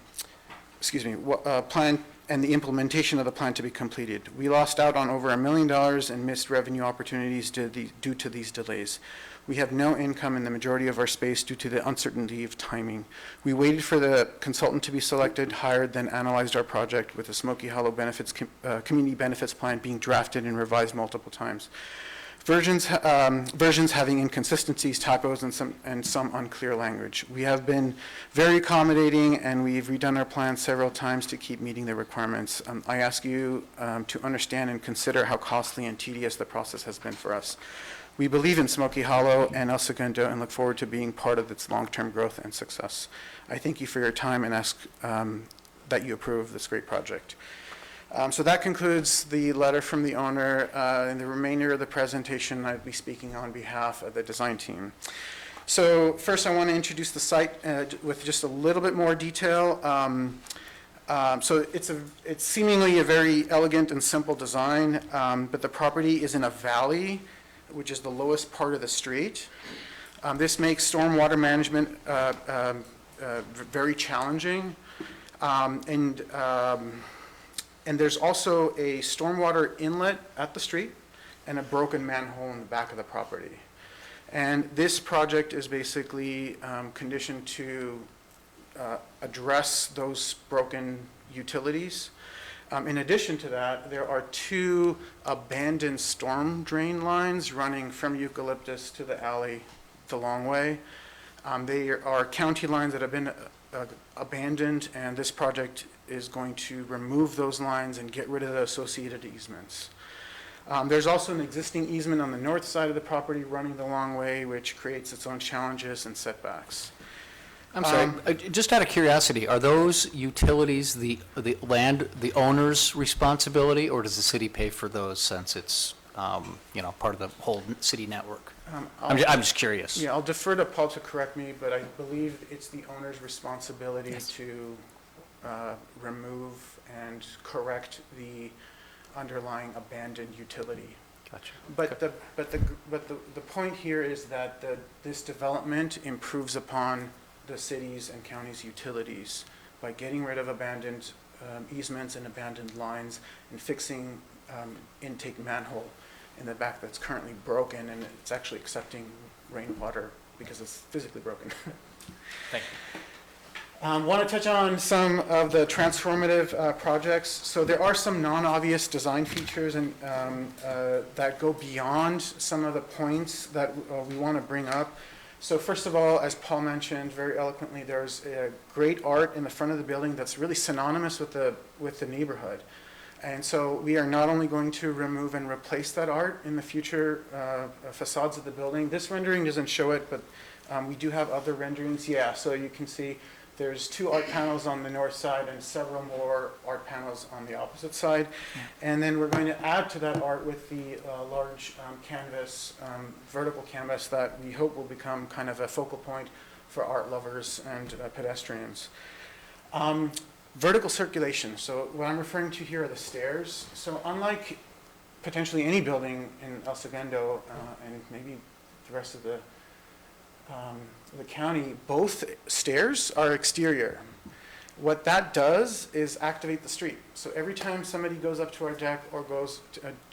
S16: and the implementation of the plan to be completed. We lost out on over $1 million and missed revenue opportunities due to these delays. We have no income in the majority of our space due to the uncertainty of timing. We waited for the consultant to be selected, hired, then analyzed our project with the Smoky Hollow community benefits plan being drafted and revised multiple times. Versions having inconsistencies, typos, and some unclear language. We have been very accommodating, and we've redone our plan several times to keep meeting the requirements. I ask you to understand and consider how costly and tedious the process has been for us. We believe in Smoky Hollow and El Segundo and look forward to being part of its long-term growth and success. I thank you for your time and ask that you approve this great project. So that concludes the letter from the owner. In the remainder of the presentation, I'll be speaking on behalf of the design team. So first, I want to introduce the site with just a little bit more detail. So it's seemingly a very elegant and simple design, but the property is in a valley, which is the lowest part of the street. This makes stormwater management very challenging. And there's also a stormwater inlet at the street and a broken manhole in the back of the property. And this project is basically conditioned to address those broken utilities. In addition to that, there are 2 abandoned storm drain lines running from Eucalyptus to the alley the long way. They are county lines that have been abandoned, and this project is going to remove those lines and get rid of the associated easements. There's also an existing easement on the north side of the property running the long way, which creates its own challenges and setbacks.
S7: I'm sorry, just out of curiosity, are those utilities the owner's responsibility, or does the city pay for those since it's, part of the whole city network? I'm just curious.
S16: Yeah, I'll defer to Paul to correct me, but I believe it's the owner's responsibility to remove and correct the underlying abandoned utility.
S7: Gotcha.
S16: But the point here is that this development improves upon the city's and county's utilities by getting rid of abandoned easements and abandoned lines and fixing intake manhole in the back that's currently broken, and it's actually accepting rainwater because it's physically broken.
S7: Thank you.
S16: Want to touch on some of the transformative projects. So there are some non-obvious design features and that go beyond some of the points that we want to bring up. So first of all, as Paul mentioned very eloquently, there's great art in the front of the building that's really synonymous with the neighborhood. And so we are not only going to remove and replace that art in the future facades of the building. This rendering doesn't show it, but we do have other renderings. Yeah, so you can see there's 2 art panels on the north side and several more art panels on the opposite side. And then we're going to add to that art with the large canvas, vertical canvas that we hope will become kind of a focal point for art lovers and pedestrians. Vertical circulation. So what I'm referring to here are the stairs. So unlike potentially any building in El Segundo and maybe the rest of the county, both stairs are exterior. What that does is activate the street. So every time somebody goes up to our deck or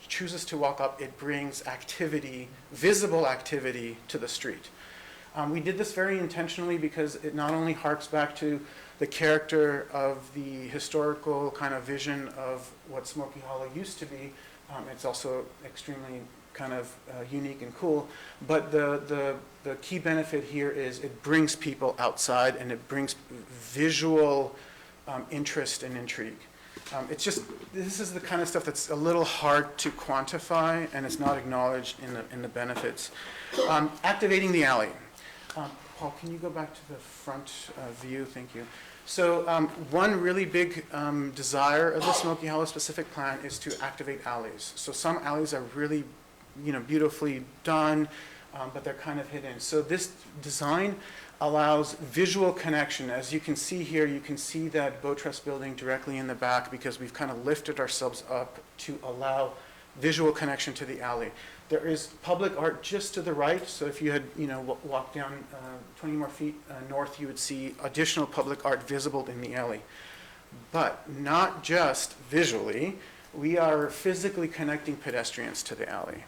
S16: chooses to walk up, it brings activity, visible activity to the street. We did this very intentionally because it not only harks back to the character of the historical kind of vision of what Smoky Hollow used to be, it's also extremely kind of unique and cool. But the key benefit here is it brings people outside and it brings visual interest and intrigue. This is the kind of stuff that's a little hard to quantify and it's not acknowledged in the benefits. Activating the alley. Paul, can you go back to the front view? Thank you. So one really big desire of the Smoky Hollow specific plan is to activate alleys. So some alleys are really, beautifully done, but they're kind of hidden. So this design allows visual connection. As you can see here, you can see that boat trust building directly in the back because we've kind of lifted ourselves up to allow visual connection to the alley. There is public art just to the right, so if you had, walked down 20 more feet north, you would see additional public art visible in the alley. But not just visually, we are physically connecting pedestrians to the alley.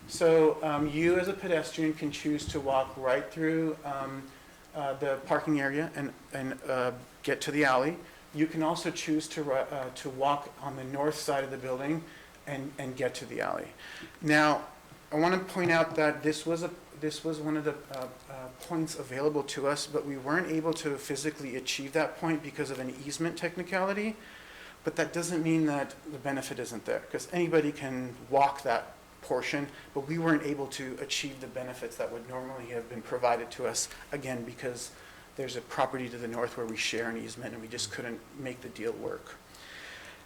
S16: So you as a pedestrian can choose to walk right through the parking area and get to the alley. You can also choose to walk on the north side of the building and get to the alley. Now, I want to point out that this was one of the points available to us, but we weren't able to physically achieve that point because of an easement technicality. But that doesn't mean that the benefit isn't there, because anybody can walk that portion, but we weren't able to achieve the benefits that would normally have been provided to us, again, because there's a property to the north where we share an easement and we just couldn't make the deal work.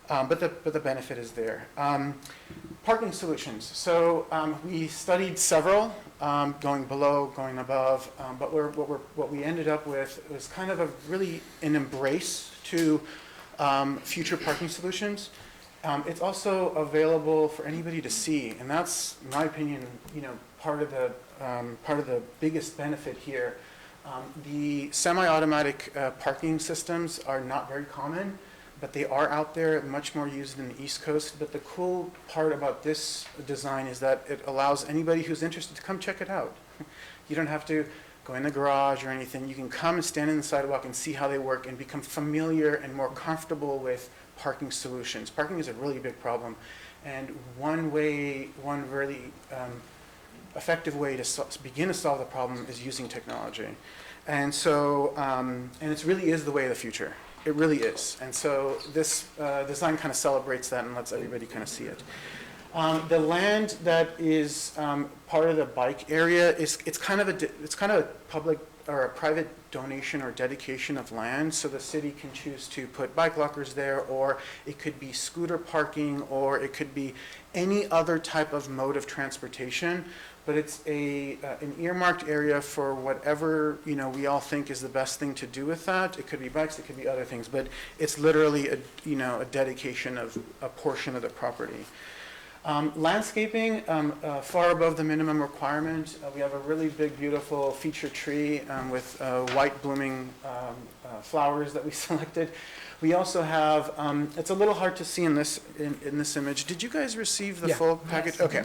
S16: But the benefit is there. Parking solutions. So we studied several, going below, going above, but what we ended up with was kind of an embrace to future parking solutions. It's also available for anybody to see, and that's, in my opinion, part of the biggest benefit here. The semi-automatic parking systems are not very common, but they are out there, much more used in the East Coast. But the cool part about this design is that it allows anybody who's interested to come check it out. You don't have to go in the garage or anything. You can come and stand in the sidewalk and see how they work and become familiar and more comfortable with parking solutions. Parking is a really big problem, and one really effective way to begin to solve the problem is using technology. And so, and it really is the way of the future. It really is. And so this design kind of celebrates that and lets everybody kind of see it. The land that is part of the bike area it's kind of a public or a private donation or dedication of land. So the city can choose to put bike lockers there, or it could be scooter parking, or it could be any other type of mode of transportation. But it's an earmarked area for whatever we all think is the best thing to do with that. It could be bikes, it could be other things, but it's literally a dedication of a portion of the property. Landscaping, far above the minimum requirement. We have a really big, beautiful feature tree with white blooming flowers that we selected. We also have, it's a little hard to see in this image. Did you guys receive the full package? Yes. Okay.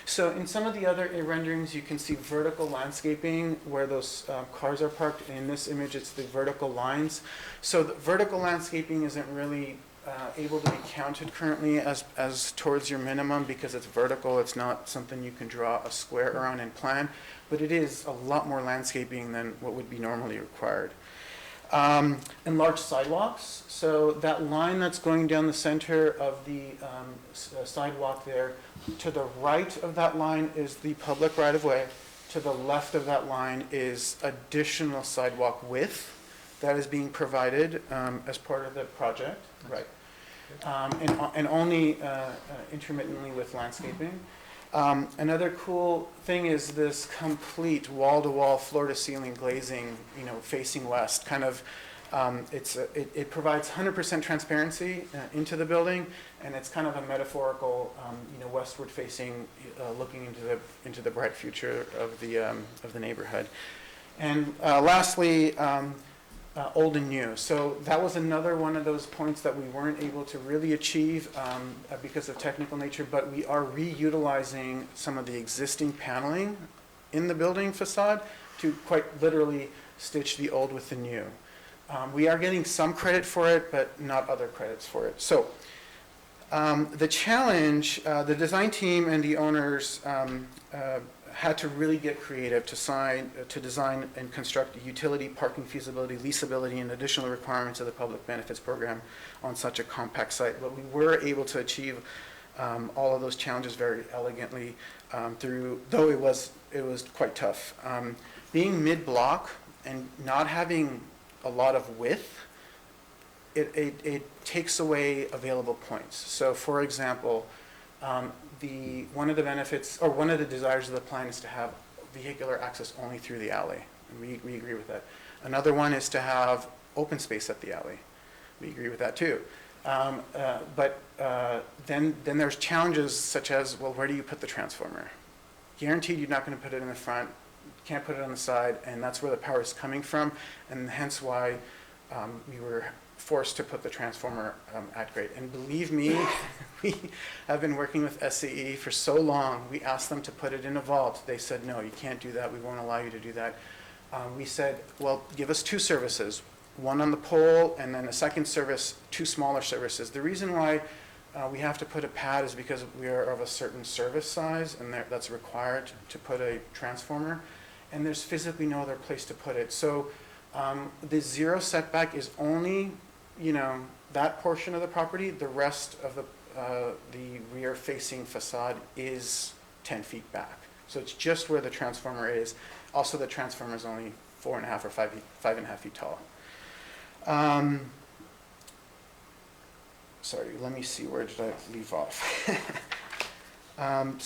S16: So in some of the other renderings, you can see vertical landscaping where those cars are parked. In this image, it's the vertical lines. So the vertical landscaping isn't really able to be counted currently as towards your minimum because it's vertical. It's not something you can draw a square around and plan, but it is a lot more landscaping than what would be normally required. Enlarged sidewalks. So that line that's going down the center of the sidewalk there, to the right of that line is the public right-of-way. To the left of that line is additional sidewalk width that is being provided as part of the project. Right. And only intermittently with landscaping. Another cool thing is this complete wall-to-wall, floor-to-ceiling glazing, facing west. Kind of, it provides 100% transparency into the building, and it's kind of a metaphorical, westward-facing, looking into the bright future of the neighborhood. And lastly, old and new. So that was another one of those points that we weren't able to really achieve because of technical nature, but we are reutilizing some of the existing paneling in the building facade to quite literally stitch the old with the new. We are getting some credit for it, but not other credits for it. So the challenge, the design team and the owners had to really get creative to design and construct a utility, parking feasibility, leasability, and additional requirements of the public benefits program on such a compact site. But we were able to achieve all of those challenges very elegantly though it was quite tough. Being mid-block and not having a lot of width, it takes away available points. So for example, one of the benefits, or one of the desires of the plan is to have vehicular access only through the alley. And we agree with that. Another one is to have open space at the alley. We agree with that too. But then there's challenges such as, well, where do you put the transformer? Guaranteed you're not going to put it in the front, can't put it on the side, and that's where the power is coming from, and hence why we were forced to put the transformer at grade. And believe me, we have been working with SCE for so long. We asked them to put it in a vault. They said, no, you can't do that. We won't allow you to do that. We said, well, give us 2 services, one on the pole and then a second service, 2 smaller services. The reason why we have to put a pad is because we are of a certain service size and that's required to put a transformer. And there's physically no other place to put it. So the 0 setback is only, that portion of the property. The rest of the rear-facing facade is 10 feet back. So it's just where the transformer is. Also, the transformer is only 4.5 or 5.5 feet tall. Sorry, let me see, where did I leave off? I'll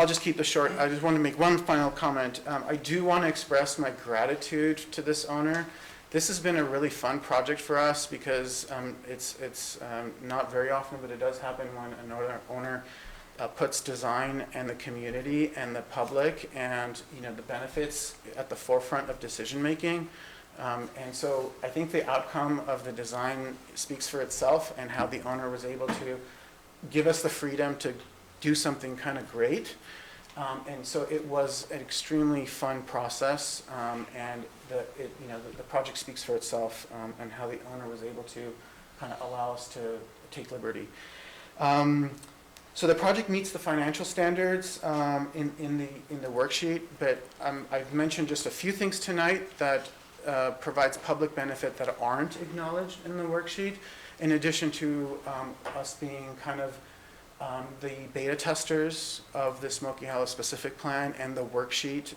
S16: just keep this short. I just want to make one final comment. I do want to express my gratitude to this owner. This has been a really fun project for us because it's not very often, but it does happen when an owner puts design and the community and the public and the benefits at the forefront of decision making. And so I think the outcome of the design speaks for itself, and how the owner was able to give us the freedom to do something kind of great. And so it was an extremely fun process, and the project speaks for itself, and how the owner was able to kind of allow us to take liberty. So the project meets the financial standards in the worksheet, but I've mentioned just a few things tonight that provides public benefit that aren't acknowledged in the worksheet, in addition to us being kind of the beta testers of the Smoky Hollow specific plan and the worksheet.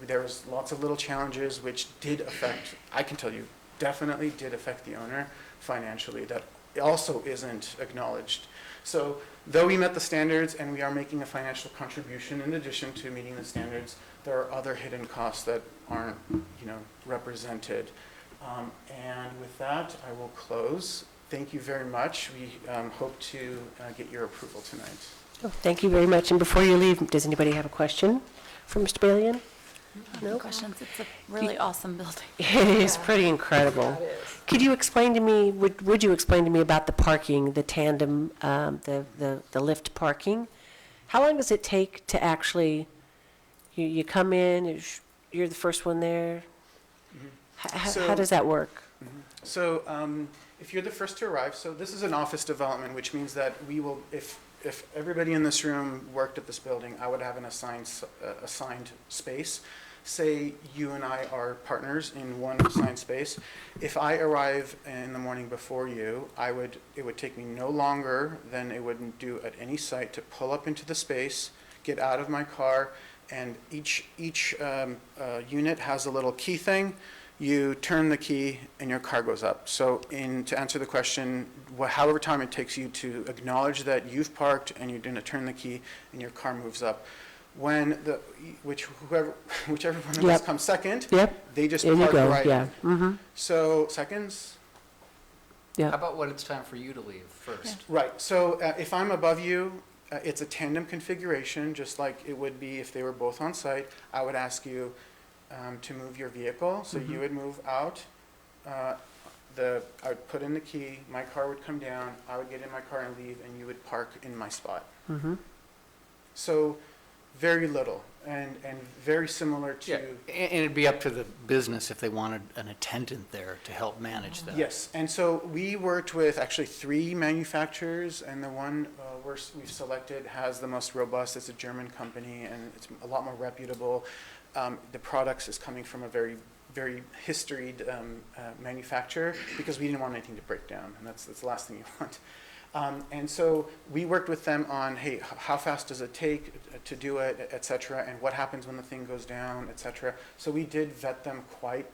S16: There was lots of little challenges which did affect, I can tell you, definitely did affect the owner financially, that also isn't acknowledged. So though we met the standards and we are making a financial contribution in addition to meeting the standards, there are other hidden costs that aren't represented. And with that, I will close. Thank you very much. We hope to get your approval tonight.
S1: Oh, thank you very much. And before you leave, does anybody have a question for Mr. Balian?
S8: No questions. It's a really awesome building.
S1: It is pretty incredible. Could you explain to me, would you explain to me about the parking, the tandem, the lift parking? How long does it take to actually, you come in, you're the first one there? How does that work?
S16: So if you're the first to arrive, so this is an office development, which means that we will, if everybody in this room worked at this building, I would have an assigned space. Say you and I are partners in one assigned space. If I arrive in the morning before you, it would take me no longer than it would do at any site to pull up into the space, get out of my car, and each unit has a little key thing. You turn the key and your car goes up. So to answer the question, however time it takes you to acknowledge that you've parked and you're going to turn the key and your car moves up. When whichever one of us comes second, they just park right in. So seconds?
S7: How about when it's time for you to leave first?
S16: Right. So if I'm above you, it's a tandem configuration, just like it would be if they were both on site. I would ask you to move your vehicle. So you would move out. I would put in the key. My car would come down. I would get in my car and leave, and you would park in my spot. So very little, and very similar to...
S7: Yeah, and it'd be up to the business if they wanted an attendant there to help manage that.
S16: Yes, and so we worked with actually 3 manufacturers, and the one we've selected has the most robust. It's a German company, and it's a lot more reputable. The products is coming from a very, very historied manufacturer, because we didn't want anything to break down, and that's the last thing you want. And so we worked with them on, hey, how fast does it take to do it, et cetera, and what happens when the thing goes down, et cetera. So we did vet them quite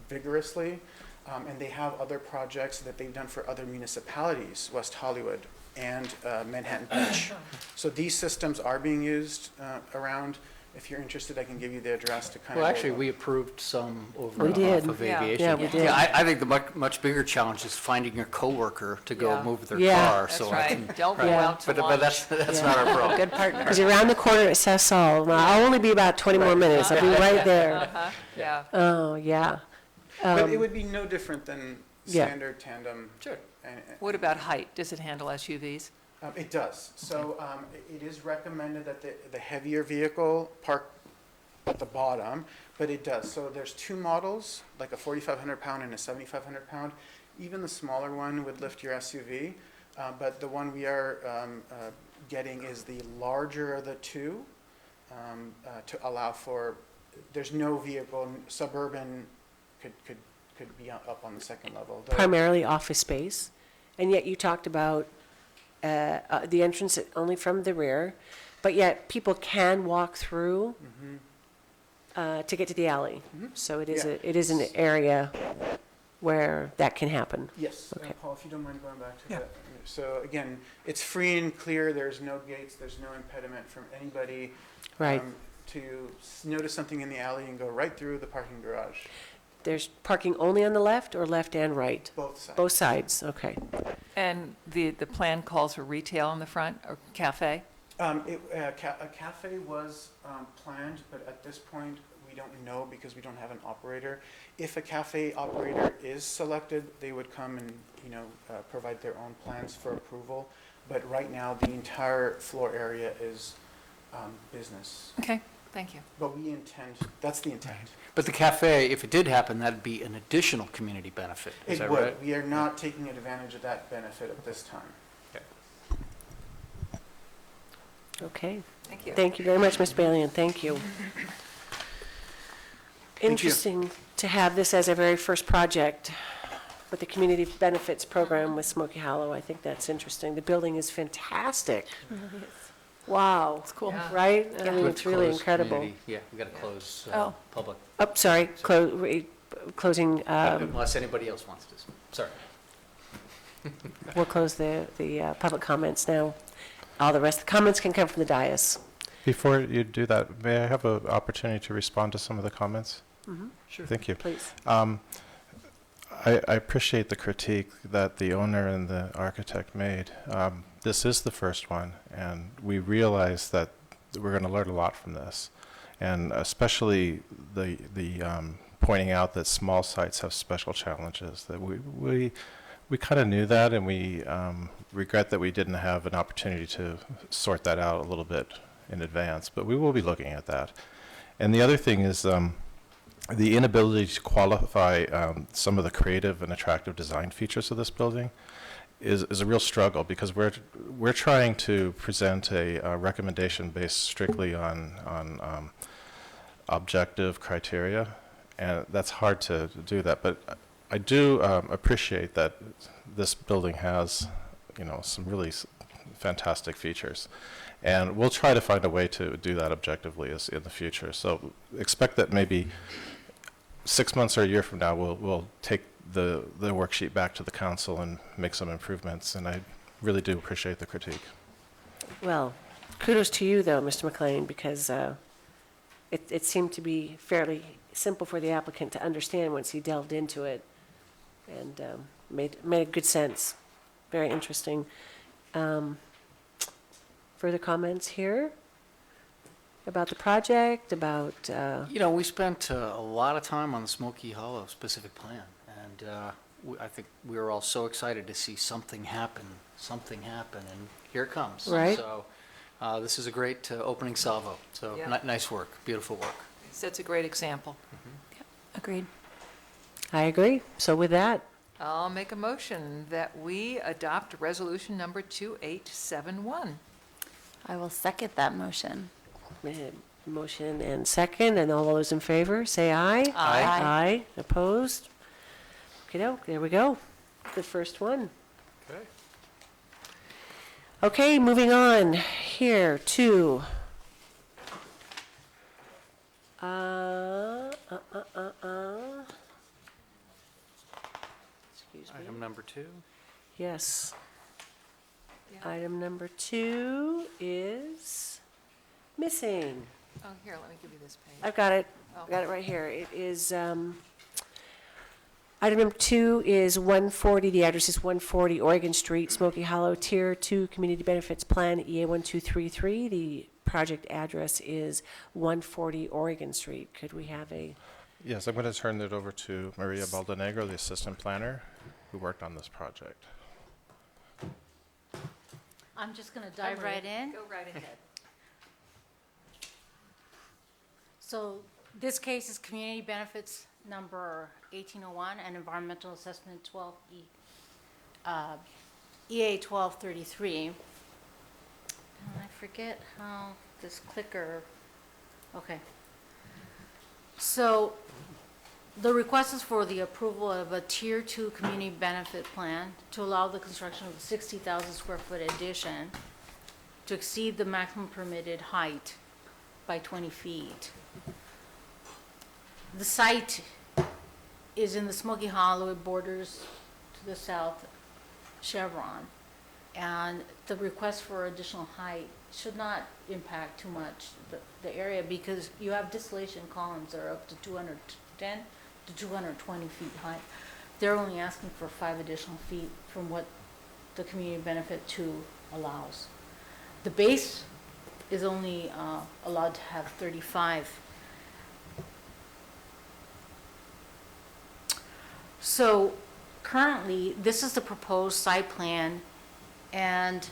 S16: vigorously, and they have other projects that they've done for other municipalities, West Hollywood and Manhattan Beach. So these systems are being used around. If you're interested, I can give you the address to kind of...
S7: Well, actually, we approved some over
S1: We did.
S7: off of
S1: Yeah.
S7: aviation.
S1: Yeah, we did.
S7: I think the much bigger challenge is finding your coworker to go move their
S1: Yeah.
S7: car.
S2: That's
S7: So
S2: right. Don't go out to
S7: But
S2: lunch.
S7: that's not our problem.
S8: Good partner.
S1: Because you're around the corner at Sasol. Well, I'll only be about 20 more minutes. I'll be right there.
S2: Yeah.
S1: Oh, yeah.
S16: But it would be no different than
S1: Yeah.
S16: standard tandem.
S7: Sure.
S2: What about height? Does it handle SUVs?
S16: It does. So it is recommended that the heavier vehicle park at the bottom, but it does. So there's two models, like a 4,500 pound and a 7,500 pound. Even the smaller one would lift your SUV, but the one we are getting is the larger of the two to allow for, there's no vehicle, suburban could be up on the second level. Though-
S1: Primarily office space, and yet you talked about the entrance only from the rear, but yet people can walk through to get to the alley. So it is
S16: Yeah.
S1: it is an area where that can happen.
S16: Yes,
S1: Okay.
S16: Paul, if you don't mind going back to that. So again, it's free and clear, there's no gates, there's no impediment from anybody
S1: Right.
S16: to notice something in the alley and go right through the parking garage,
S1: There's parking only on the left or left and right?
S16: both sides.
S1: Both sides, okay.
S2: And the plan calls for retail in the front or cafe?
S16: A cafe was planned, but at this point, we don't know because we don't have an operator. If a cafe operator is selected, they would come and, provide their own plans for approval. But right now, the entire floor area is business.
S2: Okay, thank you.
S16: But we intend, that's the intent.
S7: But the cafe, if it did happen, that'd be an additional community benefit. Is
S16: It
S7: that
S16: would.
S7: right?
S16: We are not taking advantage of that benefit at this time.
S1: Okay.
S2: Thank you.
S1: Thank you very much, Mr. Bailey, and thank you. Interesting to have this as our very first project with the Community Benefits Program with Smoky Hollow. I think that's interesting. The building is fantastic. Wow. It's
S8: cool.
S2: Yeah.
S1: Right? I mean,
S7: With
S1: it's really
S7: closed
S1: incredible.
S7: community- Yeah, we got to close
S8: Oh.
S7: public,
S1: Oh, sorry, closing,
S7: unless anybody else wants to. Sorry.
S1: we'll close the public comments now. All the rest of the comments can come from the dais.
S6: Before you do that, may I have an opportunity to respond to some of the comments?
S7: Sure.
S6: Thank you.
S1: Please.
S6: I appreciate the critique that the owner and the architect made. This is the first one, and we realize that we're going to learn a lot from this, and especially the pointing out that small sites have special challenges. That we kind of knew that, and we regret that we didn't have an opportunity to sort that out a little bit in advance. But we will be looking at that. And the other thing is the inability to qualify some of the creative and attractive design features of this building is a real struggle, because we're trying to present a recommendation based strictly on objective criteria, and that's hard to do that. But I do appreciate that this building has, some really fantastic features, and we'll try to find a way to do that objectively in the future. So expect that maybe 6 months or a year from now, we'll take the worksheet back to the council and make some improvements, and I really do appreciate the critique.
S1: Well, kudos to you, though, Mr. McLean, because it seemed to be fairly simple for the applicant to understand once he delved into it, and made good sense. Very interesting. Further comments here about the project, about,
S7: We spent a lot of time on the Smoky Hollow specific plan, and I think we were all so excited to see something happen, and here it comes.
S1: Right.
S7: So this is a great opening salvo. So
S2: Yeah.
S7: nice work, beautiful work.
S2: Sets a great example.
S8: Agreed.
S1: I agree. So with that,
S2: I'll make a motion that we adopt resolution number 2871.
S8: I will second that motion.
S1: motion and second, and all those in favor, say aye.
S8: Aye.
S1: Aye. Opposed? Okey-doke, there we go. The first one.
S11: Okay.
S1: Okay, moving on here to excuse me.
S7: Item number 2.
S1: Yes. Item number 2 is missing.
S2: Oh, here, let me give you this page.
S1: I've got it. I've got it right here. It is, item number 2 is 140, the address is 140 Oregon Street, Smoky Hollow, Tier 2 Community Benefits Plan, EA 1233. The project address is 140 Oregon Street. Could we have a
S6: Yes, I'm going to turn it over to Maria Baldenegro, the assistant planner, who worked on this project.
S17: I'm just going to dive right in.
S2: Go right ahead.
S17: So this case is Community Benefits Number 1801 and Environmental Assessment 12E, EA 1233. And I forget how this clicker, okay. So the request is for the approval of a Tier 2 Community Benefit Plan to allow the construction of a 60,000 square foot addition to exceed the maximum permitted height by 20 feet. The site is in the Smoky Hollow. It borders to the south Chevron. And the request for additional height should not impact too much the area because you have distillation columns that are up to 210 to 220 feet high. They're only asking for 5 additional feet from what the Community Benefit 2 allows. The base is only allowed to have 35. So currently, this is the proposed site plan, and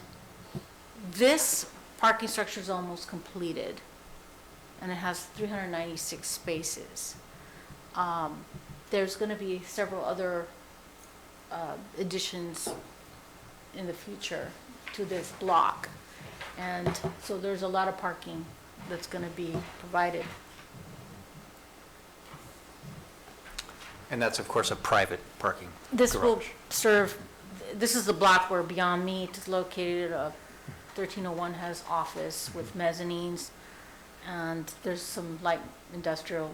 S17: this parking structure is almost completed, and it has 396 spaces. There's going to be several other additions in the future to this block, and so there's a lot of parking that's going to be provided.
S7: And that's, of course, a private parking
S17: This will
S7: garage.
S17: serve, this is the block where Beyond Meat is located. 1301 has office with mezzanines, and there's some light industrial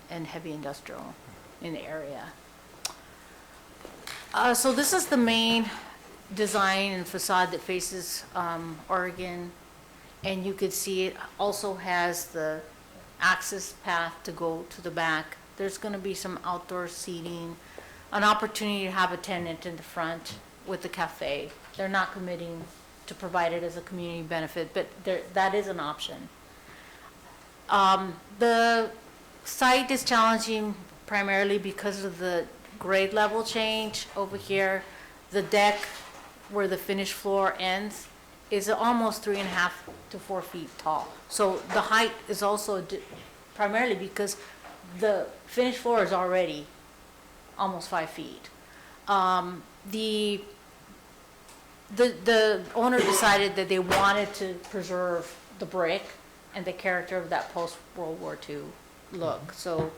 S17: and heavy industrial in the area. So this is the main design and facade that faces Oregon, and you could see it also has the access path to go to the back. There's going to be some outdoor seating, an opportunity to have a tenant in the front with the cafe. They're not committing to provide it as a community benefit, but that is an option. The site is challenging primarily because of the grade level change over here. The deck where the finished floor ends is almost 3.5 to 4 feet tall. So the height is also primarily because the finished floor is already almost 5 feet. The owner decided that they wanted to preserve the brick and the character of that post-World War II look. So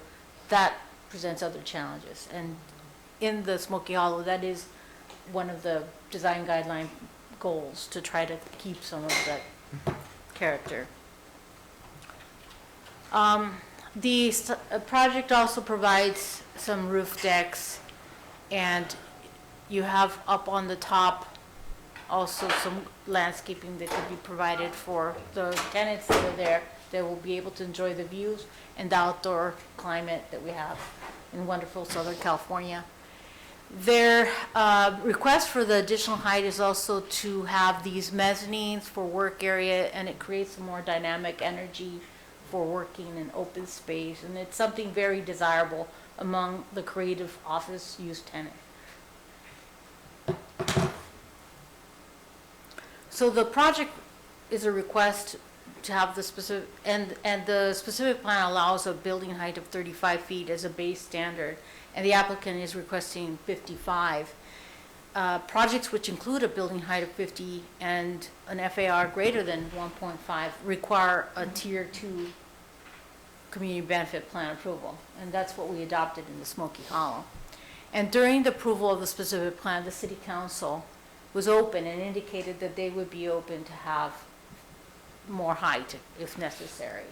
S17: that presents other challenges. And in the Smoky Hollow, that is one of the design guideline goals, to try to keep some of that character. The project also provides some roof decks, and you have up on the top also some landscaping that could be provided for the tenants that are there. They will be able to enjoy the views and the outdoor climate that we have in wonderful Southern California. Their request for the additional height is also to have these mezzanines for work area, and it creates a more dynamic energy for working in open space, and it's something very desirable among the creative office use tenant. So the project is a request to have the specific, and the specific plan allows a building height of 35 feet as a base standard, and the applicant is requesting 55. Projects which include a building height of 50 and an FAR greater than 1.5 require a Tier 2 community benefit plan approval, and that's what we adopted in the Smoky Hollow. And during the approval of the specific plan, the City Council was open and indicated that they would be open to have more height if necessary.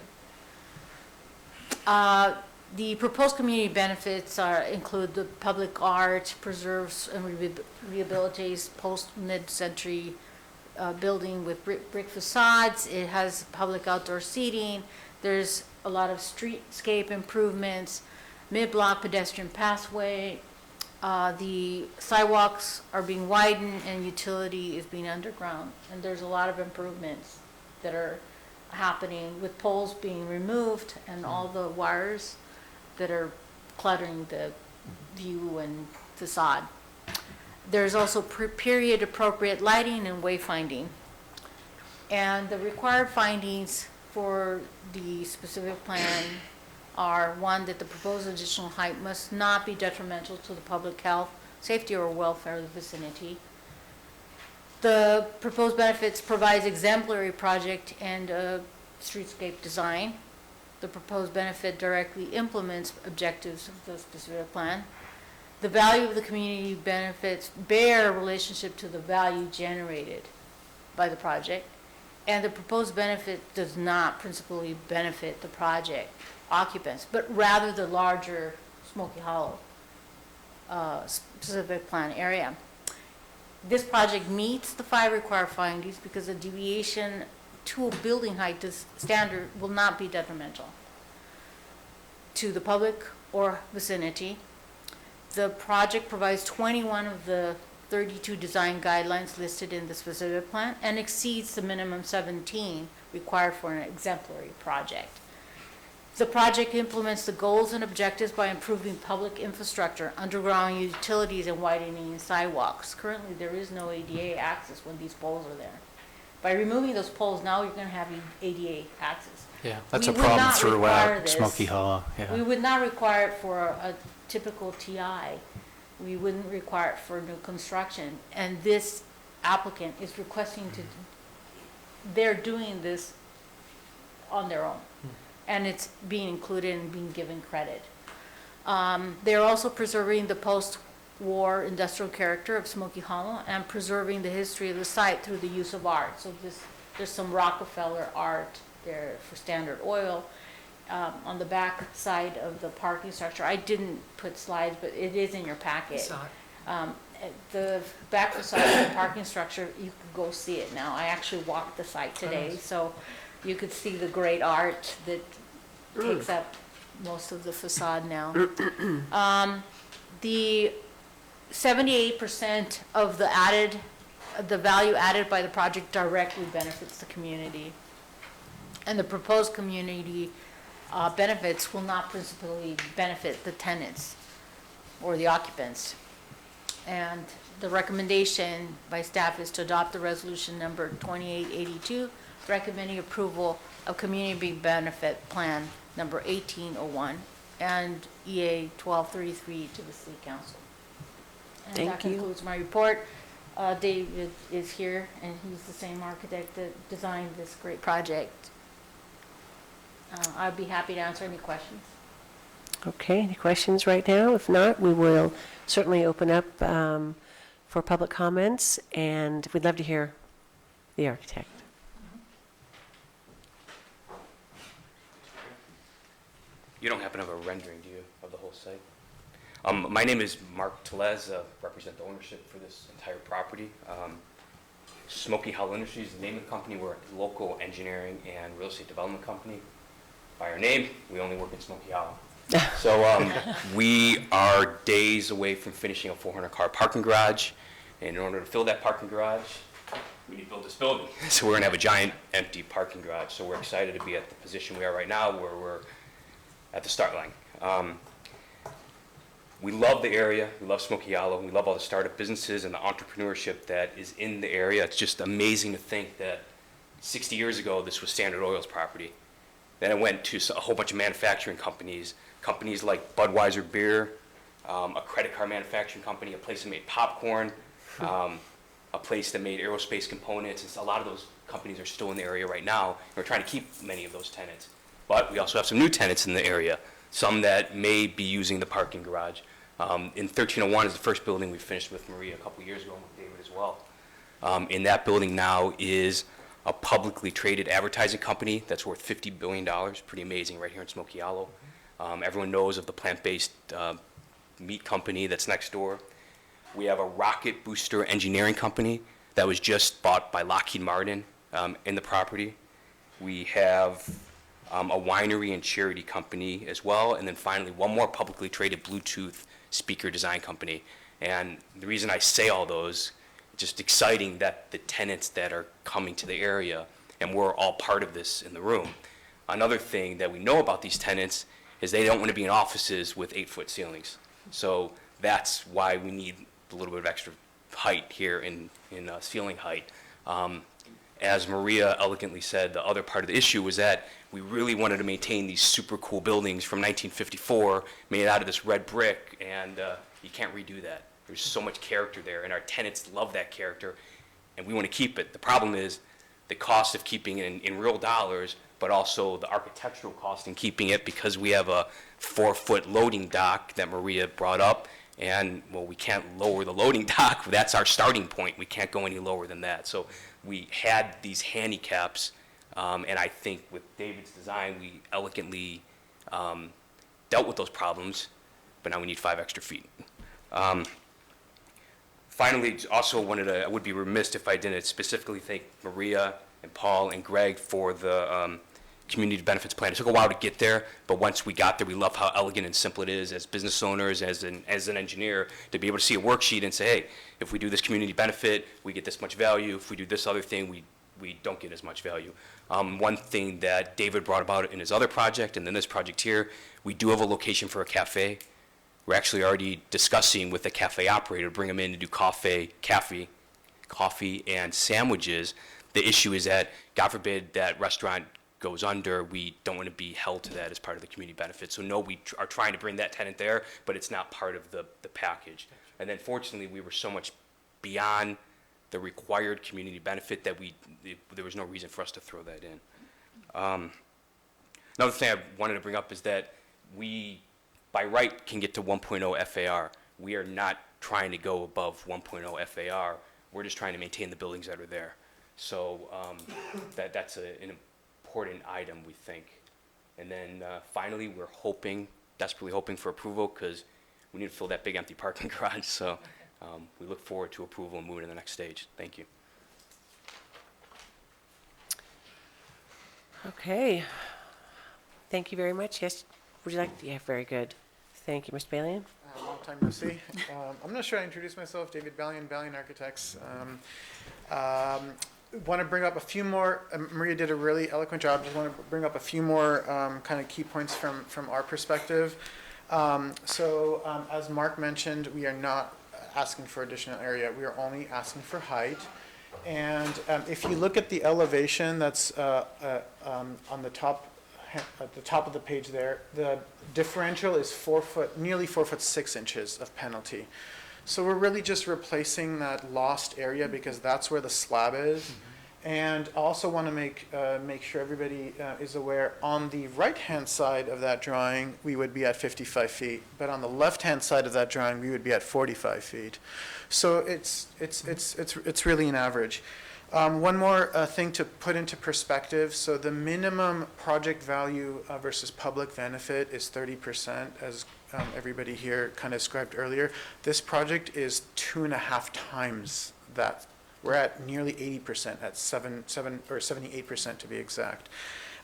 S17: The proposed community benefits include the public art, preserves and rehabilitates post-mid-century building with brick facades. It has public outdoor seating. There's a lot of streetscape improvements, mid-block pedestrian pathway. The sidewalks are being widened and utility is being underground. And there's a lot of improvements that are happening with poles being removed and all the wires that are cluttering the view and facade. There's also period appropriate lighting and wayfinding. And the required findings for the specific plan are, one, that the proposed additional height must not be detrimental to the public health, safety, or welfare of the vicinity. The proposed benefits provides exemplary project and streetscape design. The proposed benefit directly implements objectives of the specific plan. The value of the community benefits bear relationship to the value generated by the project. And the proposed benefit does not principally benefit the project occupants, but rather the larger Smoky Hollow specific plan area. This project meets the 5 required findings because the deviation to a building height standard will not be detrimental to the public or vicinity. The project provides 21 of the 32 design guidelines listed in the specific plan and exceeds the minimum 17 required for an exemplary project. The project implements the goals and objectives by improving public infrastructure, underground utilities, and widening sidewalks. Currently, there is no ADA access when these poles are there. By removing those poles, now you're going to have ADA access.
S7: Yeah, that's
S17: We
S7: a
S17: would not
S7: problem
S17: require
S7: throughout
S17: this.
S7: Smoky Hollow, yeah.
S17: We would not require it for a typical TI. We wouldn't require it for new construction. And this applicant is requesting to, they're doing this on their own. And it's being included and being given credit. They're also preserving the post-war industrial character of Smoky Hollow and preserving the history of the site through the use of art. So there's some Rockefeller art there for Standard Oil. On the back side of the parking structure, I didn't put slides, but it is in your packet. The back side of the parking structure, you can go see it now. I actually walked the site today, so you could see the great art that takes up most of the facade now. The 78% of the value added by the project directly benefits the community. And the proposed community benefits will not principally benefit the tenants or the occupants. And the recommendation by staff is to adopt the resolution number 2882, recommending approval of community benefit plan number 1801 and EA 1233 to the city council. And
S1: Thank
S17: that
S1: you.
S17: concludes my report. David is here, and he's the same architect that designed this great project. I'd be happy to answer any questions.
S1: Okay, any questions right now? If not, we will certainly open up for public comments, and we'd love to hear the architect.
S18: You don't happen to have a rendering, do you, of the whole site? My name is Mark Telez, represent the ownership for this entire property. Smoky Hollow Industries is the name of the company. We're a local engineering and real estate development company. By our name, we only work in Smoky Hollow. So we are days away from finishing a 400-car parking garage. And in order to fill that parking garage, we need to build this building. So we're going to have a giant empty parking garage. So we're excited to be at the position we are right now, where we're at the start line. We love the area. We love Smoky Hollow. We love all the startup businesses and the entrepreneurship that is in the area. It's just amazing to think that 60 years ago, this was Standard Oil's property. Then it went to a whole bunch of manufacturing companies like Budweiser Beer, a credit card manufacturing company, a place that made popcorn, a place that made aerospace components. And a lot of those companies are still in the area right now. And we're trying to keep many of those tenants. But we also have some new tenants in the area, some that may be using the parking garage. In 1301 is the first building we finished with Maria a couple years ago, and with David as well. In that building now is a publicly traded advertising company that's worth $50 billion, pretty amazing right here in Smoky Hollow. Everyone knows of the plant-based meat company that's next door. We have a rocket booster engineering company that was just bought by Lockheed Martin in the property. We have a winery and charity company as well, and then finally one more publicly traded Bluetooth speaker design company. And the reason I say all those, just exciting that the tenants that are coming to the area, and we're all part of this in the room. Another thing that we know about these tenants is they don't want to be in offices with 8-foot ceilings. So that's why we need a little bit of extra height here in ceiling height. As Maria elegantly said, the other part of the issue was that we really wanted to maintain these super cool buildings from 1954 made out of this red brick, and you can't redo that. There's so much character there, and our tenants love that character, and we want to keep it. The problem is the cost of keeping it in real dollars, but also the architectural cost in keeping it, because we have a 4-foot loading dock that Maria brought up, and, well, we can't lower the loading dock. That's our starting point. We can't go any lower than that. So we had these handicaps, and I think with David's design, we elegantly dealt with those problems, but now we need 5 extra feet. Finally, also I would be remiss if I didn't specifically thank Maria and Paul and Greg for the community benefits plan. It took a while to get there, but once we got there, we love how elegant and simple it is as business owners, as an engineer, to be able to see a worksheet and say, hey, if we do this community benefit, we get this much value. If we do this other thing, we don't get as much value. One thing that David brought about in his other project and then this project here, we do have a location for a cafe. We're actually already discussing with the cafe operator to bring them in to do coffee and sandwiches. The issue is that, God forbid, that restaurant goes under, we don't want to be held to that as part of the community benefit. So no, we are trying to bring that tenant there, but it's not part of the package. And then fortunately, we were so much beyond the required community benefit that there was no reason for us to throw that in. Another thing I wanted to bring up is that we, by right, can get to 1.0 FAR. We are not trying to go above 1.0 FAR. We're just trying to maintain the buildings that are there. So that's an important item, we think. And then finally, we're desperately hoping for approval, because we need to fill that big empty parking garage. So we look forward to approval and moving to the next stage. Thank you.
S1: Okay. Thank you very much. Yes, would you like, yeah, very good. Thank you, Mr. Balian.
S16: Long time no see. I'm not sure I introduced myself, David Balian, Balian Architects. Want to bring up a few more, Maria did a really eloquent job, just want to bring up a few more kind of key points from our perspective. As Mark mentioned, we are not asking for additional area, we are only asking for height. And if you look at the elevation that's on the top, at the top of the page there, the differential is nearly 4 foot 6 inches of penalty. So we're really just replacing that lost area, because that's where the slab is. Mm-hmm. And I also want to make sure everybody is aware, on the right-hand side of that drawing, we would be at 55 feet, but on the left-hand side of that drawing, we would be at 45 feet. So it's really an average. One more thing to put into perspective. So the minimum project value versus public benefit is 30%, as everybody here kind of described earlier. This project is 2.5 times that. We're at nearly 80%, at 78% to be exact.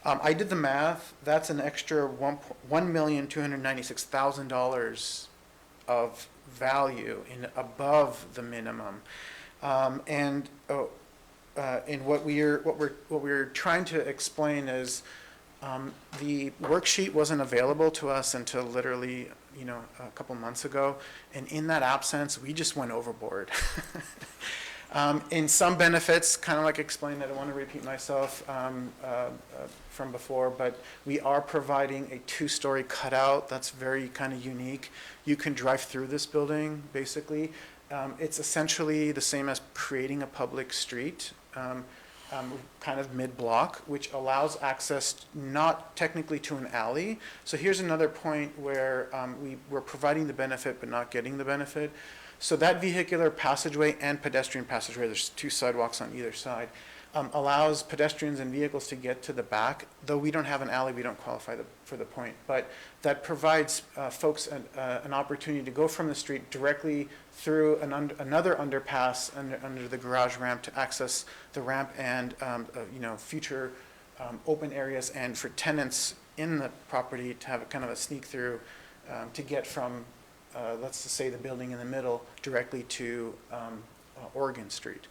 S16: I did the math. That's an extra $1,296,000 of value above the minimum. And what we're trying to explain is the worksheet wasn't available to us until literally a couple months ago, and in that absence, we just went overboard. In some benefits, kind of like explained, I don't want to repeat myself from before, but we are providing a 2-story cutout that's very kind of unique. You can drive through this building, basically. It's essentially the same as creating a public street, kind of mid-block, which allows access not technically to an alley. So here's another point where we're providing the benefit but not getting the benefit. So that vehicular passageway and pedestrian passageway, there's 2 sidewalks on either side, allows pedestrians and vehicles to get to the back. Though we don't have an alley, we don't qualify for the point. But that provides folks an opportunity to go from the street directly through another underpass under the garage ramp to access the ramp and future open areas, and for tenants in the property to have kind of a sneak through to get from let's just say the building in the middle directly to Oregon Street.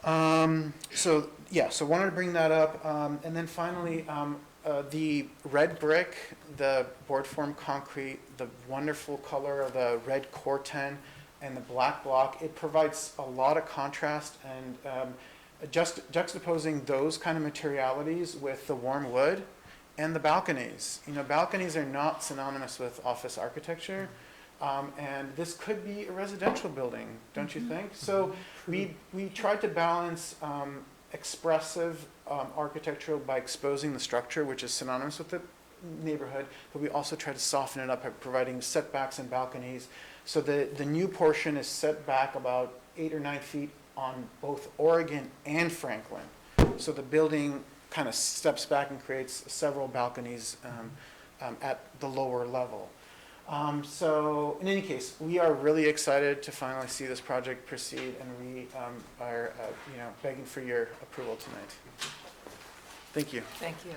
S16: So wanted to bring that up. And then finally, The red brick, the board form concrete, the wonderful color of the red Corten and the black block, it provides a lot of contrast, and juxtaposing those kind of materialities with the warm wood and the balconies. You know, balconies are not synonymous with office architecture, and this could be a residential building, don't you think? So we tried to balance expressive architectural by exposing the structure, which is synonymous with the neighborhood, but we also try to soften it up by providing setbacks and balconies. So the new portion is set back about 8 or 9 feet on both Oregon and Franklin. So the building kind of steps back and creates several balconies at the lower level. So in any case, we are really excited to finally see this project proceed, and we are begging for your approval tonight. Thank you.
S2: Thank you.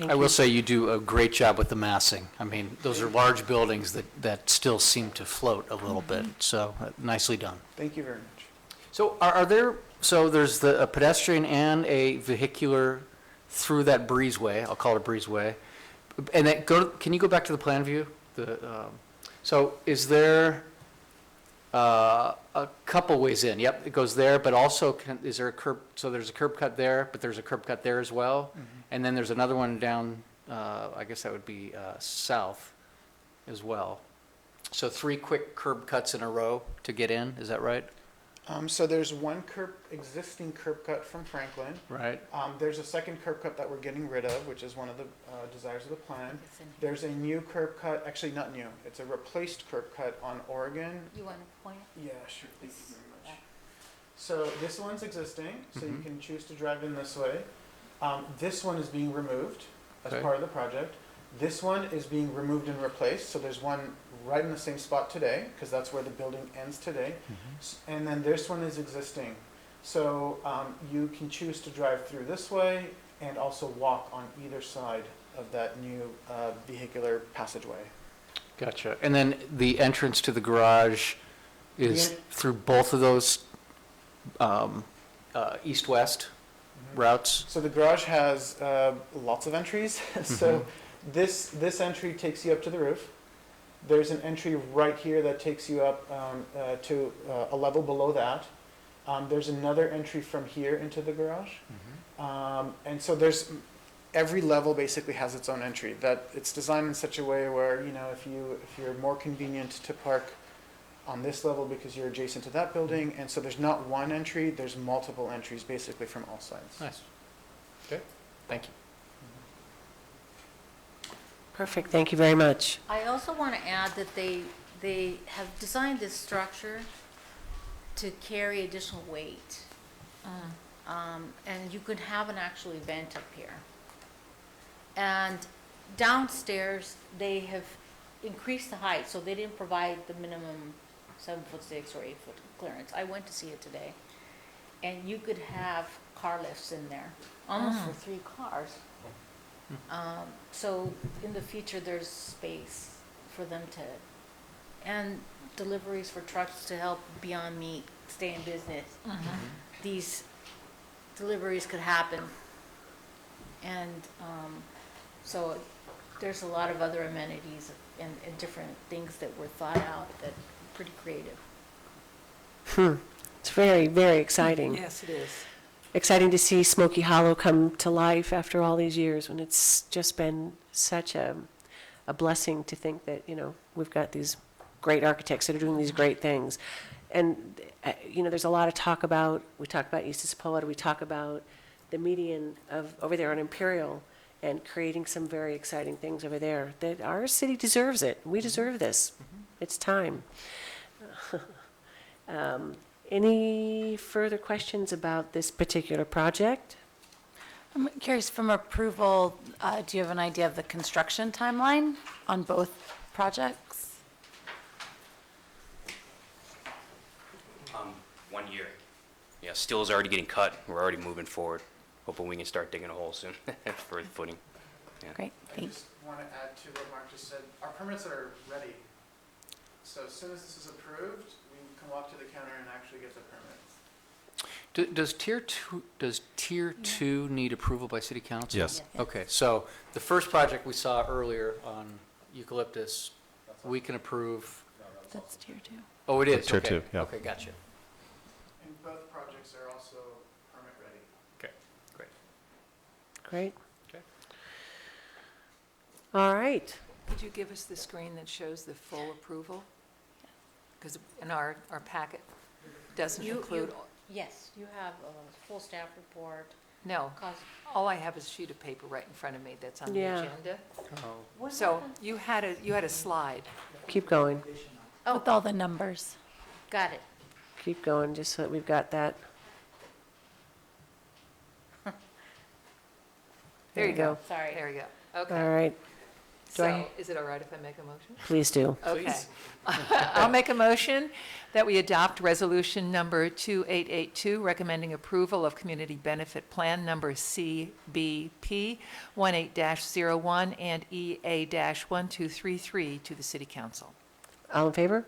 S7: I will say you do a great job with the massing. I mean, those are large buildings that still seem to float a little bit, so nicely done.
S16: Thank you very much.
S7: So are there, so there's a pedestrian and a vehicular through that breezeway, I'll call it a breezeway. And that can you go back to the plan view? So is there a couple ways in? Yep, it goes there, but also is there a curb, so there's a curb cut there, but there's a curb cut there as well? And then there's another one down, I guess that would be south as well. So 3 quick curb cuts in a row to get in, is that right?
S16: So there's one existing curb cut from Franklin.
S7: Right.
S16: There's a second curb cut that we're getting rid of, which is one of the desires of the plan. There's a new curb cut, actually not new, it's a replaced curb cut on Oregon.
S17: You want to point?
S16: Yeah, sure, thank you very much. So this one's existing, so you can choose to drive in this way. This one is being removed as part of the project. This one is being removed and replaced, so there's one right in the same spot today, because that's where the building ends today. And then this one is existing. So you can choose to drive through this way and also walk on either side of that new vehicular passageway.
S7: Gotcha. And then the entrance to the garage is through both of those east-west routes?
S16: So the garage has lots of entries. So this entry takes you up to the roof. There's an entry right here that takes you up to a level below that. There's another entry from here into the garage. And so every level basically has its own entry. That it's designed in such a way where, if you're more convenient to park on this level because you're adjacent to that building, and so there's not one entry, there's multiple entries basically from all sides.
S7: Nice. Okay, thank you.
S1: Perfect, thank you very much.
S17: I also want to add that they have designed this structure to carry additional weight. And you could have an actual event up here. And downstairs, they have increased the height, so they didn't provide the minimum 7'6" or 8' clearance. I went to see it today. And you could have car lifts in there, almost for 3 cars. So in the future, there's space for them to, and deliveries for trucks to help Beyond Meat stay in business. These deliveries could happen. And so there's a lot of other amenities and different things that were thought out that are pretty creative.
S1: It's very, very exciting.
S2: Yes, it is.
S1: Exciting to see Smoky Hollow come to life after all these years, when it's just been such a blessing to think that, we've got these great architects that are doing these great things. And, there's a lot of talk about, we talk about East Sepulveda, we talk about the median of over there on Imperial and creating some very exciting things over there, that our city deserves it. We deserve this. It's time. Any further questions about this particular project?
S8: I'm curious, from approval, do you have an idea of the construction timeline on both projects?
S18: 1 year. Yeah, steel is already getting cut. We're already moving forward. Hoping we can start digging a hole soon for the footing. Yeah.
S8: Great,
S16: I
S8: thanks.
S16: just want to add to what Mark just said. Our permits are ready. So as soon as this is approved, we can walk to the counter and actually get the permits.
S7: Does tier two need approval by city council?
S6: Yes.
S7: Okay, so the first project we saw earlier on Eucalyptus, we can approve.
S8: That's tier 2.
S7: Oh, it is?
S6: That's tier
S7: Okay.
S6: two, yeah.
S7: Okay, gotcha.
S16: And both projects are also permit ready.
S7: Okay, great.
S1: Great.
S7: Okay.
S1: All right.
S2: Could you give us the screen that shows the full approval? Because in our packet doesn't include,
S17: Yes, you have a full staff report.
S2: no,
S17: Cause,
S2: all I have is a sheet of paper right in front of me that's on the
S1: Yeah.
S2: agenda.
S7: Oh.
S2: So you had a slide.
S1: Keep going.
S8: With all the numbers.
S17: got it.
S1: Keep going, just so that we've got that.
S2: There you go.
S17: Sorry.
S2: There you go.
S1: All
S2: Okay.
S1: right. Do I-
S2: So is it all right if I make a motion?
S1: Please do.
S2: Okay. I'll make a motion that we adopt resolution number 2882, recommending approval of Community Benefit Plan number CBP 18-01 and EA-1233 to the City Council.
S1: All in favor?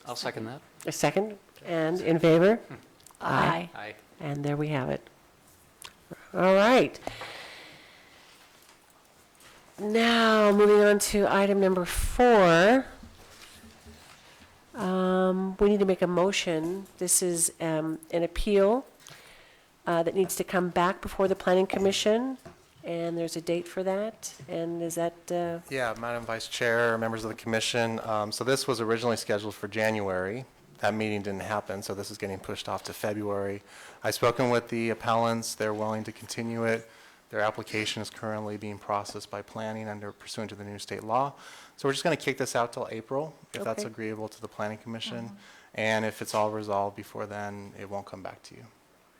S7: I'll second that.
S1: A second? And in favor?
S8: Aye.
S7: Aye.
S1: And there we have it. All right. Now, moving on to item number 4. We need to make a motion. This is an appeal that needs to come back before the Planning Commission, and there's a date for that. And is that,
S5: Yeah, Madam Vice Chair, members of the commission. So this was originally scheduled for January. That meeting didn't happen, so this is getting pushed off to February. I've spoken with the appellants. They're willing to continue it. Their application is currently being processed by planning under pursuant to the new state law. So we're just going to kick this out till April, if that's
S1: Okay.
S5: agreeable to the Planning Commission. And if it's all resolved before then, it won't come back to you.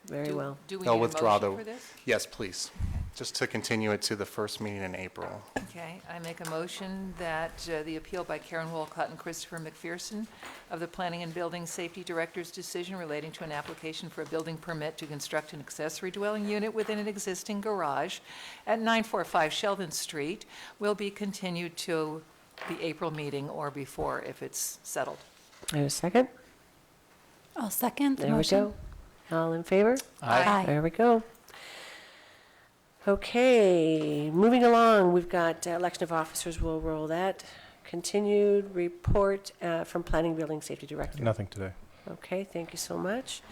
S1: very well.
S2: Do we
S5: They'll
S2: need a
S5: withdraw
S2: motion
S5: the-
S2: for this?
S5: Yes, please. Just to continue it to the first meeting in April.
S2: Okay, I make a motion that the appeal by Karen Wolcott and Christopher McPherson of the Planning and Building Safety Director's decision relating to an application for a building permit to construct an accessory dwelling unit within an existing garage at 945 Sheldon Street will be continued to the April meeting or before if it's settled.
S1: I have a second?
S8: I'll second the
S1: There we
S8: motion.
S1: go. All in favor?
S8: Aye.
S1: There we go. Okay, moving along, we've got election of officers. We'll roll that. Continued report from Planning Building Safety Director.
S6: Nothing today.
S1: Okay, thank you so much.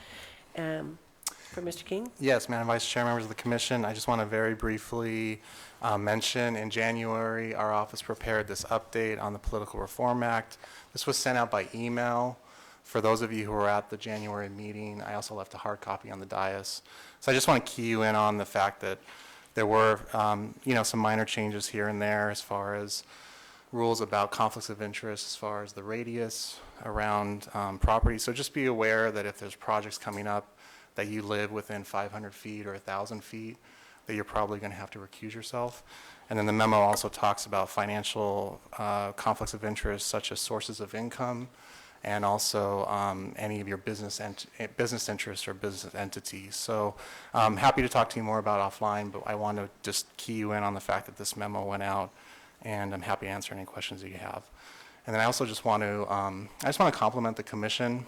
S1: For Mr. King?
S5: Yes, Madam Vice Chair, members of the commission, I just want to very briefly mention in January, our office prepared this update on the Political Reform Act. This was sent out by email. For those of you who were at the January meeting, I also left a hard copy on the dais. So I just want to key you in on the fact that there were, some minor changes here and there as far as rules about conflicts of interest, as far as the radius around property. So just be aware that if there's projects coming up that you live within 500 feet or 1,000 feet, that you're probably going to have to recuse yourself. And then the memo also talks about financial conflicts of interest, such as sources of income, and also any of your business interests or business entities. So I'm happy to talk to you more about offline, but I want to just key you in on the fact that this memo went out, and I'm happy to answer any questions that you have. And then I also just want to, compliment the commission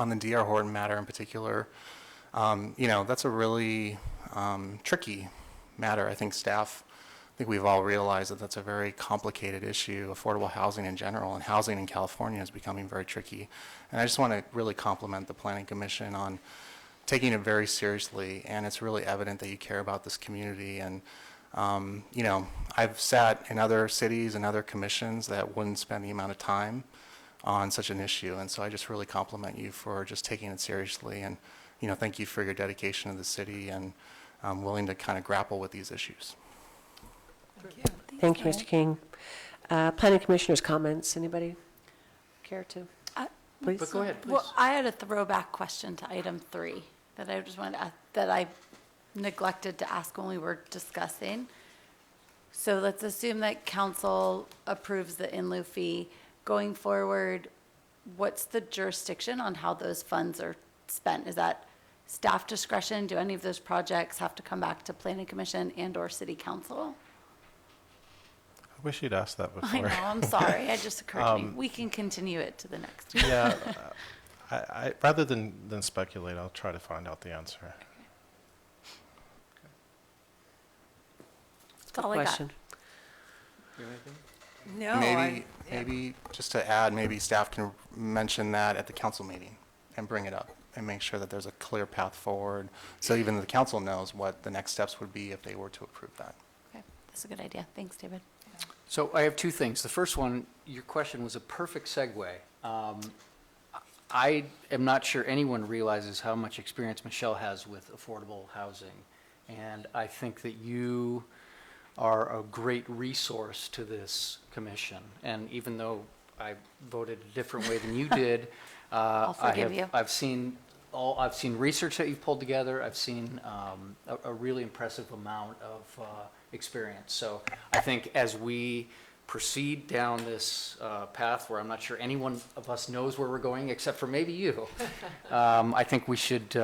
S5: on the D.R. Horton matter in particular. That's a really tricky matter. I think we've all realized that that's a very complicated issue. Affordable housing in general and housing in California is becoming very tricky. And I just want to really compliment the Planning Commission on taking it very seriously, and it's really evident that you care about this community. And, I've sat in other cities and other commissions that wouldn't spend the amount of time on such an issue. And so I just really compliment you for just taking it seriously. And, thank you for your dedication to the city and willing to kind of grapple with these issues.
S1: Thank you, Mr. King. Planning Commissioner's comments. Anybody care to? Please.
S7: But go ahead, please.
S8: Well, I had a throwback question to item 3 that I just wanted to, that I neglected to ask when we were discussing. So let's assume that council approves the in lieu fee. Going forward, what's the jurisdiction on how those funds are spent? Is that staff discretion? Do any of those projects have to come back to Planning Commission and/or City Council?
S6: I wish you'd asked that before.
S8: I know, I'm sorry, it just occurred to me. We can continue it to the next.
S6: Yeah, Rather than speculate, I'll try to find out the answer.
S8: That's all I got.
S1: Question.
S2: No,
S5: Maybe, just to add, maybe staff can mention that at the council meeting and bring it up and make sure that there's a clear path forward, so even the council knows what the next steps would be if they were to approve that.
S8: Okay, that's a good idea. Thanks, David.
S7: So I have two things. The first one, your question was a perfect segue. I am not sure anyone realizes how much experience Michelle has with affordable housing. And I think that you are a great resource to this commission. And even though I voted a different way than you did,
S8: I'll forgive you.
S7: I've seen research that you've pulled together. I've seen a really impressive amount of experience. So I think as we proceed down this path where I'm not sure anyone of us knows where we're going except for maybe you, I think we should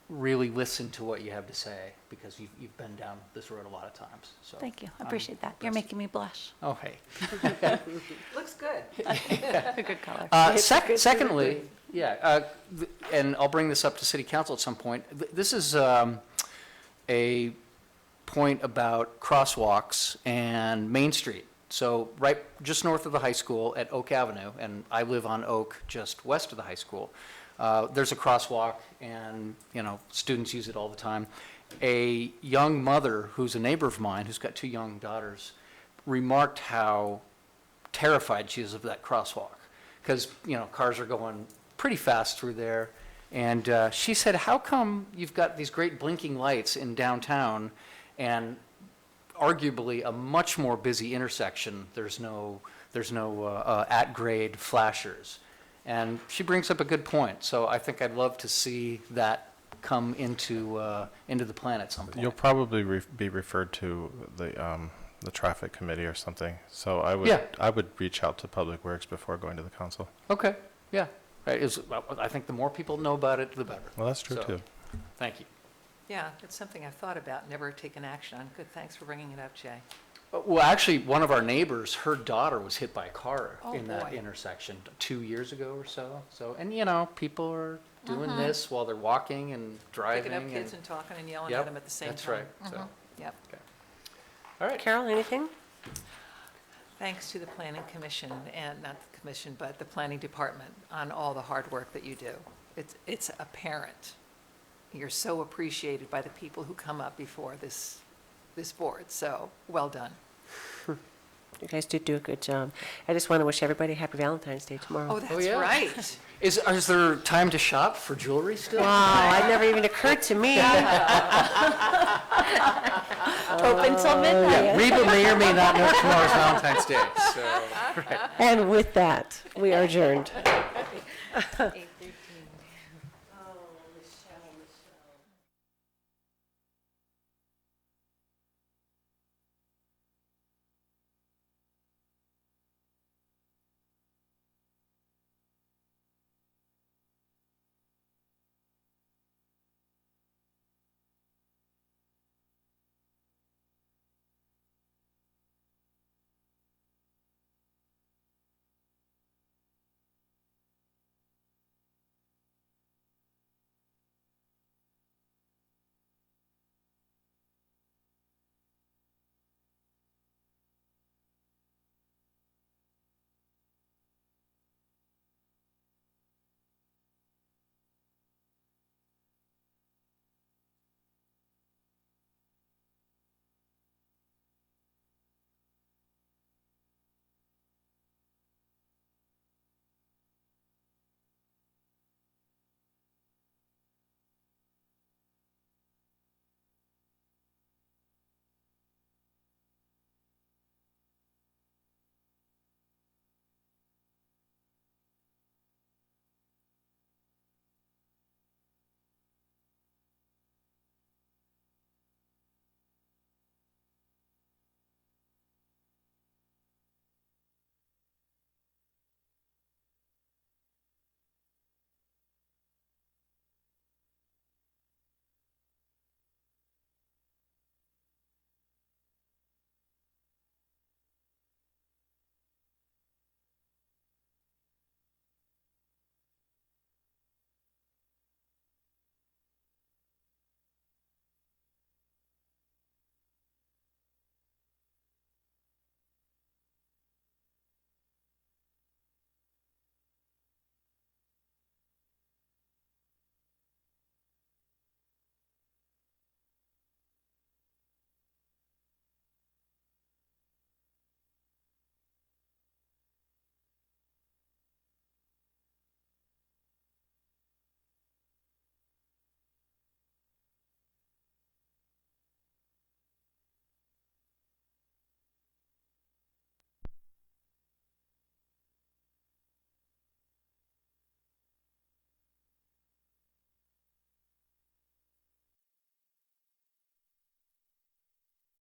S7: really listen to what you have to say, because you've been down this road a lot of times. So
S8: Thank you. I appreciate that. You're making me blush.
S7: Oh, hey.
S2: looks good.
S8: A good color.
S7: Secondly, and I'll bring this up to city council at some point. This is a point about crosswalks and Main Street. So right just north of the high school at Oak Avenue, and I live on Oak just west of the high school, there's a crosswalk, and students use it all the time. A young mother who's a neighbor of mine, who's got 2 young daughters, remarked how terrified she is of that crosswalk, because cars are going pretty fast through there. And she said, how come you've got these great blinking lights in downtown and arguably a much more busy intersection, there's no at-grade flashers? And she brings up a good point. So I think I'd love to see that come into the plan at some point.
S6: You'll probably be referred to the traffic committee or something. So I would reach out to Public Works before going to the council.
S7: Okay, yeah. I think the more people know about it, the better.
S6: Well, that's true
S7: So,
S6: too.
S7: Thank you.
S2: Yeah, it's something I've thought about, never taken action on. Good, thanks for bringing it up, Jay.
S7: Well, actually, one of our neighbors, her daughter was hit by a car
S2: Oh,
S7: in that
S2: boy.
S7: intersection 2 years ago or so. So, and people are doing this while they're walking and driving.
S2: Picking up kids and talking and yelling
S7: Yep,
S2: at them at the same
S7: that's
S2: time.
S7: right. So,
S2: Yep.
S7: all right.
S1: Carol, anything?
S2: Thanks to the Planning Commission, and not the commission, but the Planning Department, on all the hard work that you do. It's apparent. You're so appreciated by the people who come up before this board, so well done.
S1: You guys did do a good job. I just want to wish everybody happy Valentine's Day tomorrow.
S2: Oh, that's
S7: yeah.
S2: right.
S7: Is there time to shop for jewelry still?
S1: Wow, it never even occurred to me.
S8: Open till midnight.
S7: Yeah, Reba may or may not know tomorrow's Valentine's Day. So, right.
S1: And with that, we are adjourned.